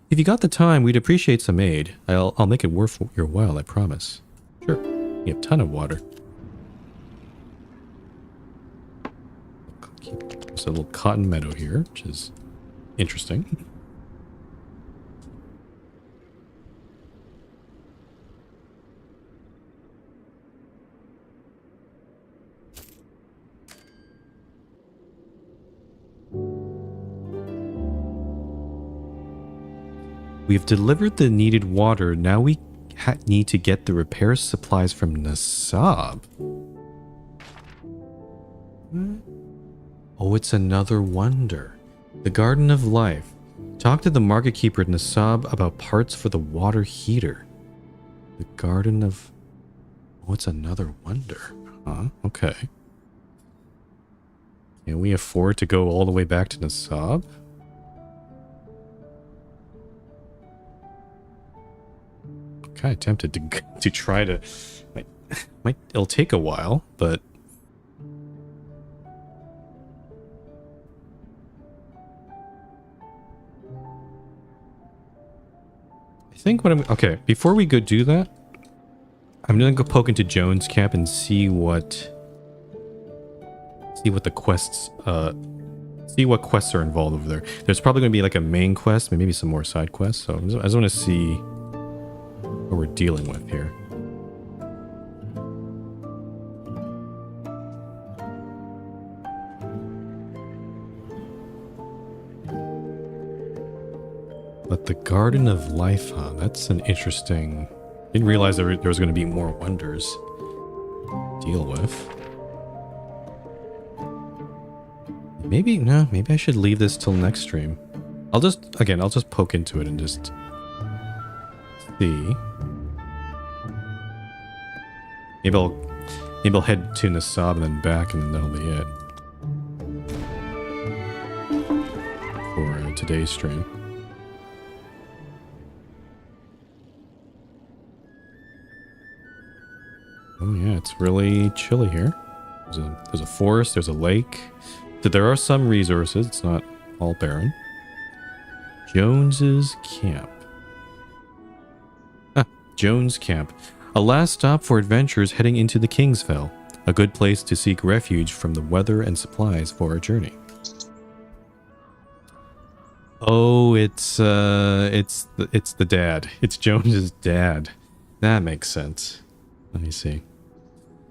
A: If you got the time, we'd appreciate some aid. I'll make it worth your while, I promise. Sure. You have a ton of water. There's a little cotton meadow here, which is interesting. We've delivered the needed water. Now we need to get the repair supplies from Nasab. Oh, it's another wonder. The Garden of Life. Talk to the market keeper at Nasab about parts for the water heater. The Garden of... Oh, it's another wonder. Huh? Okay. Can we afford to go all the way back to Nasab? Kind of tempted to try to... It'll take a while, but... I think what I'm... Okay, before we go do that, I'm gonna go poke into Jones' camp and see what the quests... see what quests are involved over there. There's probably gonna be like a main quest, maybe some more side quests, so I just want to see what we're dealing with here. But the Garden of Life, huh? That's an interesting... Didn't realize there was going to be more wonders to deal with. Maybe I should leave this till next stream. I'll just poke into it and just see. Maybe I'll head to Nasab and then back, and that'll be it for today's stream. Oh yeah, it's really chilly here. There's a forest, there's a lake. There are some resources, it's not all barren. Jones's Camp. Jones Camp. A last stop for adventurers heading into the Kingsfell. A good place to seek refuge from the weather and supplies for our journey. Oh, it's the dad. It's Jones's dad. That makes sense. Let me see.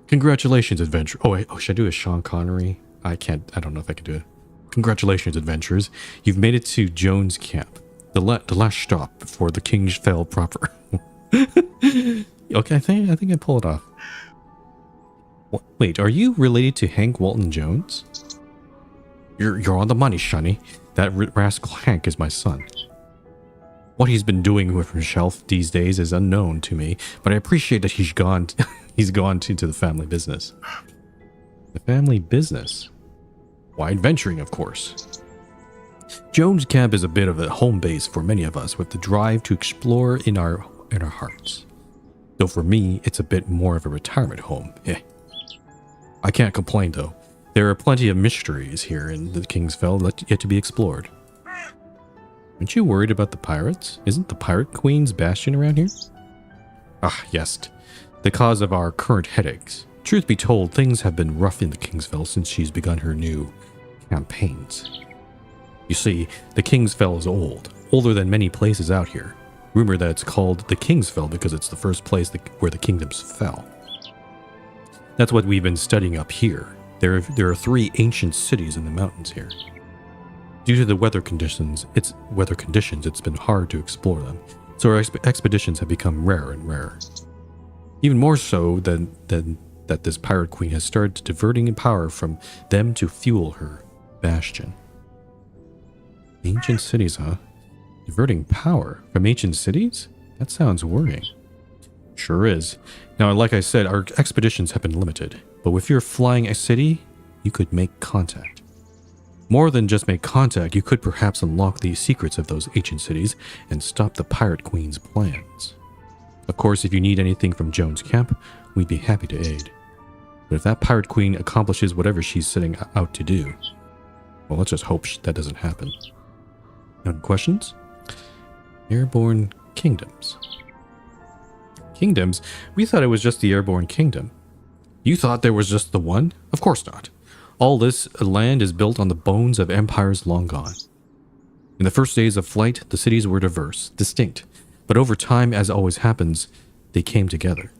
A: Congratulations, adventure. Oh, wait. Oh, should I do a Sean Connery? I don't know if I can do it. Congratulations, adventurers. You've made it to Jones Camp. The last stop before the Kingsfell proper. Okay, I think I pull it off. What, wait, are you related to Hank Walton Jones? You're on the money, Shunny. That rascal Hank is my son. What he's been doing with himself these days is unknown to me, but I appreciate that he's gone into the family business. The family business? Why, adventuring, of course. Jones Camp is a bit of a home base for many of us, with the drive to explore in our hearts. Though for me, it's a bit more of a retirement home. I can't complain, though. There are plenty of mysteries here in the Kingsfell yet to be explored. Aren't you worried about the pirates? Isn't the Pirate Queen's bastion around here? Ah, yes. The cause of our current headaches. Truth be told, things have been rough in the Kingsfell since she's begun her new campaigns. You see, the Kingsfell is old, older than many places out here. Rumor that it's called the Kingsfell because it's the first place where the kingdoms fell. That's what we've been studying up here. There are 3 ancient cities in the mountains here. Due to the weather conditions, it's been hard to explore them, so our expeditions have become rarer and rarer. Even more so than that this pirate queen has started diverting power from them to fuel her bastion. Ancient cities, huh? Diverting power from ancient cities? That sounds worrying. Sure is. Now, like I said, our expeditions have been limited, but if you're flying a city, you could make contact. More than just make contact, you could perhaps unlock the secrets of those ancient cities and stop the Pirate Queen's plans. Of course, if you need anything from Jones Camp, we'd be happy to aid. But if that Pirate Queen accomplishes whatever she's setting out to do, well, let's just hope that doesn't happen. Any questions? Airborne Kingdoms. Kingdoms? We thought it was just the Airborne Kingdom. You thought there was just the one? Of course not. All this land is built on the bones of empires long gone. In the first days of flight, the cities were diverse, distinct, but over time, as always happens, they came together.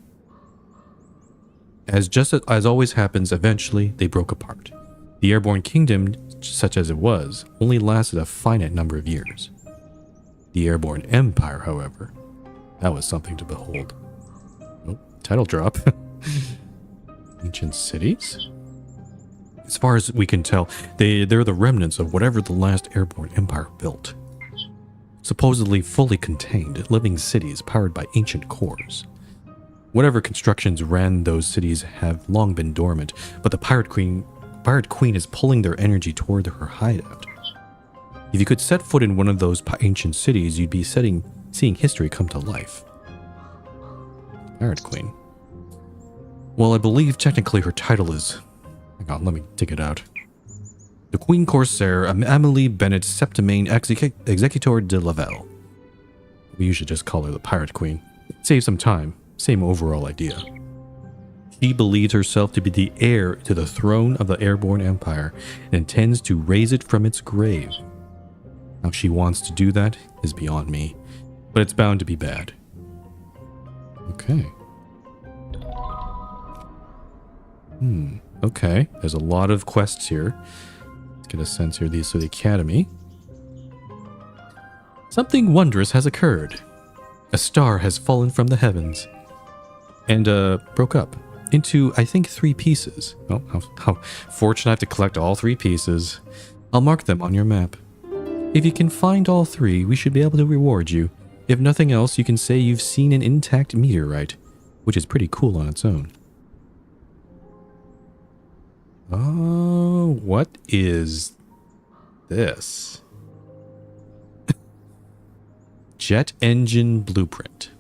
A: As always happens, eventually they broke apart. The Airborne Kingdom, such as it was, only lasted a finite number of years. The Airborne Empire, however, that was something to behold. Oh, title drop. Ancient cities? As far as we can tell, they're the remnants of whatever the last Airborne Empire built. Supposedly fully contained, living cities powered by ancient cores. Whatever constructions ran those cities have long been dormant, but the Pirate Queen is pulling their energy toward her hideout. If you could set foot in one of those ancient cities, you'd be seeing history come to life. Pirate Queen. Well, I believe technically her title is... Hang on, let me dig it out. The Queen Corsair Amelie Bennett Septimaine Executor de Lavelle. We usually just call her the Pirate Queen. Save some time. Same overall idea. She believes herself to be the heir to the throne of the Airborne Empire and intends to raise it from its grave. How she wants to do that is beyond me, but it's bound to be bad. Okay. Okay. There's a lot of quests here. Let's get a sense here. These are the Academy. Something wondrous has occurred. A star has fallen from the heavens and broke up into, I think, 3 pieces. Oh, how fortunate I have to collect all 3 pieces. I'll mark them on your map. If you can find all 3, we should be able to reward you. If nothing else, you can say you've seen an intact meteorite, which is pretty cool on its own. Oh, what is this? Jet engine blueprint.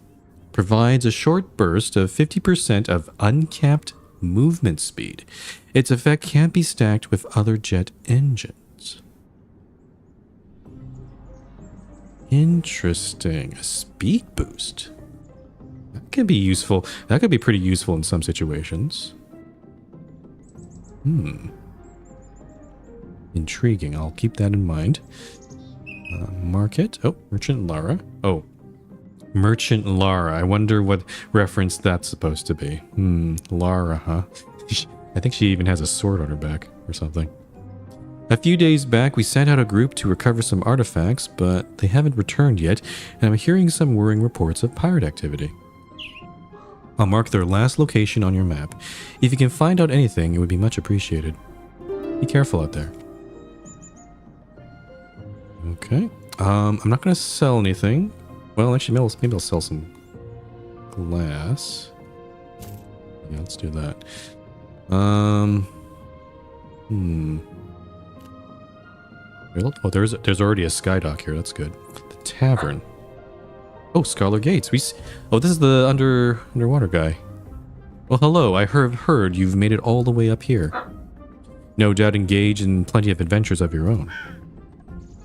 A: Provides a short burst of 50% of uncapped movement speed. Its effect can't be stacked with other jet engines. Interesting. A speed boost. That could be useful. That could be pretty useful in some situations. Intriguing. I'll keep that in mind. Market. Oh, Merchant Lara. Oh, Merchant Lara. I wonder what reference that's supposed to be. Lara, huh? I think she even has a sword on her back or something. A few days back, we sent out a group to recover some artifacts, but they haven't returned yet, and I'm hearing some worrying reports of pirate activity. I'll mark their last location on your map. If you can find out anything, it would be much appreciated. Be careful out there. Okay. I'm not going to sell anything. Well, actually, maybe I'll sell some glass. Yeah, let's do that. Oh, there's already a skydock here. That's good. The tavern. Oh, Scholar Gates. Oh, this is the underwater guy. Well, hello. I heard you've made it all the way up here. No doubt engaged in plenty of adventures of your own.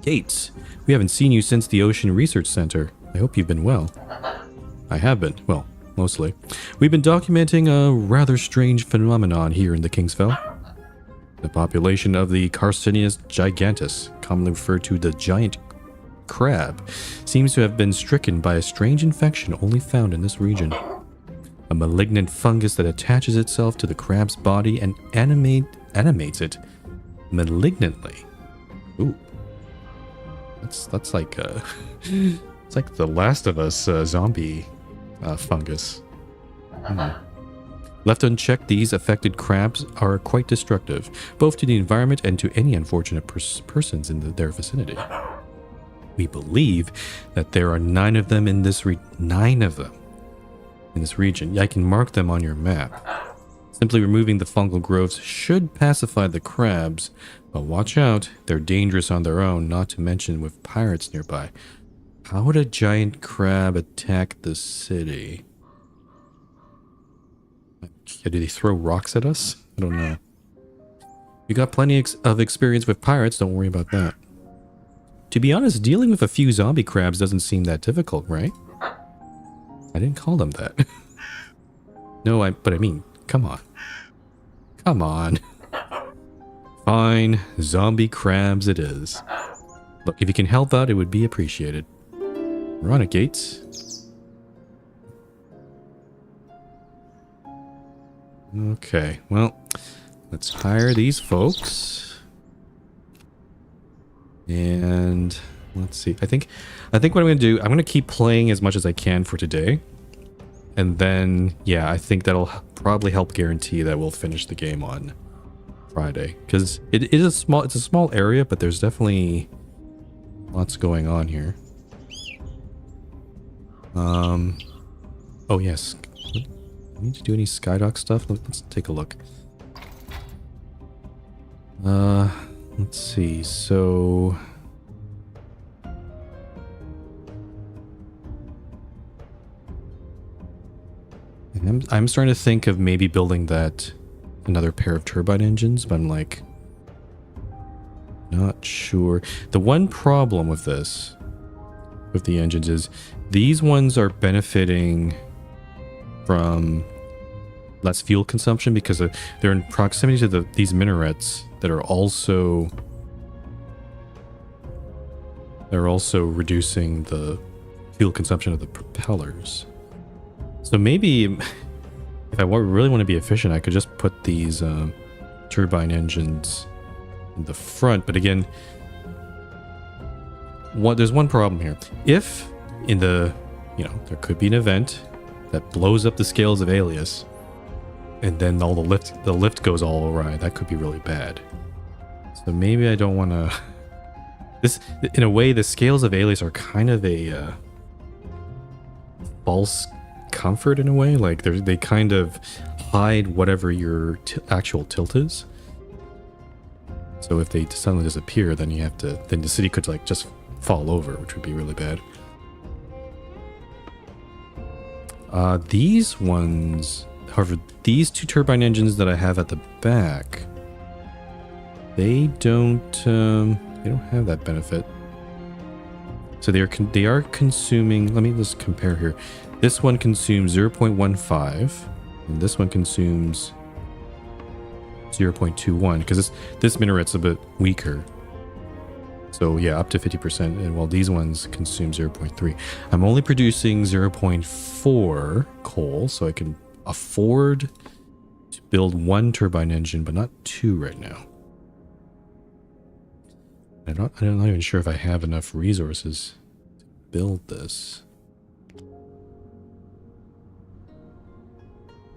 A: Gates, we haven't seen you since the Ocean Research Center. I hope you've been well. I have been. Well, mostly. We've been documenting a rather strange phenomenon here in the Kingsfell. The population of the Carcinius gigantus, commonly referred to the giant crab, seems to have been stricken by a strange infection only found in this region. A malignant fungus that attaches itself to the crab's body and animates it malignantly. Ooh. That's like it's like the Last of Us zombie fungus. Left unchecked, these affected crabs are quite destructive, both to the environment and to any unfortunate persons in their vicinity. We believe that there are 9 of them in this region. I can mark them on your map. Simply removing the fungal growths should pacify the crabs, but watch out, they're dangerous on their own, not to mention with pirates nearby. How would a giant crab attack the city? Do they throw rocks at us? I don't know. You got plenty of experience with pirates, don't worry about that. To be honest, dealing with a few zombie crabs doesn't seem that difficult, right? I didn't call them that. No, but I mean, come on. Come on. Fine, zombie crabs it is. Look, if you can help out, it would be appreciated. We're on it, Gates. Okay, well, let's hire these folks. And let's see. I think what I'm going to do, I'm going to keep playing as much as I can for today. And then, yeah, I think that'll probably help guarantee that we'll finish the game on Friday. Because it's a small area, but there's definitely lots going on here. Oh yes. Do I need to do any Skydock stuff? Let's take a look. Let's see. So I'm starting to think of maybe building another pair of turbine engines, but I'm like not sure. The one problem with the engines is these ones are benefiting from less fuel consumption because they're in proximity to these minarets that are also reducing the fuel consumption of the propellers. So maybe if I really want to be efficient, I could just put these turbine engines in the front. But again, there's one problem here. If in there could be an event that blows up the scales of Alias, and then all the lift goes all awry, that could be really bad. So maybe I don't want to. In a way, the scales of Alias are kind of a false comfort in a way. Like they kind of hide whatever your actual tilt is. So if they suddenly disappear, then then the city could like just fall over, which would be really bad. These ones, however, these two turbine engines that I have at the back, they don't have that benefit. So they are consuming. Let me just compare here. This one consumes 0.15, and this one consumes 0.21 because this minaret's a bit weaker. So yeah, up to 50%, and while these ones consume 0.3. I'm only producing 0.4 coal, so I can afford to build one turbine engine, but not two right now. I'm not even sure if I have enough resources to build this.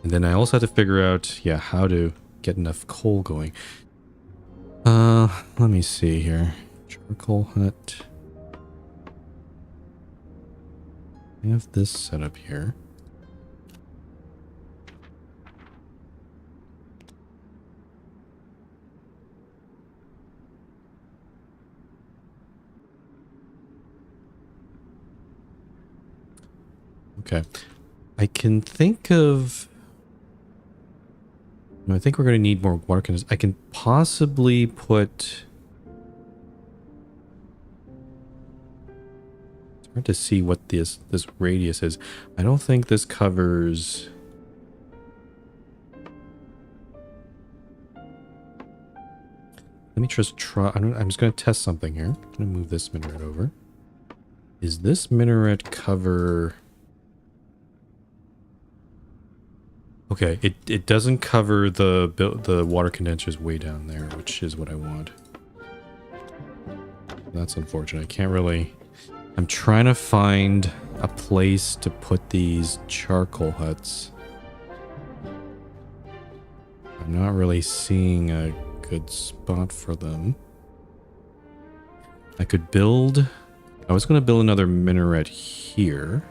A: And then I also have to figure out, how to get enough coal going. Let me see here. Charcoal hut. I have this set up here. Okay. I can think of... I think we're going to need more water cannons. I can possibly put... It's hard to see what this radius is. I don't think this covers... Let me just try... I'm just going to test something here. I'm going to move this minaret over. Is this minaret cover... Okay, it doesn't cover the water condensers way down there, which is what I want. That's unfortunate. I can't really... I'm trying to find a place to put these charcoal huts. I'm not really seeing a good spot for them. I could build... I was going to build another minaret here.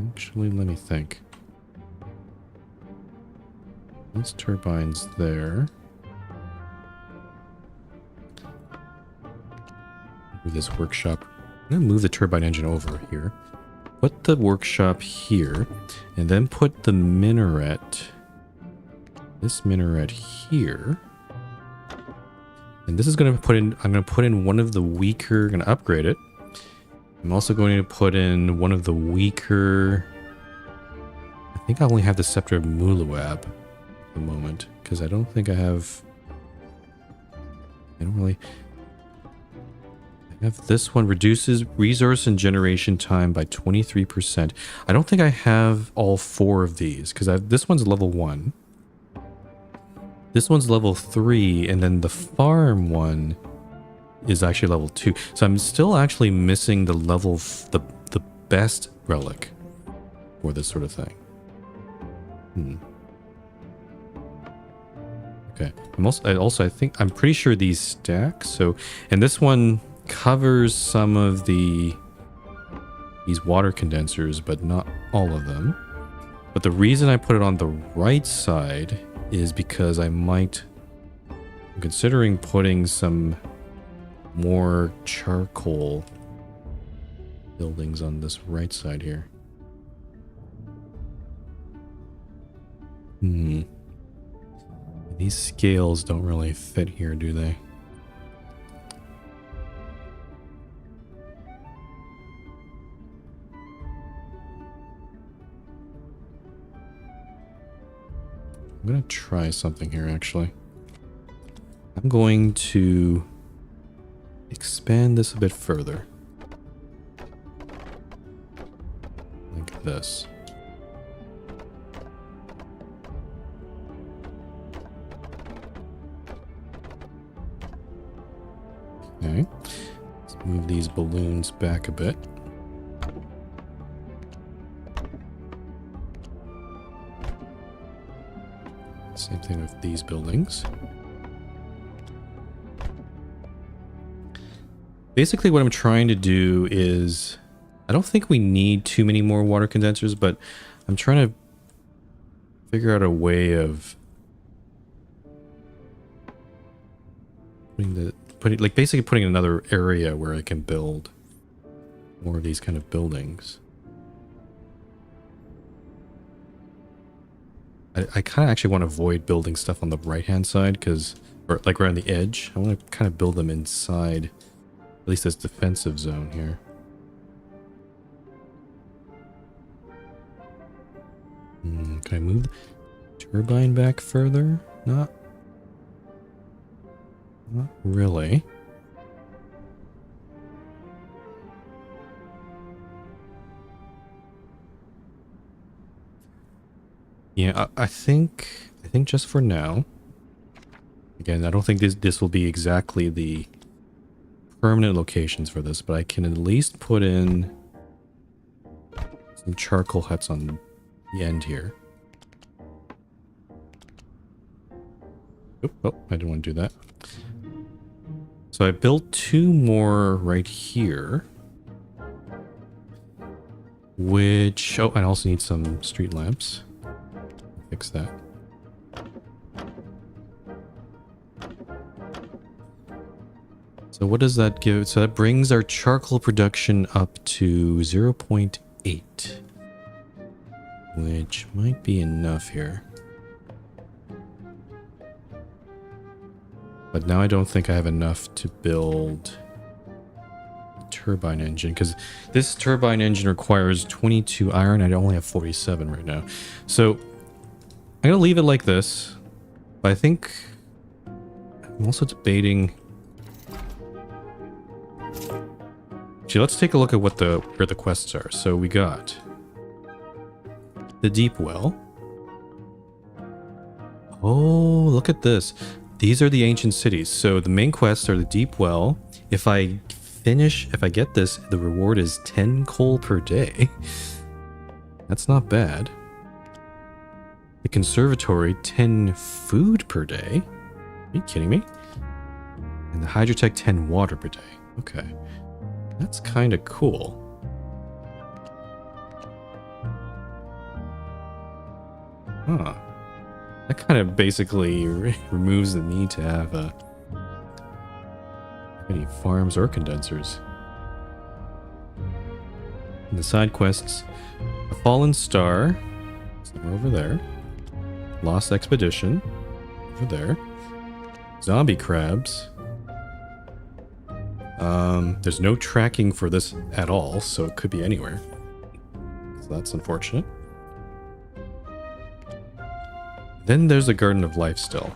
A: Actually, let me think. This turbine's there. Move this workshop. I'm going to move the turbine engine over here. Put the workshop here. And then put the minaret. This minaret here. And this is going to put in... I'm going to put in one of the weaker... I'm going to upgrade it. I'm also going to put in one of the weaker... I think I only have the Scepter of Muluab at the moment, because I don't think I have... I don't really... I have this one, reduces resource and generation time by 23%. I don't think I have all 4 of these, because this one's level 1. This one's level 3, and then the farm one is actually level 2. So I'm still actually missing the level, the best relic for this sort of thing. Okay. I'm pretty sure these stack. So, and this one covers some of these water condensers, but not all of them. But the reason I put it on the right side is because I'm considering putting some more charcoal buildings on this right side here. These scales don't really fit here, do they? I'm gonna try something here, actually. I'm going to expand this a bit further. Like this. Okay. Let's move these balloons back a bit. Same thing with these buildings. Basically what I'm trying to do is, I don't think we need too many more water condensers, but I'm trying to figure out a way of basically putting another area where I can build more of these kind of buildings. I kind of actually want to avoid building stuff on the right hand side, or like around the edge. I want to kind of build them inside at least this defensive zone here. Can I move the turbine back further? Not really. Yeah, I think just for now. Again, I don't think this will be exactly the permanent locations for this, but I can at least put in some charcoal huts on the end here. Oh, I didn't want to do that. So I built 2 more right here. Which... Oh, I also need some street lamps. Fix that. So what does that give? So that brings our charcoal production up to 0.8. Which might be enough here. But now I don't think I have enough to build a turbine engine, because this turbine engine requires 22 iron. I only have 47 right now. So I'm going to leave it like this. But I think I'm also debating... Actually, let's take a look at where the quests are. So we got the Deepwell. Oh, look at this. These are the ancient cities. So the main quests are the Deepwell. If I get this, the reward is 10 coal per day. That's not bad. The conservatory, 10 food per day. Are you kidding me? And the hydrotech, 10 water per day. Okay. That's kind of cool. Huh. That kind of basically removes the need to have any farms or condensers. And the side quests, a fallen star, somewhere over there. Lost expedition, over there. Zombie crabs. There's no tracking for this at all, so it could be anywhere. So that's unfortunate. Then there's the Garden of Life still.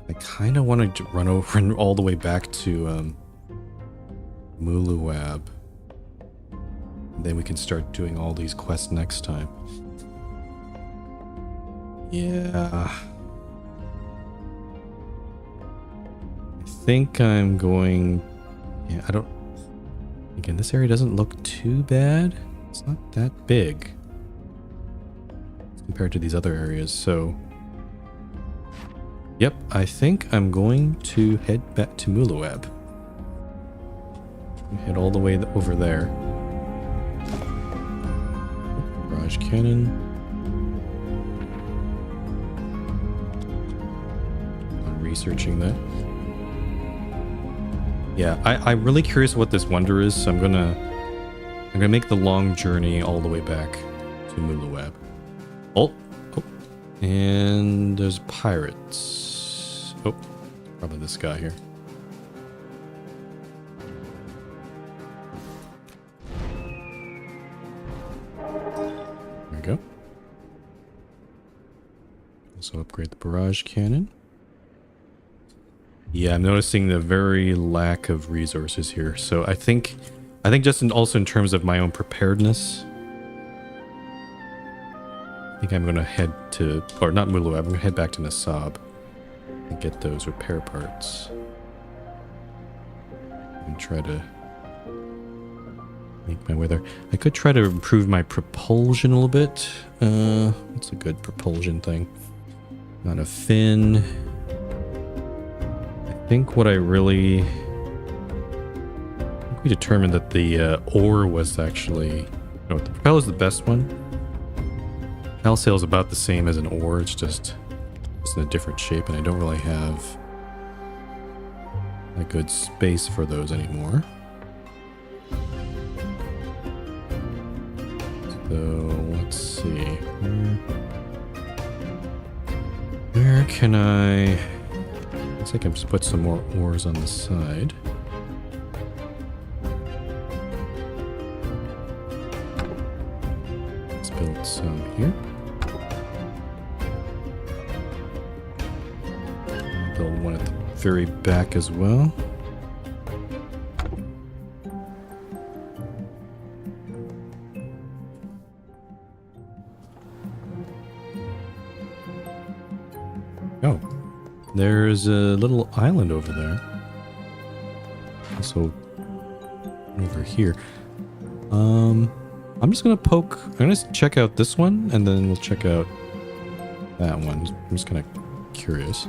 A: I kind of want to run over and all the way back to Muluwab. And then we can start doing all these quests next time. Yeah. I think I'm going... Yeah, I don't... Again, this area doesn't look too bad. It's not that big compared to these other areas, so... Yep, I think I'm going to head back to Muluwab. Head all the way over there. Barrage cannon. I'm researching that. Yeah, I'm really curious what this wonder is, so I'm gonna make the long journey all the way back to Muluwab. Oh, and there's pirates. Oh, probably this guy here. There we go. Also upgrade the barrage cannon. Yeah, I'm noticing the very lack of resources here. So I think just also in terms of my own preparedness, I think I'm going to head to, or not Muluwab, I'm going to head back to Nasab and get those repair parts. And try to make my way there. I could try to improve my propulsion a little bit. What's a good propulsion thing? Not a fin. I think what I really... we determined that the ore was actually... No, the propeller is the best one. Palissail is about the same as an ore, it's just in a different shape, and I don't really have a good space for those anymore. So, let's see. Where can I... Looks like I can just put some more ores on the side. Let's build some here. Build one at the very back as well. Oh, there's a little island over there. Also, over here. I'm just gonna poke. I'm gonna check out this one, and then we'll check out that one. I'm just kind of curious.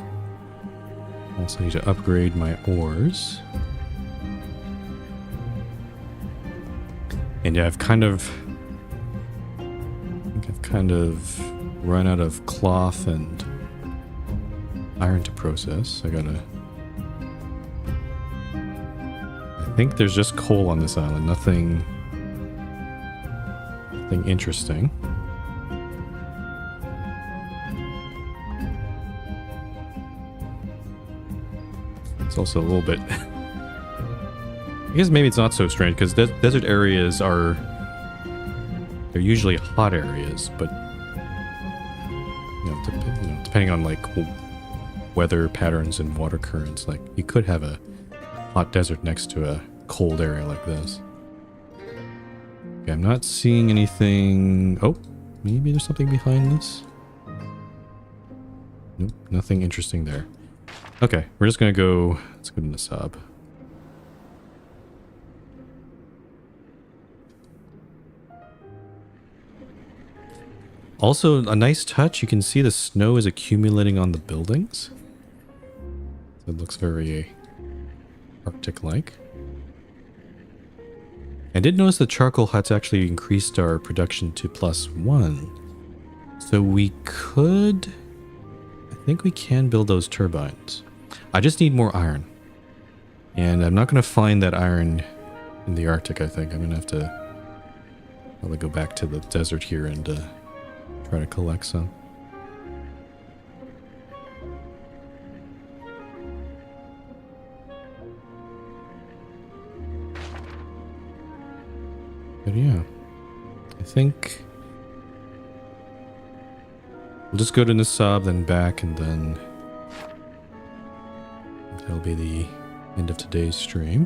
A: Also need to upgrade my ores. And yeah, I think I've kind of run out of cloth and iron to process. I think there's just coal on this island. Nothing interesting. It's also a little bit... I guess maybe it's not so strange, because desert areas they're usually hot areas, but depending on like weather patterns and water currents, like you could have a hot desert next to a cold area like this. Okay, I'm not seeing anything. Oh, maybe there's something behind this. Nope, nothing interesting there. Okay, we're just gonna go. Let's go to Nasab. Also, a nice touch. You can see the snow is accumulating on the buildings. So it looks very Arctic-like. I did notice the charcoal huts actually increased our production to +1. So we could... I think we can build those turbines. I just need more iron. And I'm not going to find that iron in the Arctic, I think. I'm going to have to probably go back to the desert here and try to collect some. But yeah, I think we'll just go to Nisab, then back, and then that'll be the end of today's stream.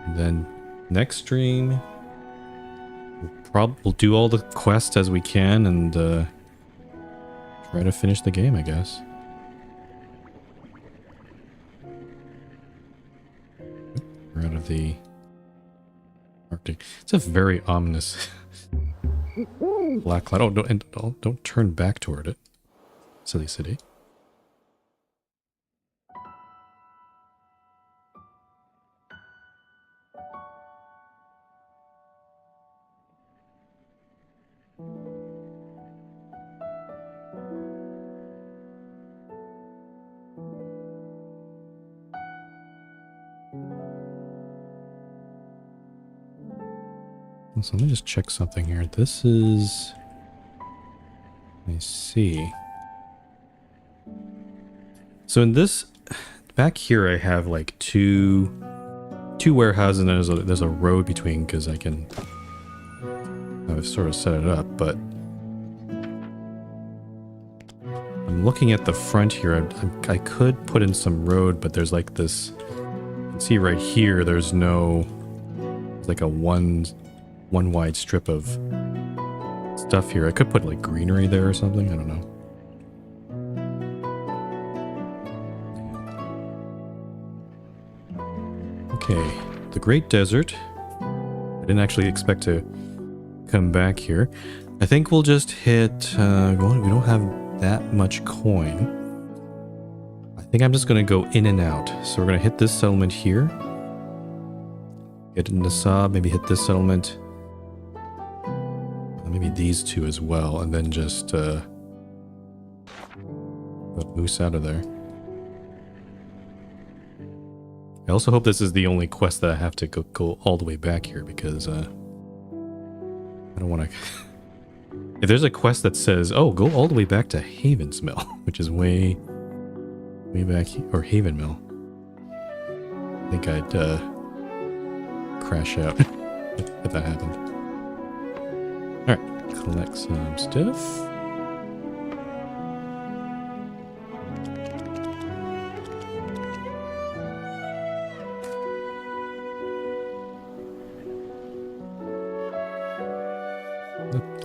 A: And then next stream, we'll do all the quests as we can and try to finish the game, I guess. We're out of the Arctic. It's a very ominous black cloud. Oh, don't turn back toward it. Silly city. So let me just check something here. This is... I see. So in this... Back here I have like two warehouses and there's a road between because I can... I've sort of set it up, but... I'm looking at the front here. I could put in some road, but there's like this... You can see right here there's no... It's like a one wide strip of stuff here. I could put like greenery there or something. I don't know. Okay, the Great Desert. I didn't actually expect to come back here. I think we'll just hit... we don't have that much coin. I think I'm just going to go in and out. So we're going to hit this settlement here. Get into Saab, maybe hit this settlement. Maybe these two as well, and then just let Moose out of there. I also hope this is the only quest that I have to go all the way back here, because I don't want to... If there's a quest that says, oh, go all the way back to Haven's Mill, which is way back here, or Haven Mill, I think I'd crash out if that happened. Alright, collect some stuff.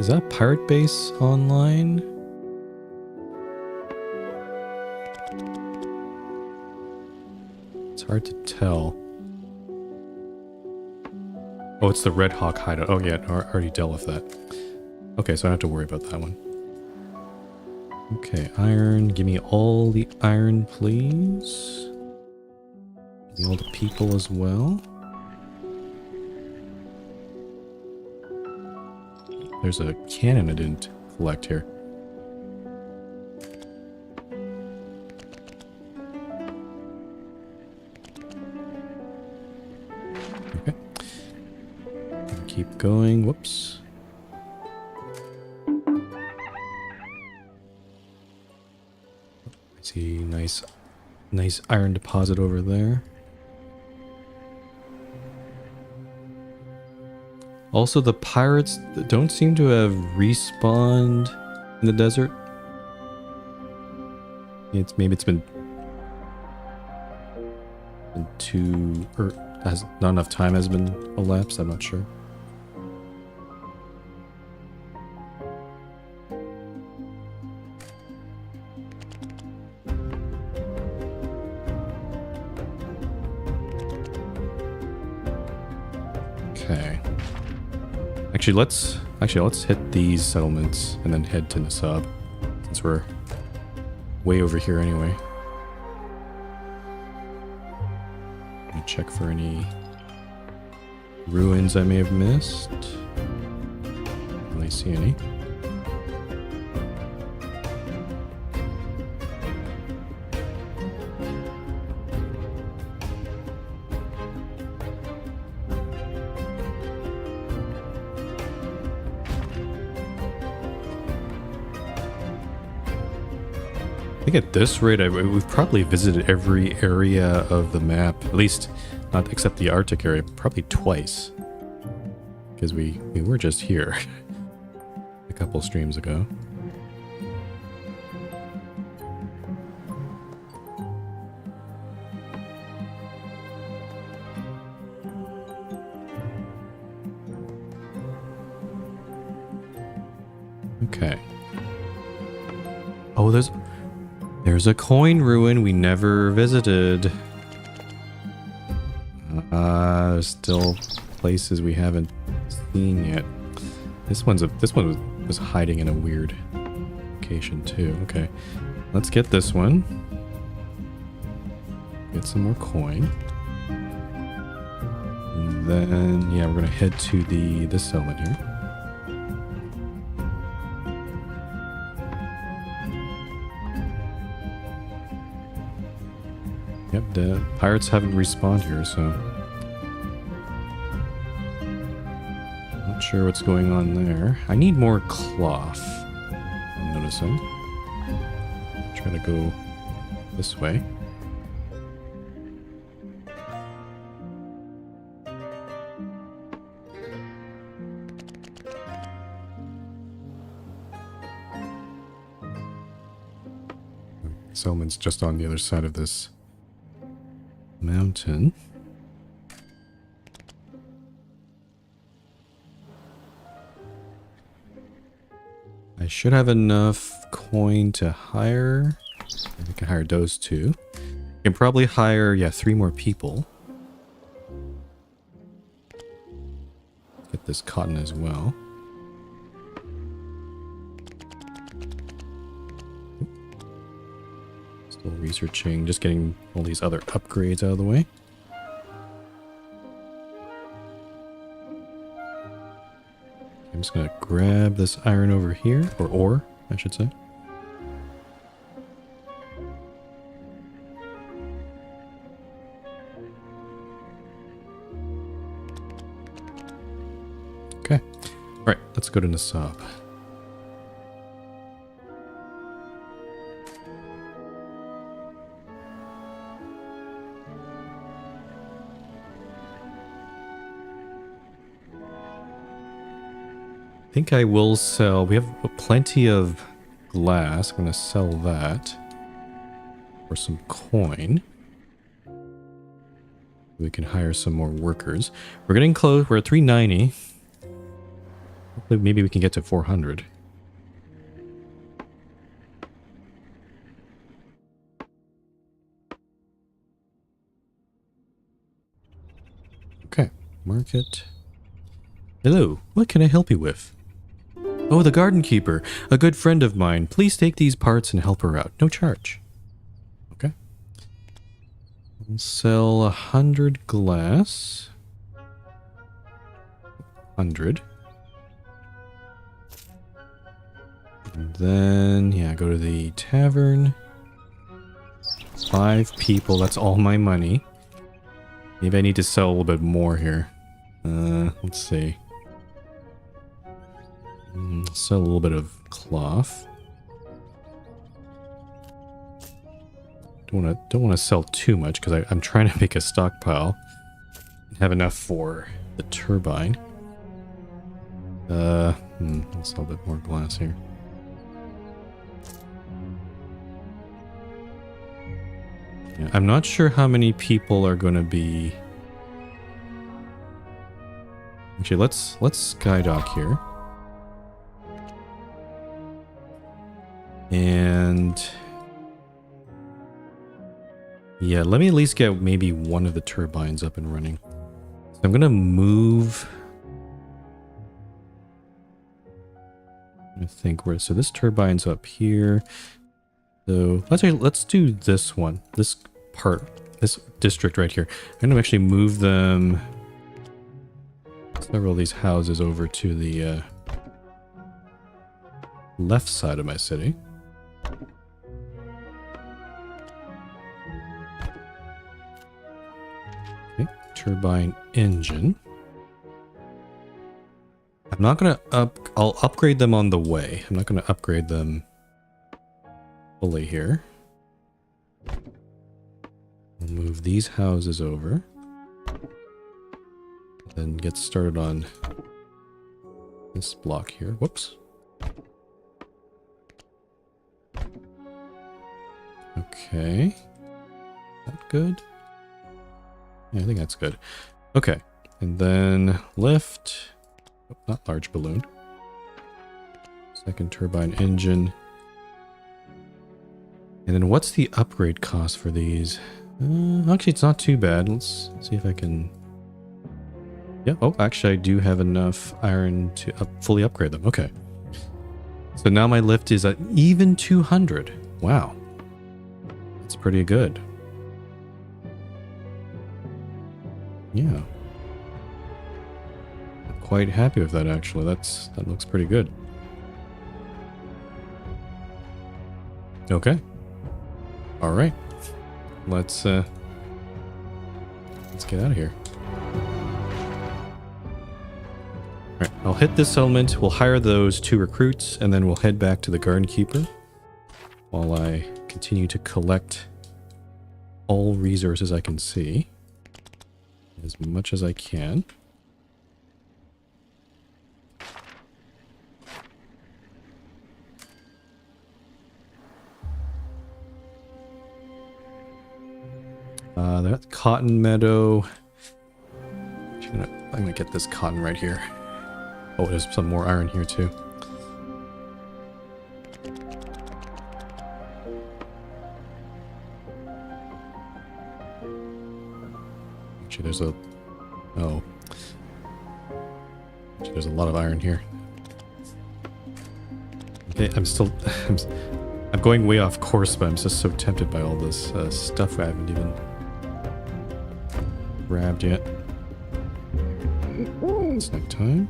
A: Is that Pirate Base online? It's hard to tell. Oh, it's the Red Hawk hideout. Oh, yeah, I already dealt with that. Okay, so I don't have to worry about that one. Okay, iron. Give me all the iron, please. Give me all the people as well. There's a cannon I didn't collect here. Okay. Keep going. Whoops. I see nice iron deposit over there. Also, the pirates don't seem to have respawned in the desert. Maybe it's been too, or not enough time has been elapsed. I'm not sure. Okay. Actually, let's hit these settlements and then head to Nisab, since we're way over here anyway. Let me check for any ruins I may have missed. Don't really see any. I think at this rate, we've probably visited every area of the map, at least not except the Arctic area, probably twice. because we were just here a couple streams ago. Okay. Oh, there's a coin ruin we never visited. There's still places we haven't seen yet. This one was hiding in a weird location too. Okay, let's get this one. Get some more coin, and then yeah, we're gonna head to the settlement here. Yep, the pirates haven't respawned here, so not sure what's going on there. I need more cloth, I'm noticing. Try to go this way. Settlement's just on the other side of this mountain. I should have enough coin to hire. I can hire those two. I can probably hire, yeah, 3 more people. Get this cotton as well. Still researching, just getting all these other upgrades out of the way. I'm just gonna grab this iron over here, or ore, I should say. Okay. Alright, let's go to Nasab. I think I will sell. We have plenty of glass. I'm going to sell that for some coin. We can hire some more workers. We're getting close. We're at 390. Hopefully, maybe we can get to 400. Okay, market. Hello, what can I help you with? Oh, the garden keeper, a good friend of mine. Please take these parts and help her out. No charge. Okay. We'll sell 100 glass. 100. And then, yeah, go to the tavern. 5 people, that's all my money. Maybe I need to sell a little bit more here. Let's see. Sell a little bit of cloth. Don't want to sell too much because I'm trying to make a stockpile and have enough for the turbine. I'll sell a bit more glass here. Yeah, I'm not sure how many people are going to be. Actually, let's skydock here. And yeah, let me at least get maybe one of the turbines up and running. So I'm gonna move. I think where, so this turbine's up here. So let's do this one, this part, this district right here. I'm gonna actually move them, several of these houses over to the left side of my city. Okay, turbine engine. I'm not gonna I'll upgrade them on the way. I'm not gonna upgrade them fully here. We'll move these houses over. Then get started on This block here. Whoops. Okay. That good? Yeah, I think that's good. Okay. And then lift. Oh, not large balloon. Second turbine engine. And then what's the upgrade cost for these? Actually, it's not too bad. Let's see if I can... Yeah, oh, actually I do have enough iron to fully upgrade them. Okay. So now my lift is at even 200. Wow. That's pretty good. Yeah. I'm quite happy with that, actually. That looks pretty good. Okay. All right. Let's get out of here. All right, I'll hit this settlement. We'll hire those 2 recruits, and then we'll head back to the Garden Keeper while I continue to collect all resources I can see, as much as I can. That cotton meadow. I'm gonna get this cotton right here. Oh, there's some more iron here too. Actually, there's a... Oh. Actually, there's a lot of iron here. Okay, I'm still... I'm going way off course, but I'm just so tempted by all this stuff I haven't even grabbed yet. It's night time.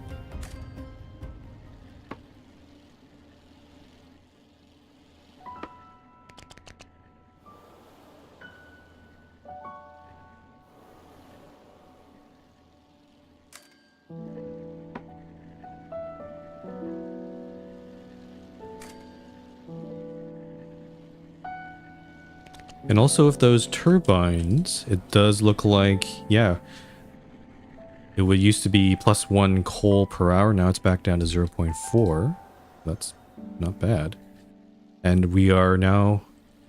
A: And also with those turbines, it does look like, yeah, it would used to be +1 coal per hour. Now it's back down to 0.4. That's not bad. And we are now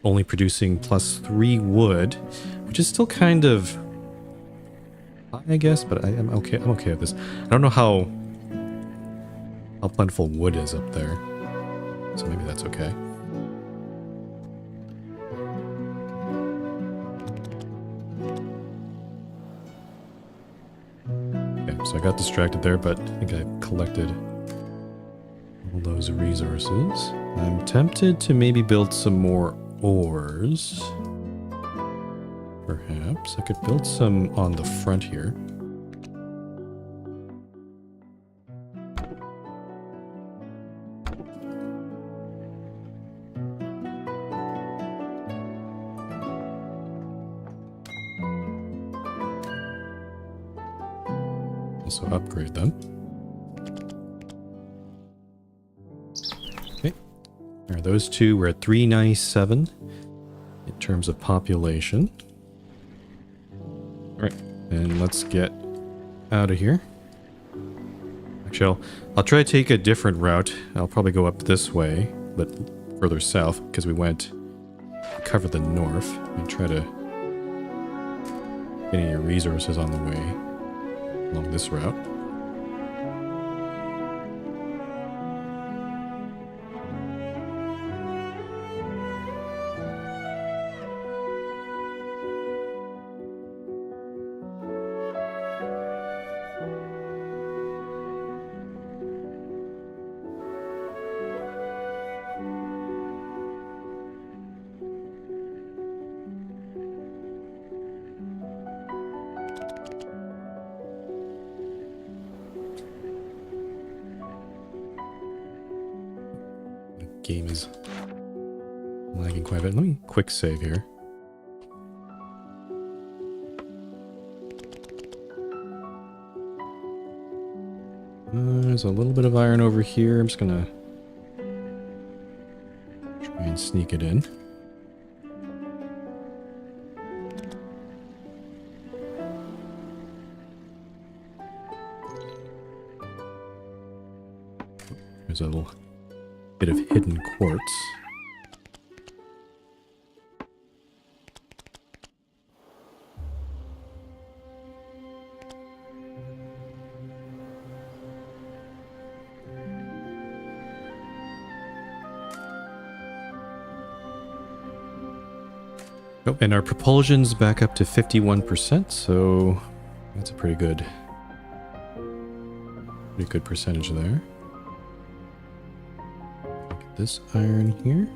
A: only producing +3 wood, which is still kind of high, I guess, but I'm okay. I'm okay with this. I don't know how plentiful wood is up there, so maybe that's okay. So I got distracted there, but I think I collected all those resources. I'm tempted to maybe build some more ores. Perhaps I could build some on the front here. Also upgrade them. Okay. All right, those two, we're at 397 in terms of population. All right, and let's get out of here. Actually, I'll try to take a different route. I'll probably go up this way, but further south, because we went to cover the north and try to get any resources on the way along this route. Game is lagging quite a bit. Let me quick save here. There's a little bit of iron over here. I'm just gonna try and sneak it in. There's a little bit of hidden quartz. Oh, and our propulsion's back up to 51%, so that's a pretty good percentage there. Look at this iron here.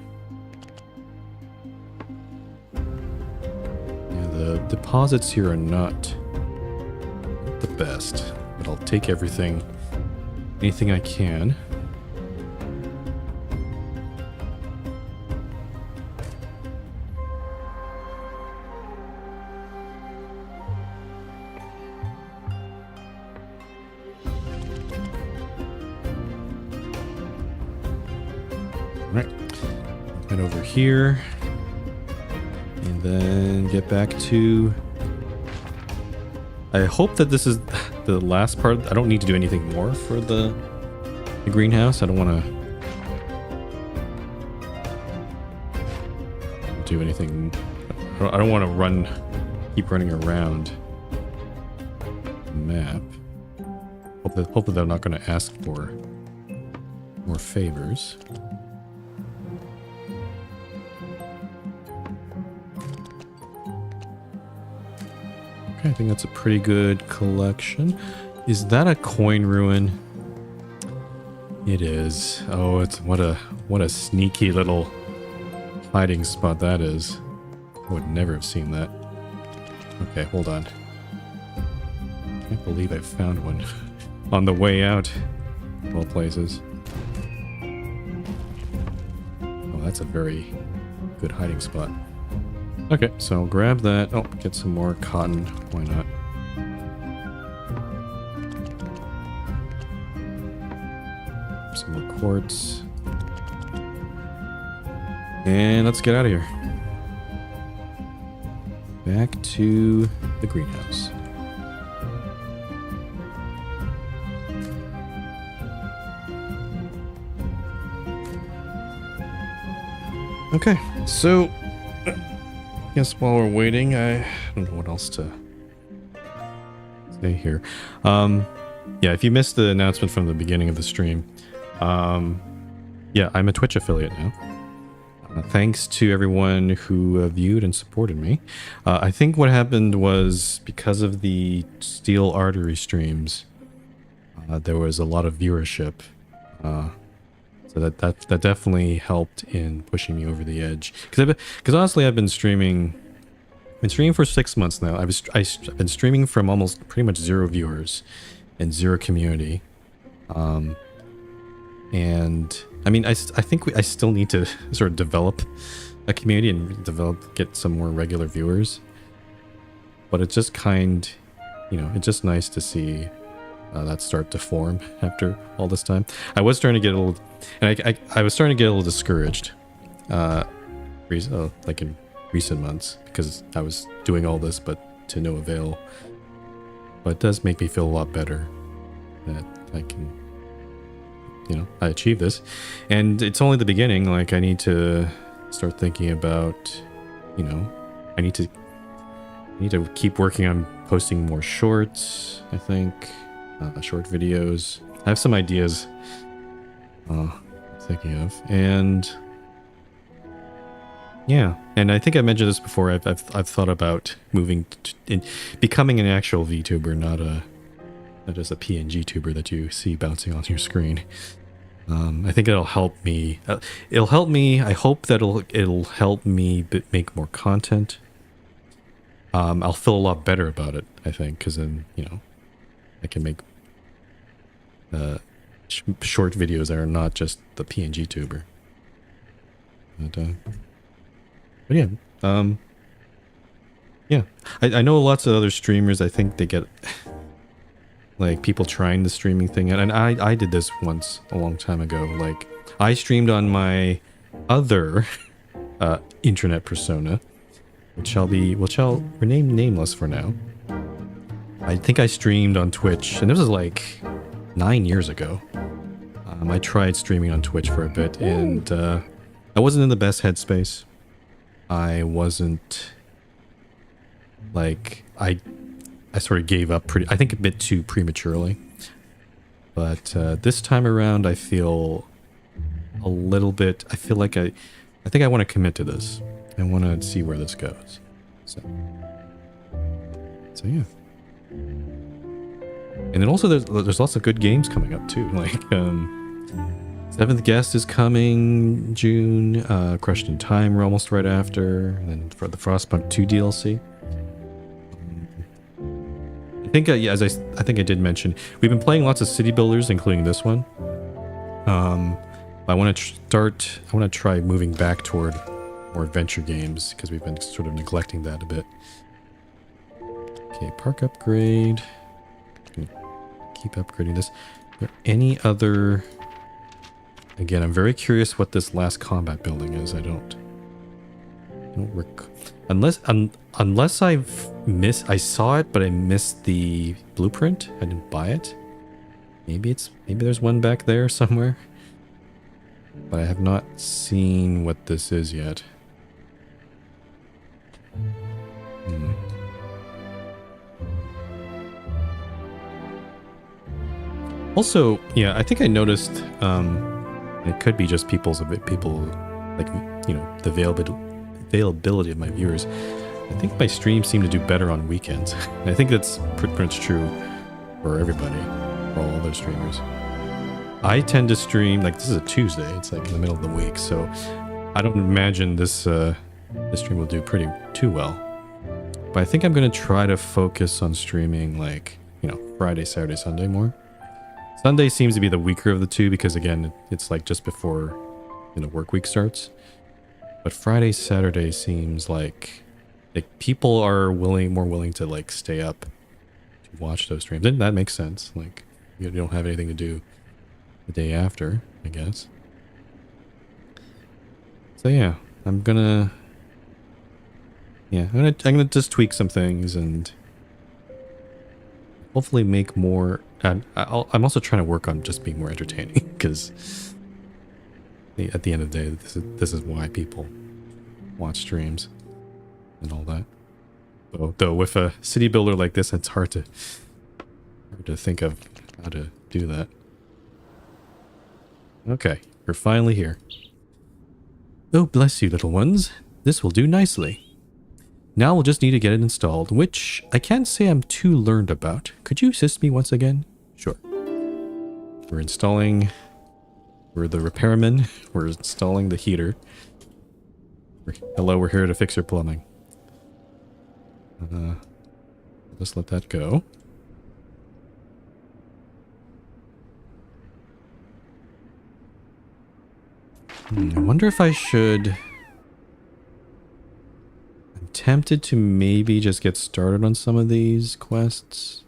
A: Yeah, the deposits here are not the best, but I'll take anything I can. Over here, and then get back to... I hope that this is the last part. I don't need to do anything more for the greenhouse. I don't want to do anything. I don't want to keep running around the map. Hope that they're not going to ask for more favors. I think that's a pretty good collection. Is that a coin ruin? It is. Oh, it's what a sneaky little hiding spot that is. I would never have seen that. Okay, hold on. I can't believe I found one on the way out of all places. Oh, that's a very good hiding spot. Okay, so I'll grab that. Oh, get some more cotton. Why not? Some more quartz. And let's get out of here. Back to the greenhouse. Okay, so... Yes, while we're waiting, I don't know what else to say here. Yeah, if you missed the announcement from the beginning of the stream, yeah, I'm a Twitch affiliate now. Thanks to everyone who viewed and supported me. I think what happened was because of the Steel Artery streams, there was a lot of viewership. So that definitely helped in pushing me over the edge. Because honestly, I've been streaming for 6 months now. I've been streaming from almost pretty much 0 viewers and 0 community. And I mean, I think I still need to sort of develop a community and get some more regular viewers. But it's just it's just nice to see that start to form after all this time. I was starting to get a little, and I was starting to get a little discouraged, like in recent months, because I was doing all this but to no avail. But it does make me feel a lot better that I can, I achieved this, and it's only the beginning. Like I need to start thinking about, I need to keep working on posting more shorts. I think. Short videos. I have some ideas I'm thinking of, and yeah, and I think I mentioned this before. I've thought about moving becoming an actual VTuber, not just a PNG tuber that you see bouncing on your screen. I think it'll help me. It'll help me. I hope that it'll help me make more content. I'll feel a lot better about it, I think, because then I can make short videos that are not just the PNG tuber. But yeah, yeah. I know lots of other streamers. I think they get like people trying the streaming thing, and I did this once a long time ago. Like I streamed on my other internet persona, which shall remain nameless for now. I think I streamed on Twitch, and this was like 9 years ago. I tried streaming on Twitch for a bit, and I wasn't in the best headspace. I wasn't like I sort of gave up I think a bit too prematurely. But this time around, I feel a little bit. I feel like I think I want to commit to this. I want to see where this goes. So yeah. And then also there's lots of good games coming up too. Like Seventh Guest is coming June. Crushed in Time we're almost right after. And then for the Frostpunk 2 DLC. I think yeah, as I think I did mention, we've been playing lots of city builders, including this one. I want to try moving back toward more adventure games because we've been sort of neglecting that a bit. Okay, park upgrade. Keep upgrading this. Are there any other? Again, I'm very curious what this last combat building is. I don't unless I saw it, but I missed the blueprint. I didn't buy it. Maybe there's one back there somewhere. But I have not seen what this is yet. Also, yeah, I think I noticed it could be just people like, you know, the availability of my viewers. I think my streams seem to do better on weekends. I think that's pretty much true for everybody, for all other streamers. I tend to stream, like, this is a Tuesday, it's like in the middle of the week, so I don't imagine this stream will do too well. But I think I'm going to try to focus on streaming, like, you know, Friday, Saturday, Sunday more. Sunday seems to be the weaker of the two because, again, it's like just before, you know, work week starts. But Friday, Saturday seems like people are more willing to, like, stay up to watch those streams. And that makes sense. Like, you don't have anything to do the day after, I guess. So yeah, I'm gonna just tweak some things and hopefully make more. I'm also trying to work on just being more entertaining because at the end of the day, this is why people watch streams and all that. Though with a city builder like this, it's hard to think of how to do that. Okay, we're finally here. Oh, bless you, little ones. This will do nicely. Now we'll just need to get it installed, which I can't say I'm too learned about. Could you assist me once again? Sure. We're the repairmen. We're installing the heater. Hello, we're here to fix your plumbing. Just let that go. I wonder if I should. I'm tempted to maybe just get started on some of these quests.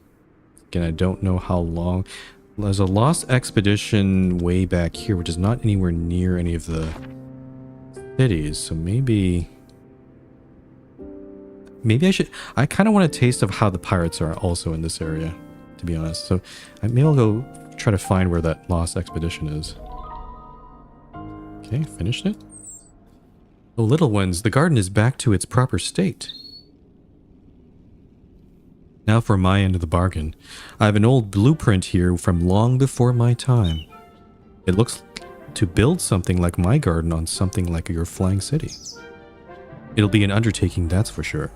A: Again, I don't know how long. There's a lost expedition way back here, which is not anywhere near any of the cities. So maybe I should. I kind of want a taste of how the pirates are also in this area, to be honest. So maybe I'll go try to find where that lost expedition is. Okay, finished it. Oh, little ones, the garden is back to its proper state. Now for my end of the bargain. I have an old blueprint here from long before my time. It looks to build something like my garden on something like your flying city. It'll be an undertaking, that's for sure.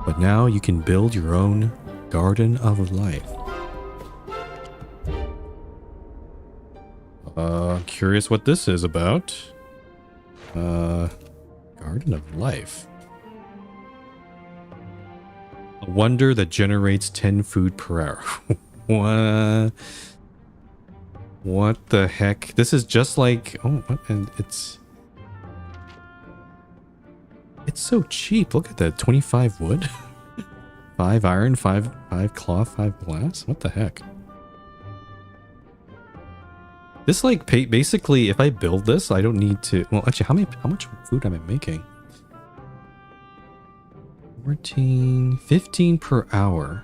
A: But now you can build your own garden of life. Curious what this is about. Garden of Life. A wonder that generates 10 food per hour. What the heck? This is just like... Oh, what? And it's so cheap. Look at that. 25 wood. 5 iron, 5 cloth, 5 glass. What the heck? This, like, basically, if I build this, I don't need to... Well, actually, how much food am I making? 15 per hour.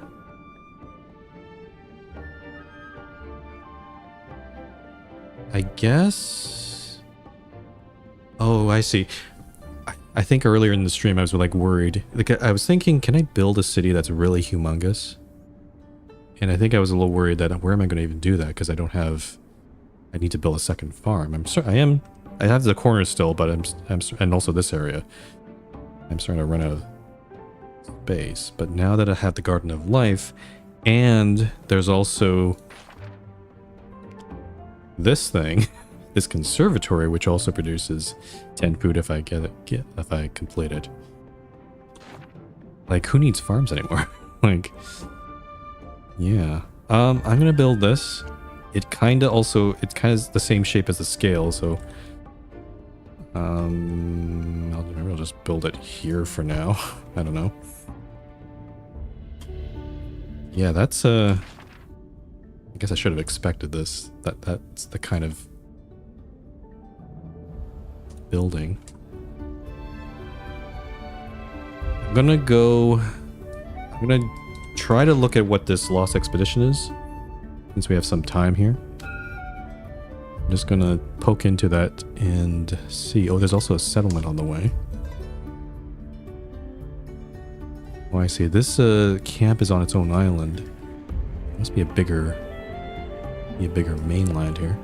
A: I guess... Oh, I see. I think earlier in the stream I was like worried. Like, I was thinking, can I build a city that's really humongous? And I think I was a little worried that where am I going to even do that? Because I don't have... I need to build a second farm. I have the corners still, but and also this area. I'm starting to run out of space. But now that I have the Garden of Life, and there's also this thing, this conservatory, which also produces 10 food if I if I complete it. Like, who needs farms anymore? Like, yeah. I'm gonna build this. It's kind of the same shape as the scale, so I'll just build it here for now. I don't know. Yeah, that's I guess I should have expected this. That's the kind of building. I'm gonna try to look at what this Lost Expedition is, since we have some time here. I'm just gonna poke into that and see. Oh, there's also a settlement on the way. Oh, I see. This camp is on its own island. It must be a bigger mainland here.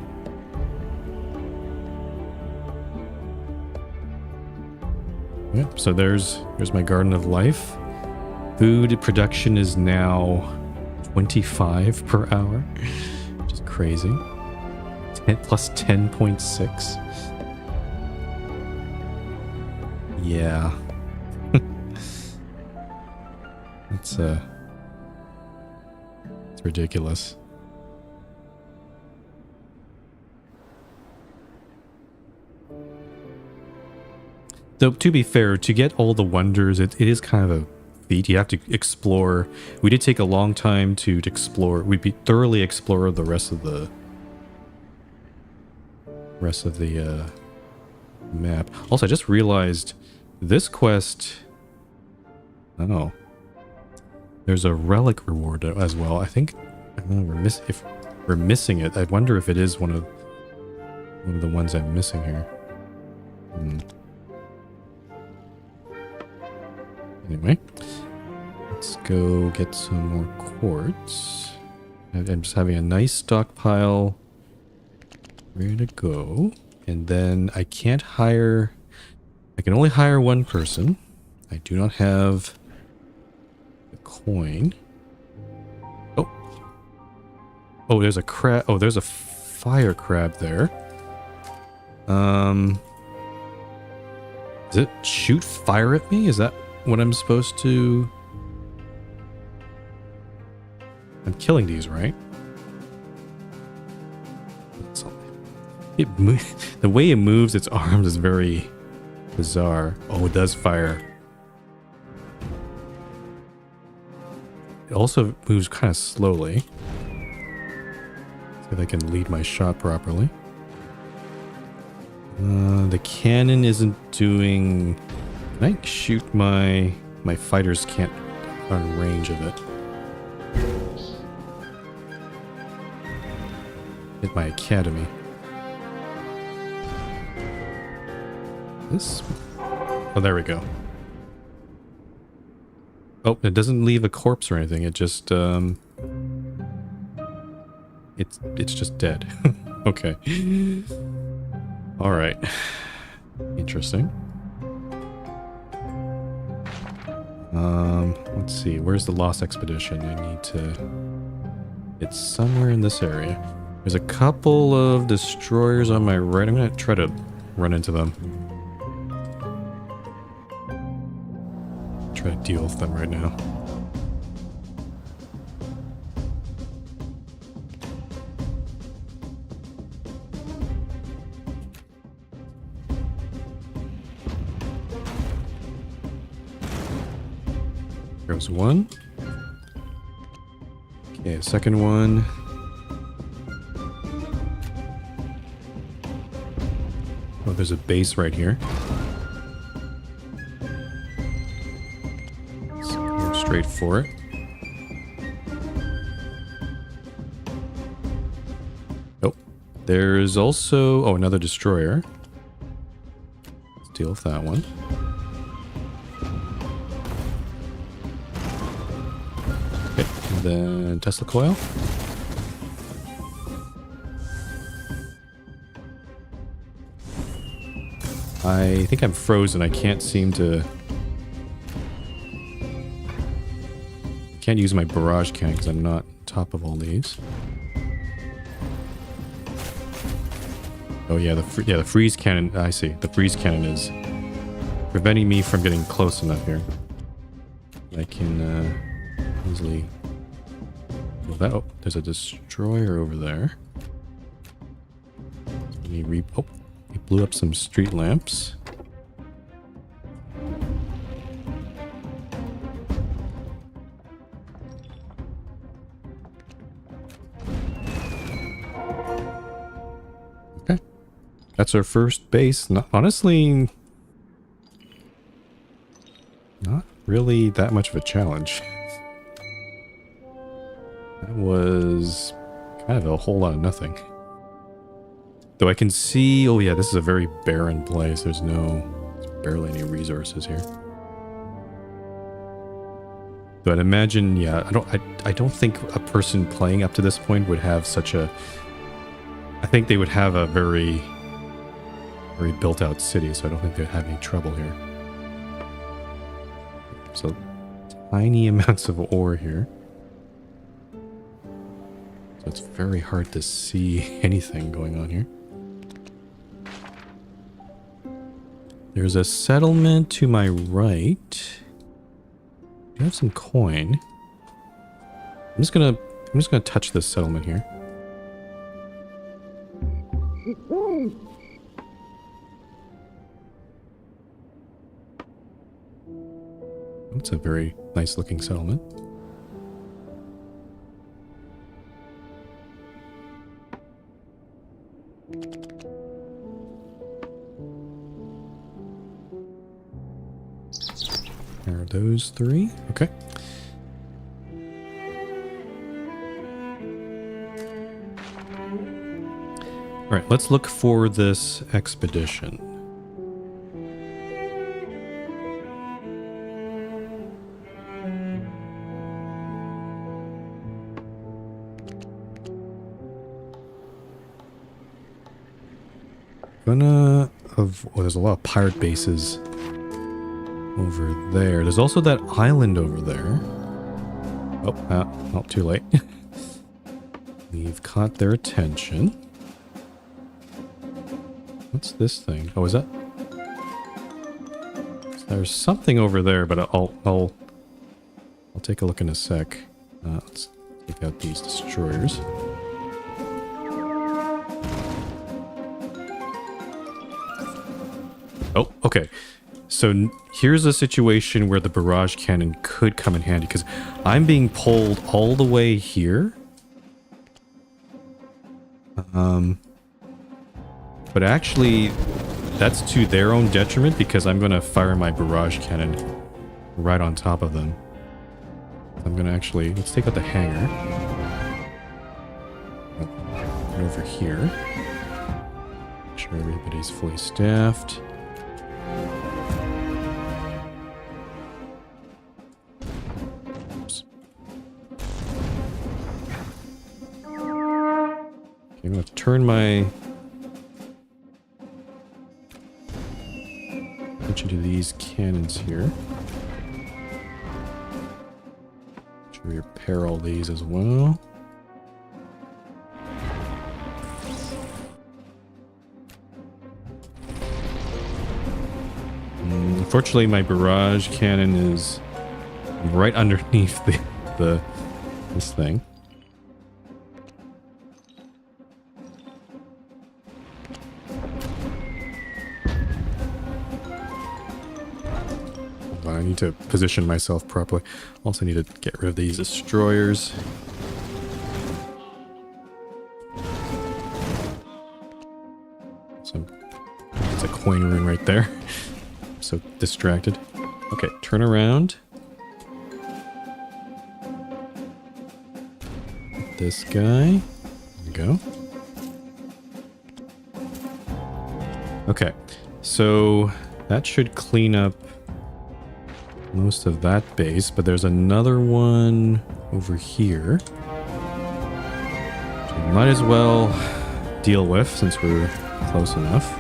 A: Yep, so there's my Garden of Life. Food production is now 25 per hour, which is crazy. 10 plus 10.6. Yeah. It's ridiculous. Though, to be fair, to get all the wonders, it is kind of a feat. You have to explore. We did take a long time to explore. We'd thoroughly explore the rest of the map. Also, I just realized this quest... Oh. There's a relic reward as well. I think if we're missing it. I wonder if it is one of the ones I'm missing here. Anyway, let's go get some more quartz. I'm just having a nice stockpile ready to go. And then I can't hire... I can only hire one person. I do not have the coin. Oh. Oh, there's a crab. Oh, there's a fire crab there. Does it shoot fire at me? Is that what I'm supposed to... I'm killing these, right? The way it moves its arms is very bizarre. Oh, it does fire. It also moves kind of slowly. See if I can lead my shot properly. The cannon isn't doing... Can I shoot my fighters can't run range of it. Hit my academy. This? Oh, there we go. Oh, it doesn't leave a corpse or anything. It just it's just dead. Okay. All right. Interesting. Let's see. Where's the Lost Expedition? I need to... It's somewhere in this area. There's a couple of destroyers on my right. I'm gonna try to run into them. Try to deal with them right now. There's one. Okay, second one. Oh, there's a base right here. Let's go straight for it. Oh, There's also... Oh, another destroyer. Let's deal with that one. Okay, and then Tesla coil. I think I'm frozen. I can't seem to... Can't use my barrage cannon because I'm not on top of all these. Oh yeah, the freeze cannon. I see. The freeze cannon is preventing me from getting close enough here. I can easily... Oh, there's a destroyer over there. Let me oh, he blew up some street lamps. Okay. That's our first base. Honestly, not really that much of a challenge. That was kind of a whole lot of nothing. Though I can see... Oh yeah, this is a very barren place. There's barely any resources here. Though I'd imagine, yeah, I don't think a person playing up to this point would have such a... I think they would have a very built out city, so I don't think they'd have any trouble here. So, tiny amounts of ore here. So it's very hard to see anything going on here. There's a settlement to my right. Do I have some coin? I'm just gonna touch this settlement here. It's a very nice looking settlement. There are those three. Okay. All right, let's look for this expedition. There's a lot of pirate bases over there. There's also that island over there. Oh, not too late. We've caught their attention. What's this thing? Oh, is that? There's something over there, but I'll take a look in a sec. Let's take out these destroyers. Oh, okay. So here's a situation where the barrage cannon could come in handy, because I'm being pulled all the way here. But actually, that's to their own detriment, because I'm going to fire my barrage cannon right on top of them. I'm going to actually... Let's take out the hangar. Right over here. Make sure everybody's fully staffed. I'm going to turn my attention to these cannons here. Should we repair all these as well? Unfortunately, my barrage cannon is right underneath this thing. I need to position myself properly. Also need to get rid of these destroyers. It's a coin room right there. I'm so distracted. Okay, turn around. This guy. There we go. Okay, so that should clean up most of that base, but there's another one over here. So we might as well deal with since we're close enough.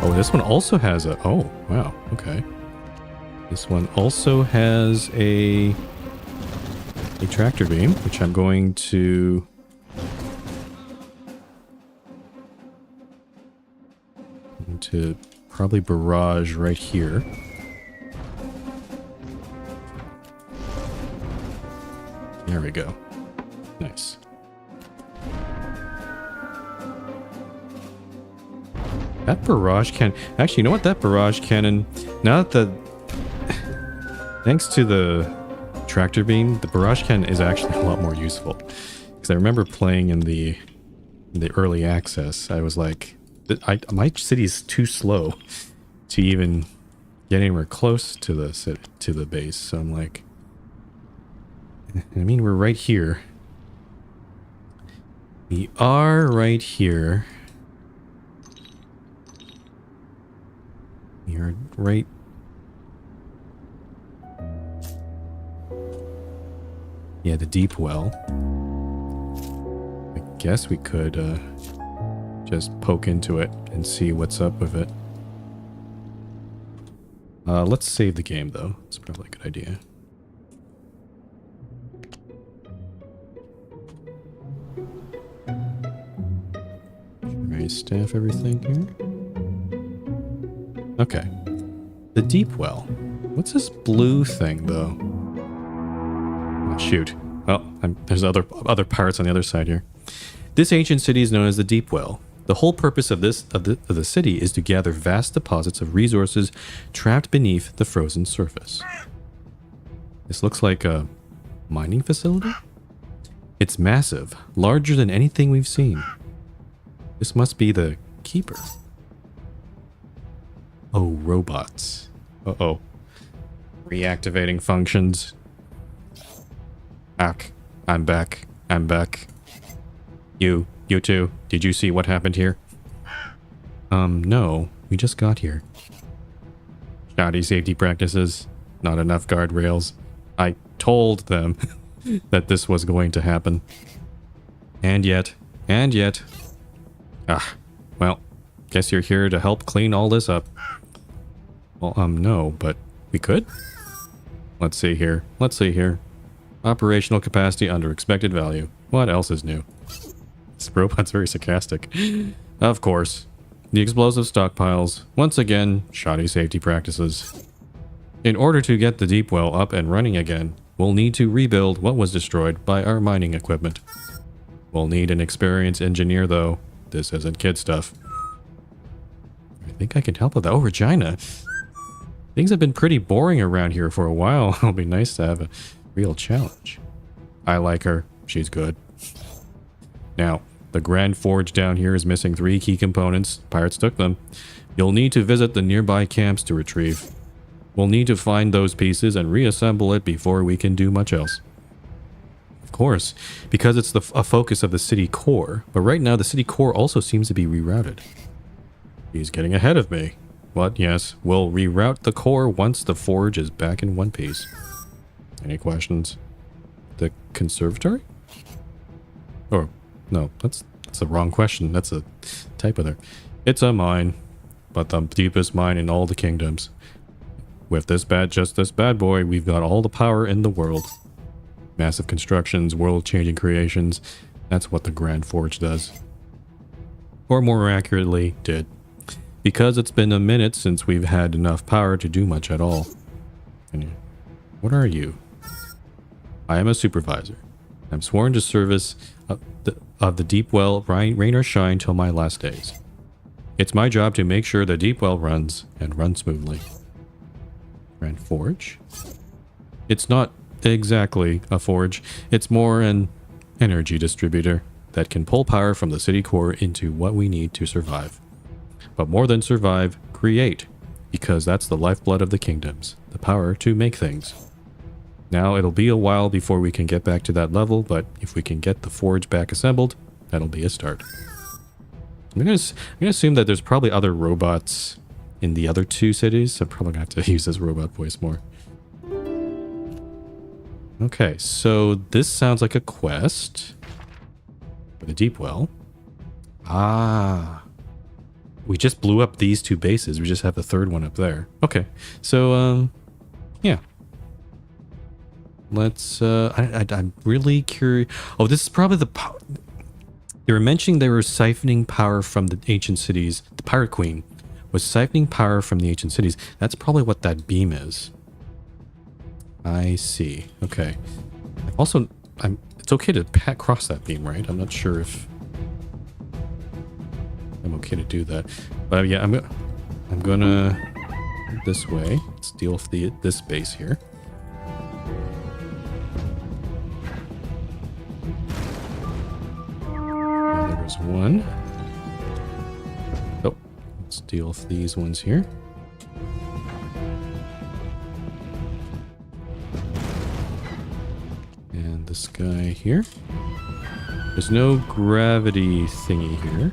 A: Oh, this one also has a... Oh, wow, okay. This one also has a tractor beam, which I'm going to... probably barrage right here. There we go. Nice. That barrage cannon... Actually, you know what? That barrage cannon... Now that the... Thanks to the tractor beam, the barrage cannon is actually a lot more useful. Because I remember playing in the early access, I was like... my city's too slow to even get anywhere close to the base. So I'm like... I mean, we're right here. We are right here. We are right... Yeah, the Deepwell. I guess we could just poke into it and see what's up with it. Let's save the game, though. It's probably a good idea. Staff everything here. Okay. The Deepwell. What's this blue thing, though? Oh, shoot. Well, there's other pirates on the other side here. This ancient city is known as the Deepwell. The whole purpose of the city is to gather vast deposits of resources trapped beneath the frozen surface. This looks like a mining facility? It's massive, larger than anything we've seen. This must be the keeper. Oh, robots. Uh-oh. Reactivating functions. I'm back. I'm back. You too. Did you see what happened here? No. We just got here. Shoddy safety practices. Not enough guardrails. I told them that this was going to happen. And yet. Well, guess you're here to help clean all this up. Well, no, but we could? Let's see here. Operational capacity under expected value. What else is new? This robot's very sarcastic. Of course. The explosive stockpiles. Once again, shoddy safety practices. In order to get the Deepwell up and running again, we'll need to rebuild what was destroyed by our mining equipment. We'll need an experienced engineer, though. This isn't kid stuff. I think I can help with that. Oh, Regina. Things have been pretty boring around here for a while. It'll be nice to have a real challenge. I like her. She's good. Now, the Grand Forge down here is missing 3 key components. Pirates took them. You'll need to visit the nearby camps to retrieve. We'll need to find those pieces and reassemble it before we can do much else. Of course, because it's a focus of the city core, but right now the city core also seems to be rerouted. He's getting ahead of me. But yes, we'll reroute the core once the forge is back in one piece. Any questions? The conservatory? Or, no, that's the wrong question. That's a typo there. It's a mine, but the deepest mine in all the kingdoms. With this bad boy, we've got all the power in the world. Massive constructions, world-changing creations. That's what the Grand Forge does. Or more accurately, did. Because it's been a minute since we've had enough power to do much at all. What are you? I am a supervisor. I'm sworn to service of the Deepwell, rain or shine till my last days. It's my job to make sure the Deepwell runs, and runs smoothly. Grand Forge? It's not exactly a forge. It's more an energy distributor that can pull power from the city core into what we need to survive. But more than survive, create. Because that's the lifeblood of the kingdoms. The power to make things. Now, it'll be a while before we can get back to that level, but if we can get the forge back assembled, that'll be a start. I'm gonna assume that there's probably other robots in the other two cities. So I'm probably gonna have to use this robot voice more. Okay, so this sounds like a quest for the Deepwell. Ah, we just blew up these two bases. We just have the third one up there. Okay, so yeah. Let's. I'm really curious. Oh, this is probably the. They were mentioning they were siphoning power from the ancient cities. The Pirate Queen was siphoning power from the ancient cities. That's probably what that beam is. I see. Okay. Also, it's okay to cross that beam, right? I'm not sure if I'm okay to do that. But yeah, I'm gonna this way. Let's deal with this base here. There's one. Oh, let's deal with these ones here. And this guy here. There's no gravity thingy here.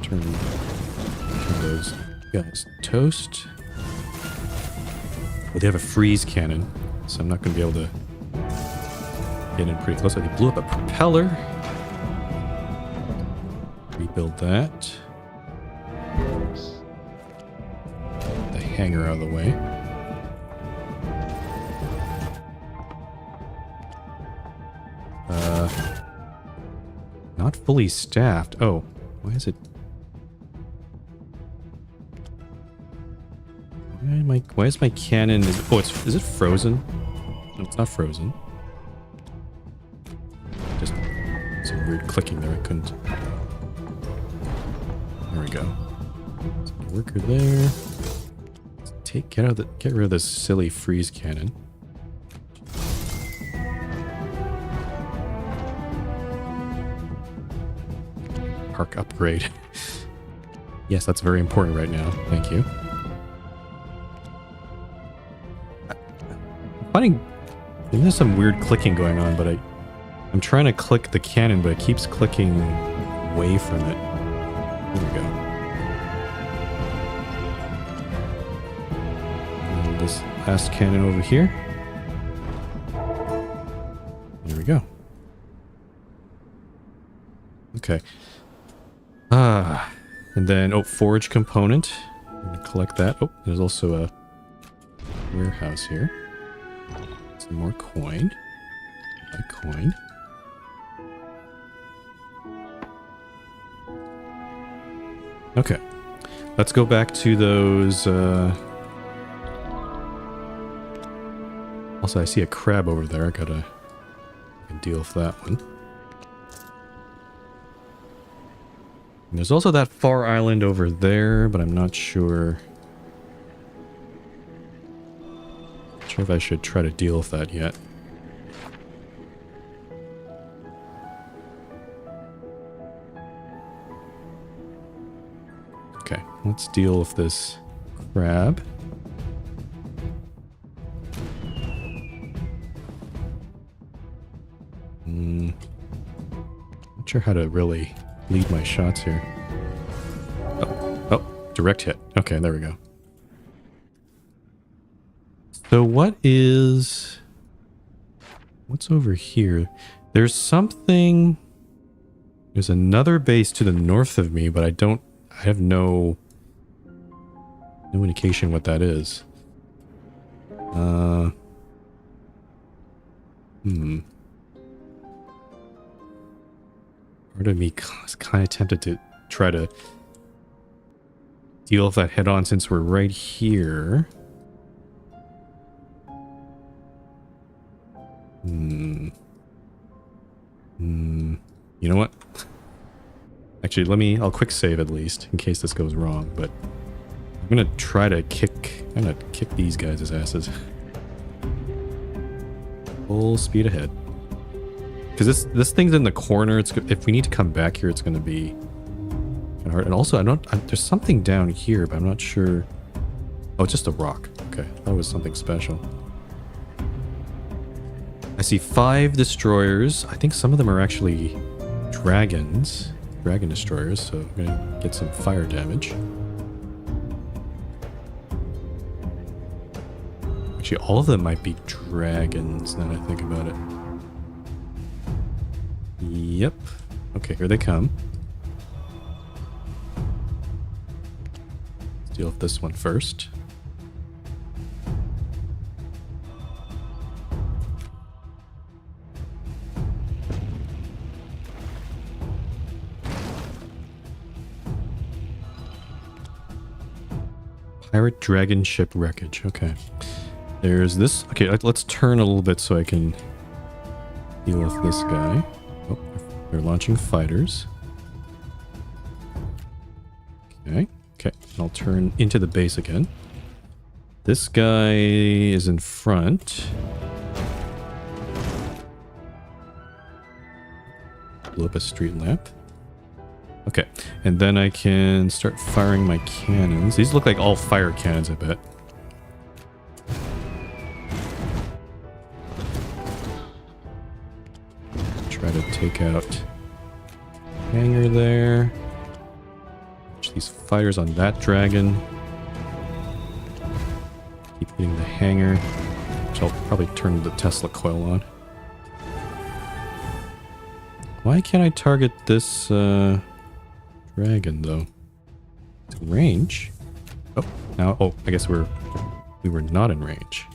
A: Turn those guys toast. Well, they have a freeze cannon, so I'm not going to be able to get in pretty close. They blew up a propeller. Rebuild that. The hangar out of the way. Not fully staffed. Oh, why is it? Why is my cannon? Oh, is it frozen? No, it's not frozen. Just some weird clicking there. I couldn't. There we go. Worker there. Get rid of this silly freeze cannon. Park upgrade. Yes, that's very important right now. Thank you. I'm finding there's some weird clicking going on, but I'm trying to click the cannon, but it keeps clicking away from it. There we go. And this last cannon over here. There we go. Okay. And then, forge component. I'm going to collect that. Oh, there's also a warehouse here. Some more coin. A coin. Okay. Let's go back to those, Also, I see a crab over there. I can deal with that one. And there's also that far island over there, but I'm not sure. Not sure if I should try to deal with that yet. Okay, let's deal with this crab. Not sure how to really lead my shots here. Oh, direct hit. Okay, there we go. So what's over here? There's another base to the north of me, but I have no indication what that is. Part of me is kind of tempted to try to deal with that head on since we're right here. You know what? Actually, I'll quick save at least in case this goes wrong, but I'm gonna try to kick these guys' asses. Full speed ahead. Because this thing's in the corner. If we need to come back here, it's going to be kind of hard. And also, there's something down here, but I'm not sure. Oh, it's just a rock. Okay, that was something special. I see 5 destroyers. I think some of them are actually dragons. dragon destroyers, so I'm gonna get some fire damage. Actually, all of them might be dragons, now that I think about it. Yep. Okay, here they come. Let's deal with this one first. Pirate dragon ship wreckage. Okay. There's this. Okay, let's turn a little bit so I can deal with this guy. Oh, they're launching fighters. Okay. Okay. I'll turn into the base again. This guy is in front. Blew up a street lamp. Okay, and then I can start firing my cannons. These look like all fire cannons, I bet. Try to take out hangar there. Watch these fighters on that dragon. Keep hitting the hangar, which I'll probably turn the Tesla coil on. Why can't I target this dragon though? It's in range. Oh, now I guess we were not in range.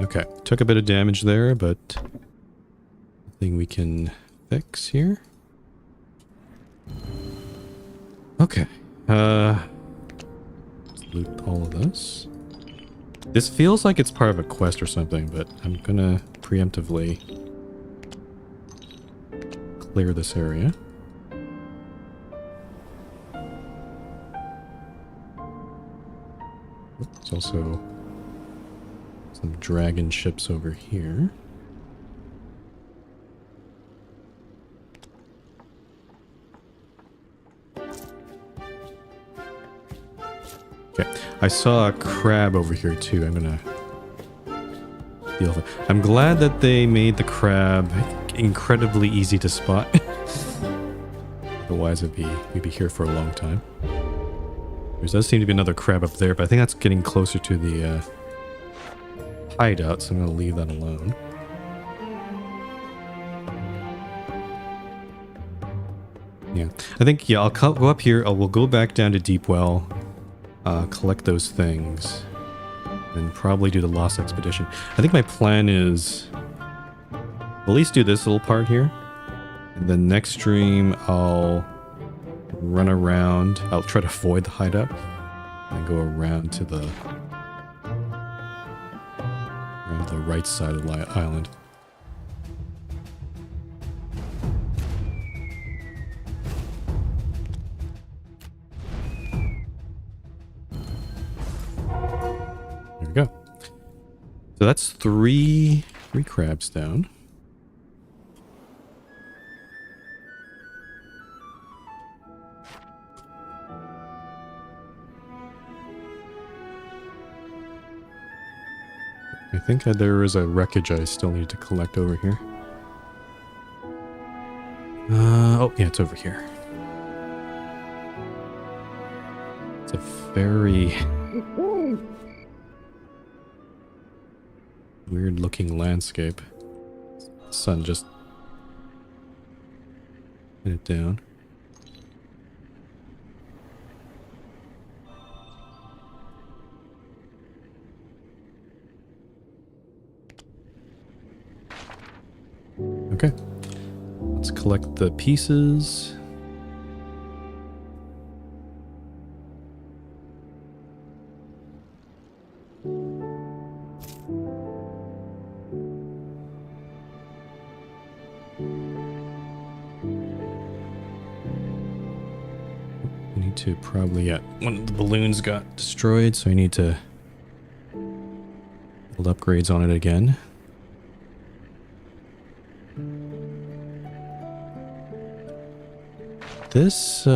A: Okay, took a bit of damage there, but nothing we can fix here. Okay. Let's loot all of this. This feels like it's part of a quest or something, but I'm gonna preemptively clear this area. There's also some dragon ships over here. Okay, I saw a crab over here too. I'm gonna deal with it. I'm glad that they made the crab incredibly easy to spot. Otherwise, we'd be here for a long time. There does seem to be another crab up there, but I think that's getting closer to the hideout, so I'm gonna leave that alone. Yeah, I think I'll go up here. We'll go back down to Deepwell. Collect those things and probably do the Lost Expedition. I think my plan is at least do this little part here, and then next stream I'll run around. I'll try to avoid the hideout and go around to the right side of the island. Go. So that's three crabs down. I think there is a wreckage I still need to collect over here. Oh yeah, it's over here. It's a very weird looking landscape. The sun just hit it down. Okay. Let's collect the pieces. To probably, yeah, one of the balloons got destroyed, so I need to build upgrades on it again. This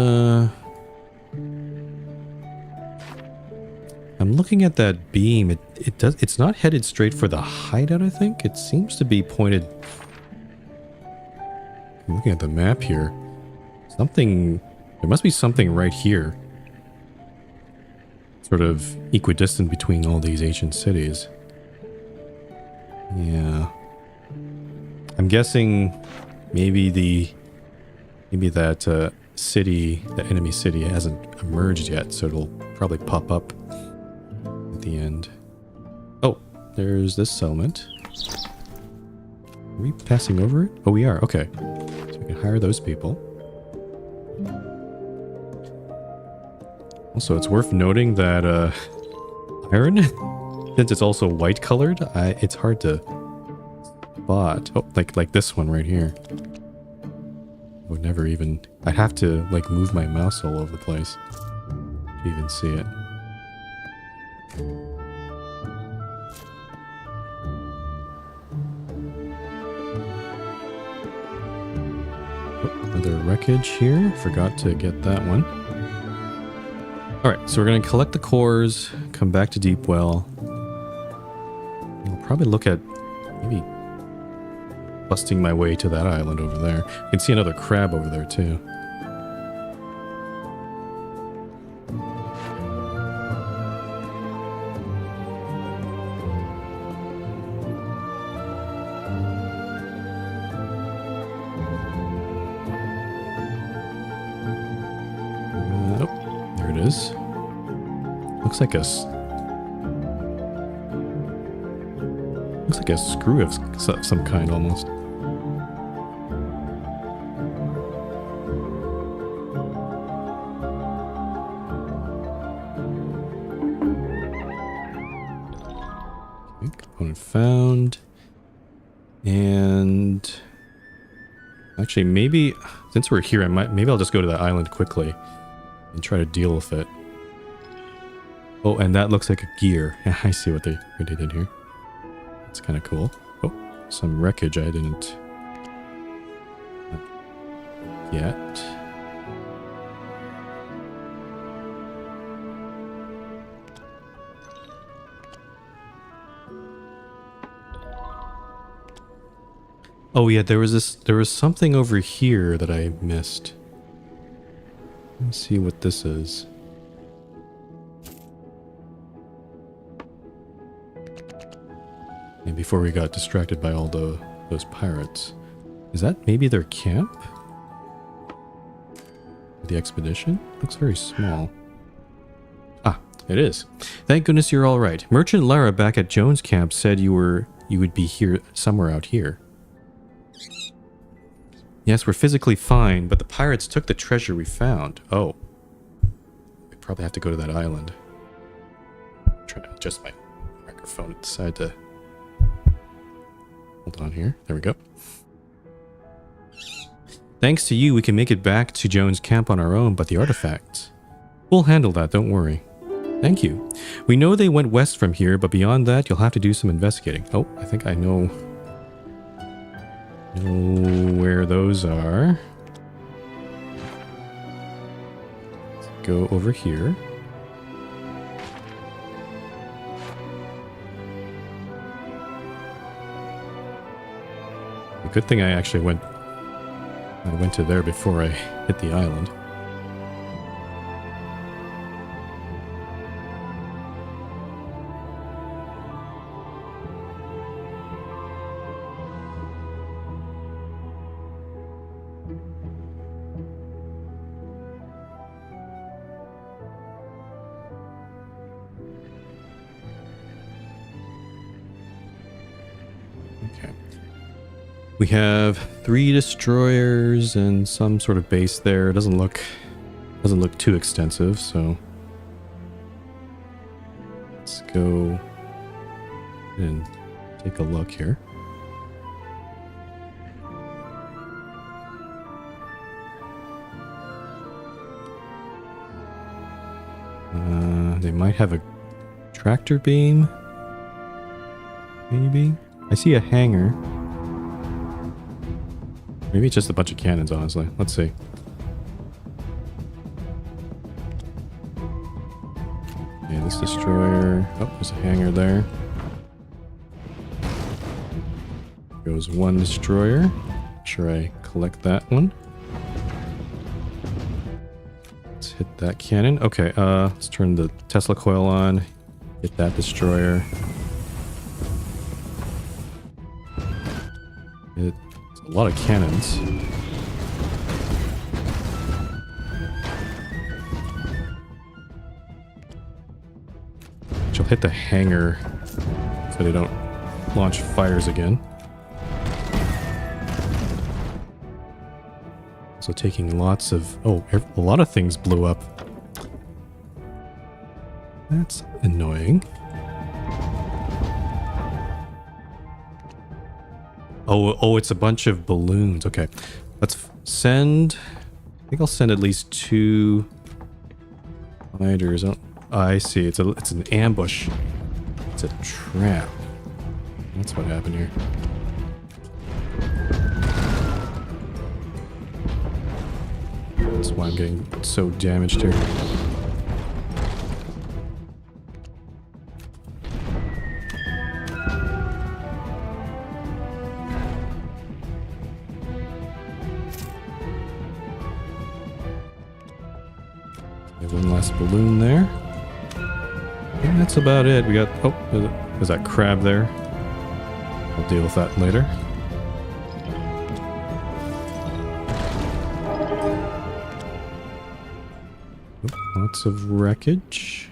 A: I'm looking at that beam. It's not headed straight for the hideout, I think. It seems to be pointed. I'm looking at the map here. There must be something right here. Sort of equidistant between all these ancient cities. Yeah. I'm guessing maybe that city, the enemy city, hasn't emerged yet, so it'll probably pop up at the end. Oh, there's this settlement. Are we passing over it? Oh, we are. Okay. So we can hire those people. Also, it's worth noting that iron, since it's also white colored, it's hard to spot. Oh, like this one right here. Would never even. I'd have to like move my mouse all over the place to even see it. Oh, another wreckage here. Forgot to get that one. Alright, so we're going to collect the cores, come back to Deepwell. We'll probably look at maybe busting my way to that island over there. You can see another crab over there too. Oh, there it is. Looks like a screw of some kind almost. Okay, component found. And actually, maybe since we're here, maybe I'll just go to that island quickly and try to deal with it. Oh, and that looks like a gear. Yeah, I see what they did in here. It's kind of cool. Oh, some wreckage I didn't get. Oh yeah, there was something over here that I missed. Let's see what this is. And before we got distracted by all those pirates. Is that maybe their camp? The expedition? Looks very small. Ah, it is. Thank goodness you're all right. Merchant Lara back at Jones' camp said you would be here somewhere out here. Yes, we're physically fine, but the pirates took the treasure we found. Oh. We probably have to go to that island. I'm trying to adjust my microphone at the side to... Hold on here. There we go. Thanks to you, we can make it back to Jones' camp on our own, but the artifacts... We'll handle that, don't worry. Thank you. We know they went west from here, but beyond that, you'll have to do some investigating. Oh, I think I know where those are. Let's go over here. Good thing I actually went to there before I hit the island. We have 3 destroyers and some sort of base there. It doesn't look too extensive, so let's go and take a look here. They might have a tractor beam, maybe. I see a hangar. Maybe it's just a bunch of cannons, honestly. Let's see. Okay, this destroyer. Oh, there's a hangar there. Goes one destroyer. Make sure I collect that one. Let's hit that cannon. Okay, let's turn the Tesla coil on. Hit that destroyer. It's a lot of cannons. She'll hit the hangar so they don't launch fires again. So taking lots of... Oh, a lot of things blew up. That's annoying. Oh, it's a bunch of balloons. Okay, let's send... I think I'll send at least 2 fighters. Oh, I see. It's an ambush. It's a trap. That's what happened here. That's why I'm getting so damaged here. One last balloon there. And that's about it. We got... Oh, there's that crab there. I'll deal with that later. Oh, lots of wreckage.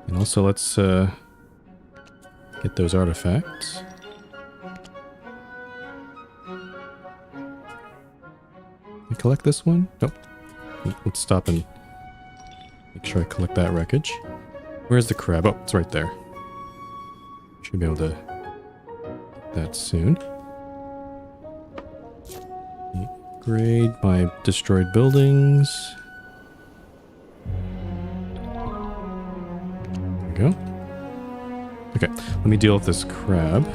A: And also let's get those artifacts. Collect this one? Nope. Let's stop and make sure I collect that wreckage. Where's the crab? Oh, it's right there. Should be able to get that soon. Upgrade my destroyed buildings. There we go. Okay, let me deal with this crab.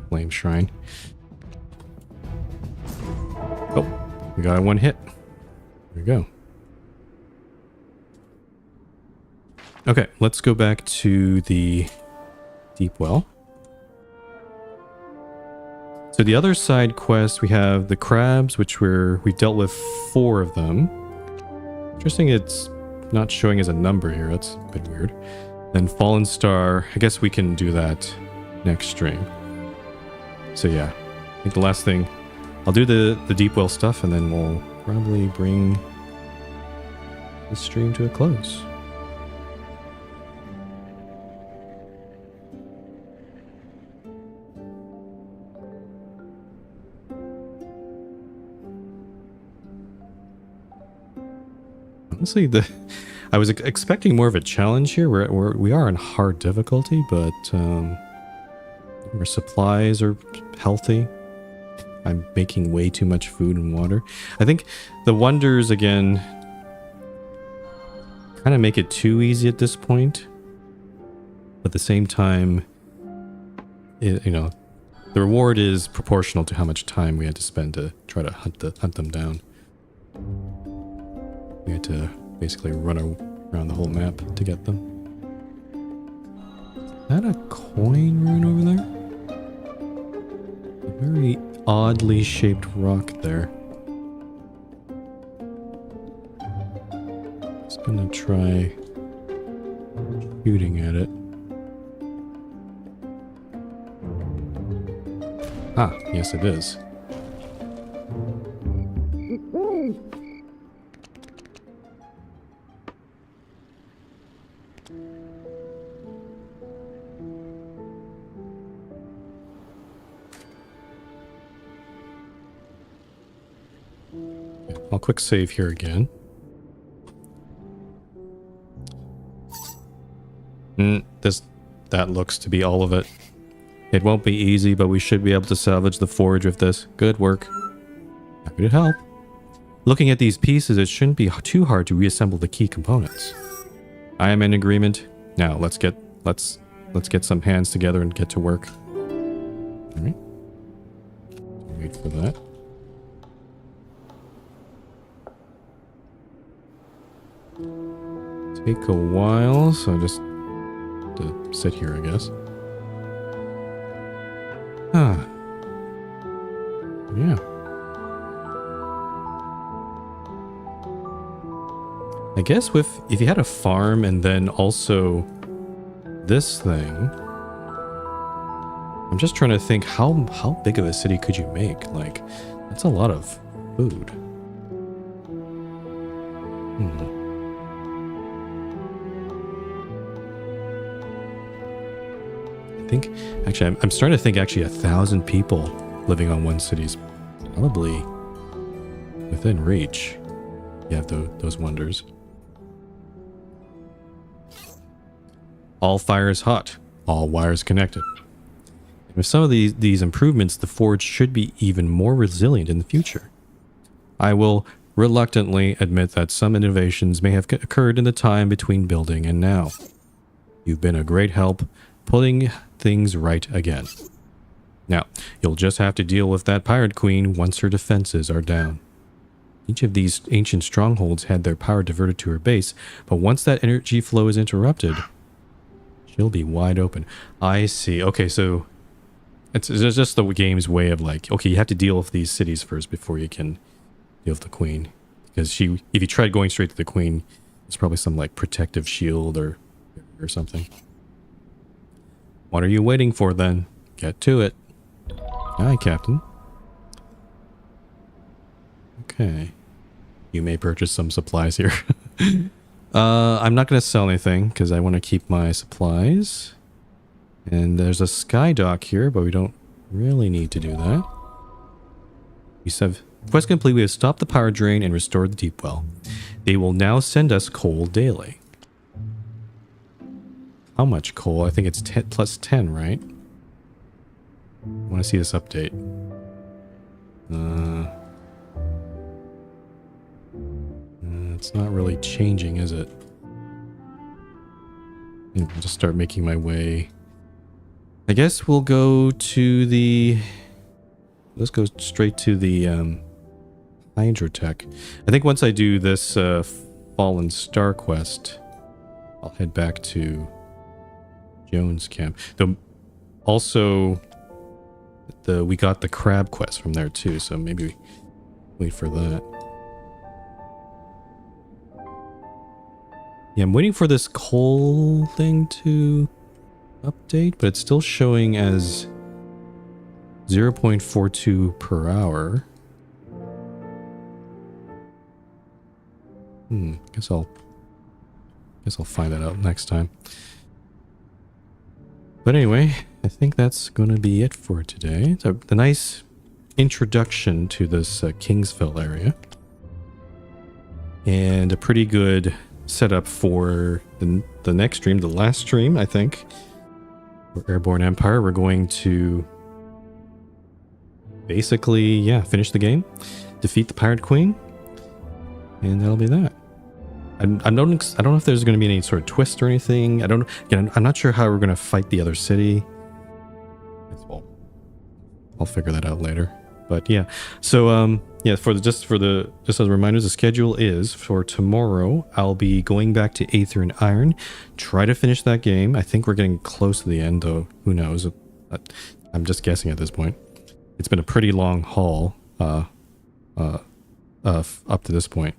A: Flame shrine. Oh, we got one hit. There we go. Okay, let's go back to the Deepwell. So the other side quest, we have the crabs, which we've dealt with 4 of them. Interesting, it's not showing as a number here. That's a bit weird. Then Fallen Star. I guess we can do that next stream. So yeah, I think the last thing, I'll do the Deepwell stuff, and then we'll probably bring the stream to a close. Honestly, I was expecting more of a challenge here. We are on hard difficulty, but our supplies are healthy. I'm making way too much food and water. I think the wonders, again, kind of make it too easy at this point. But at the same time, you know, the reward is proportional to how much time we had to spend to try to hunt them down. We had to basically run around the whole map to get them. Is that a coin rune over there? A very oddly shaped rock there. Just gonna try shooting at it. Ah, yes it is. I'll quick save here again. That looks to be all of it. It won't be easy, but we should be able to salvage the forge with this. Good work. Happy to help. Looking at these pieces, it shouldn't be too hard to reassemble the key components. I am in agreement. Now let's get some hands together and get to work. All right. Wait for that. Take a while, so just to sit here, I guess. Yeah. I guess if you had a farm and then also this thing, I'm just trying to think how big of a city could you make? Like, that's a lot of food. I think actually I'm starting to think actually 1,000 people living on one city is probably within reach. You have those wonders. All fires hot, all wires connected. And with some of these improvements, the forge should be even more resilient in the future. I will reluctantly admit that some innovations may have occurred in the time between building and now. You've been a great help putting things right again. Now, you'll just have to deal with that pirate queen once her defenses are down. Each of these ancient strongholds had their power diverted to her base, but once that energy flow is interrupted, she'll be wide open. I see. Okay, so it's just the game's way of like, okay, you have to deal with these cities first before you can deal with the queen. Because if you tried going straight to the queen, it's probably some like protective shield or something. What are you waiting for then? Get to it. Aye, Captain. Okay. You may purchase some supplies here. I'm not going to sell anything because I want to keep my supplies. And there's a sky dock here, but we don't really need to do that. We have quest complete. We have stopped the power drain and restored the deep well. They will now send us coal daily. How much coal? I think it's 10 plus 10, right? I want to see this update. It's not really changing, is it? I'll just start making my way. I guess we'll go to the... Let's go straight to the Hydrotech. I think once I do this Fallen Star quest, I'll head back to Jones Camp. Though also, we got the crab quest from there too, so maybe we wait for that. Yeah, I'm waiting for this coal thing to update, but it's still showing as 0.42 per hour. Guess I'll find that out next time. But anyway, I think that's going to be it for today. It's a nice introduction to this Kingsville area. And a pretty good setup for the next stream, the last stream, I think. For Airborne Empire, we're going to basically, yeah, finish the game, defeat the Pirate Queen, and that'll be that. I don't know if there's going to be any sort of twist or anything. I'm not sure how we're going to fight the other city. I'll figure that out later. But yeah, so yeah, just as a reminder, the schedule is for tomorrow. I'll be going back to Aether and Iron, try to finish that game. I think we're getting close to the end, though. Who knows? I'm just guessing at this point. It's been a pretty long haul up to this point.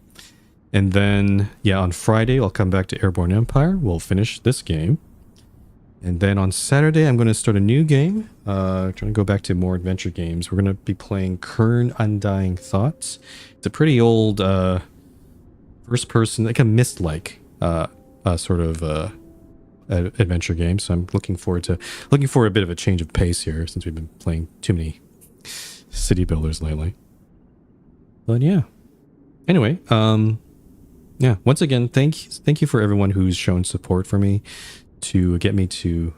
A: And then, yeah, on Friday, I'll come back to Airborne Empire. We'll finish this game. And then on Saturday, I'm going to start a new game. Trying to go back to more adventure games. We're going to be playing Kern Undying Thoughts. It's a pretty old first person, like a Myst-like sort of adventure game. So I'm looking for a bit of a change of pace here since we've been playing too many city builders lately. But yeah. Anyway, yeah, once again, thank you for everyone who's shown support for me to get me to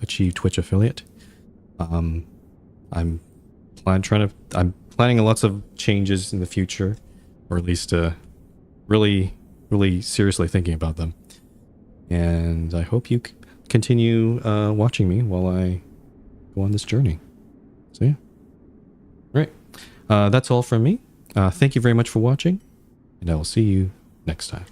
A: achieve Twitch affiliate. I'm planning lots of changes in the future. or at least really, really seriously thinking about them. And I hope you continue watching me while I go on this journey. So yeah. Right. That's all from me. Thank you very much for watching, and I will see you next time.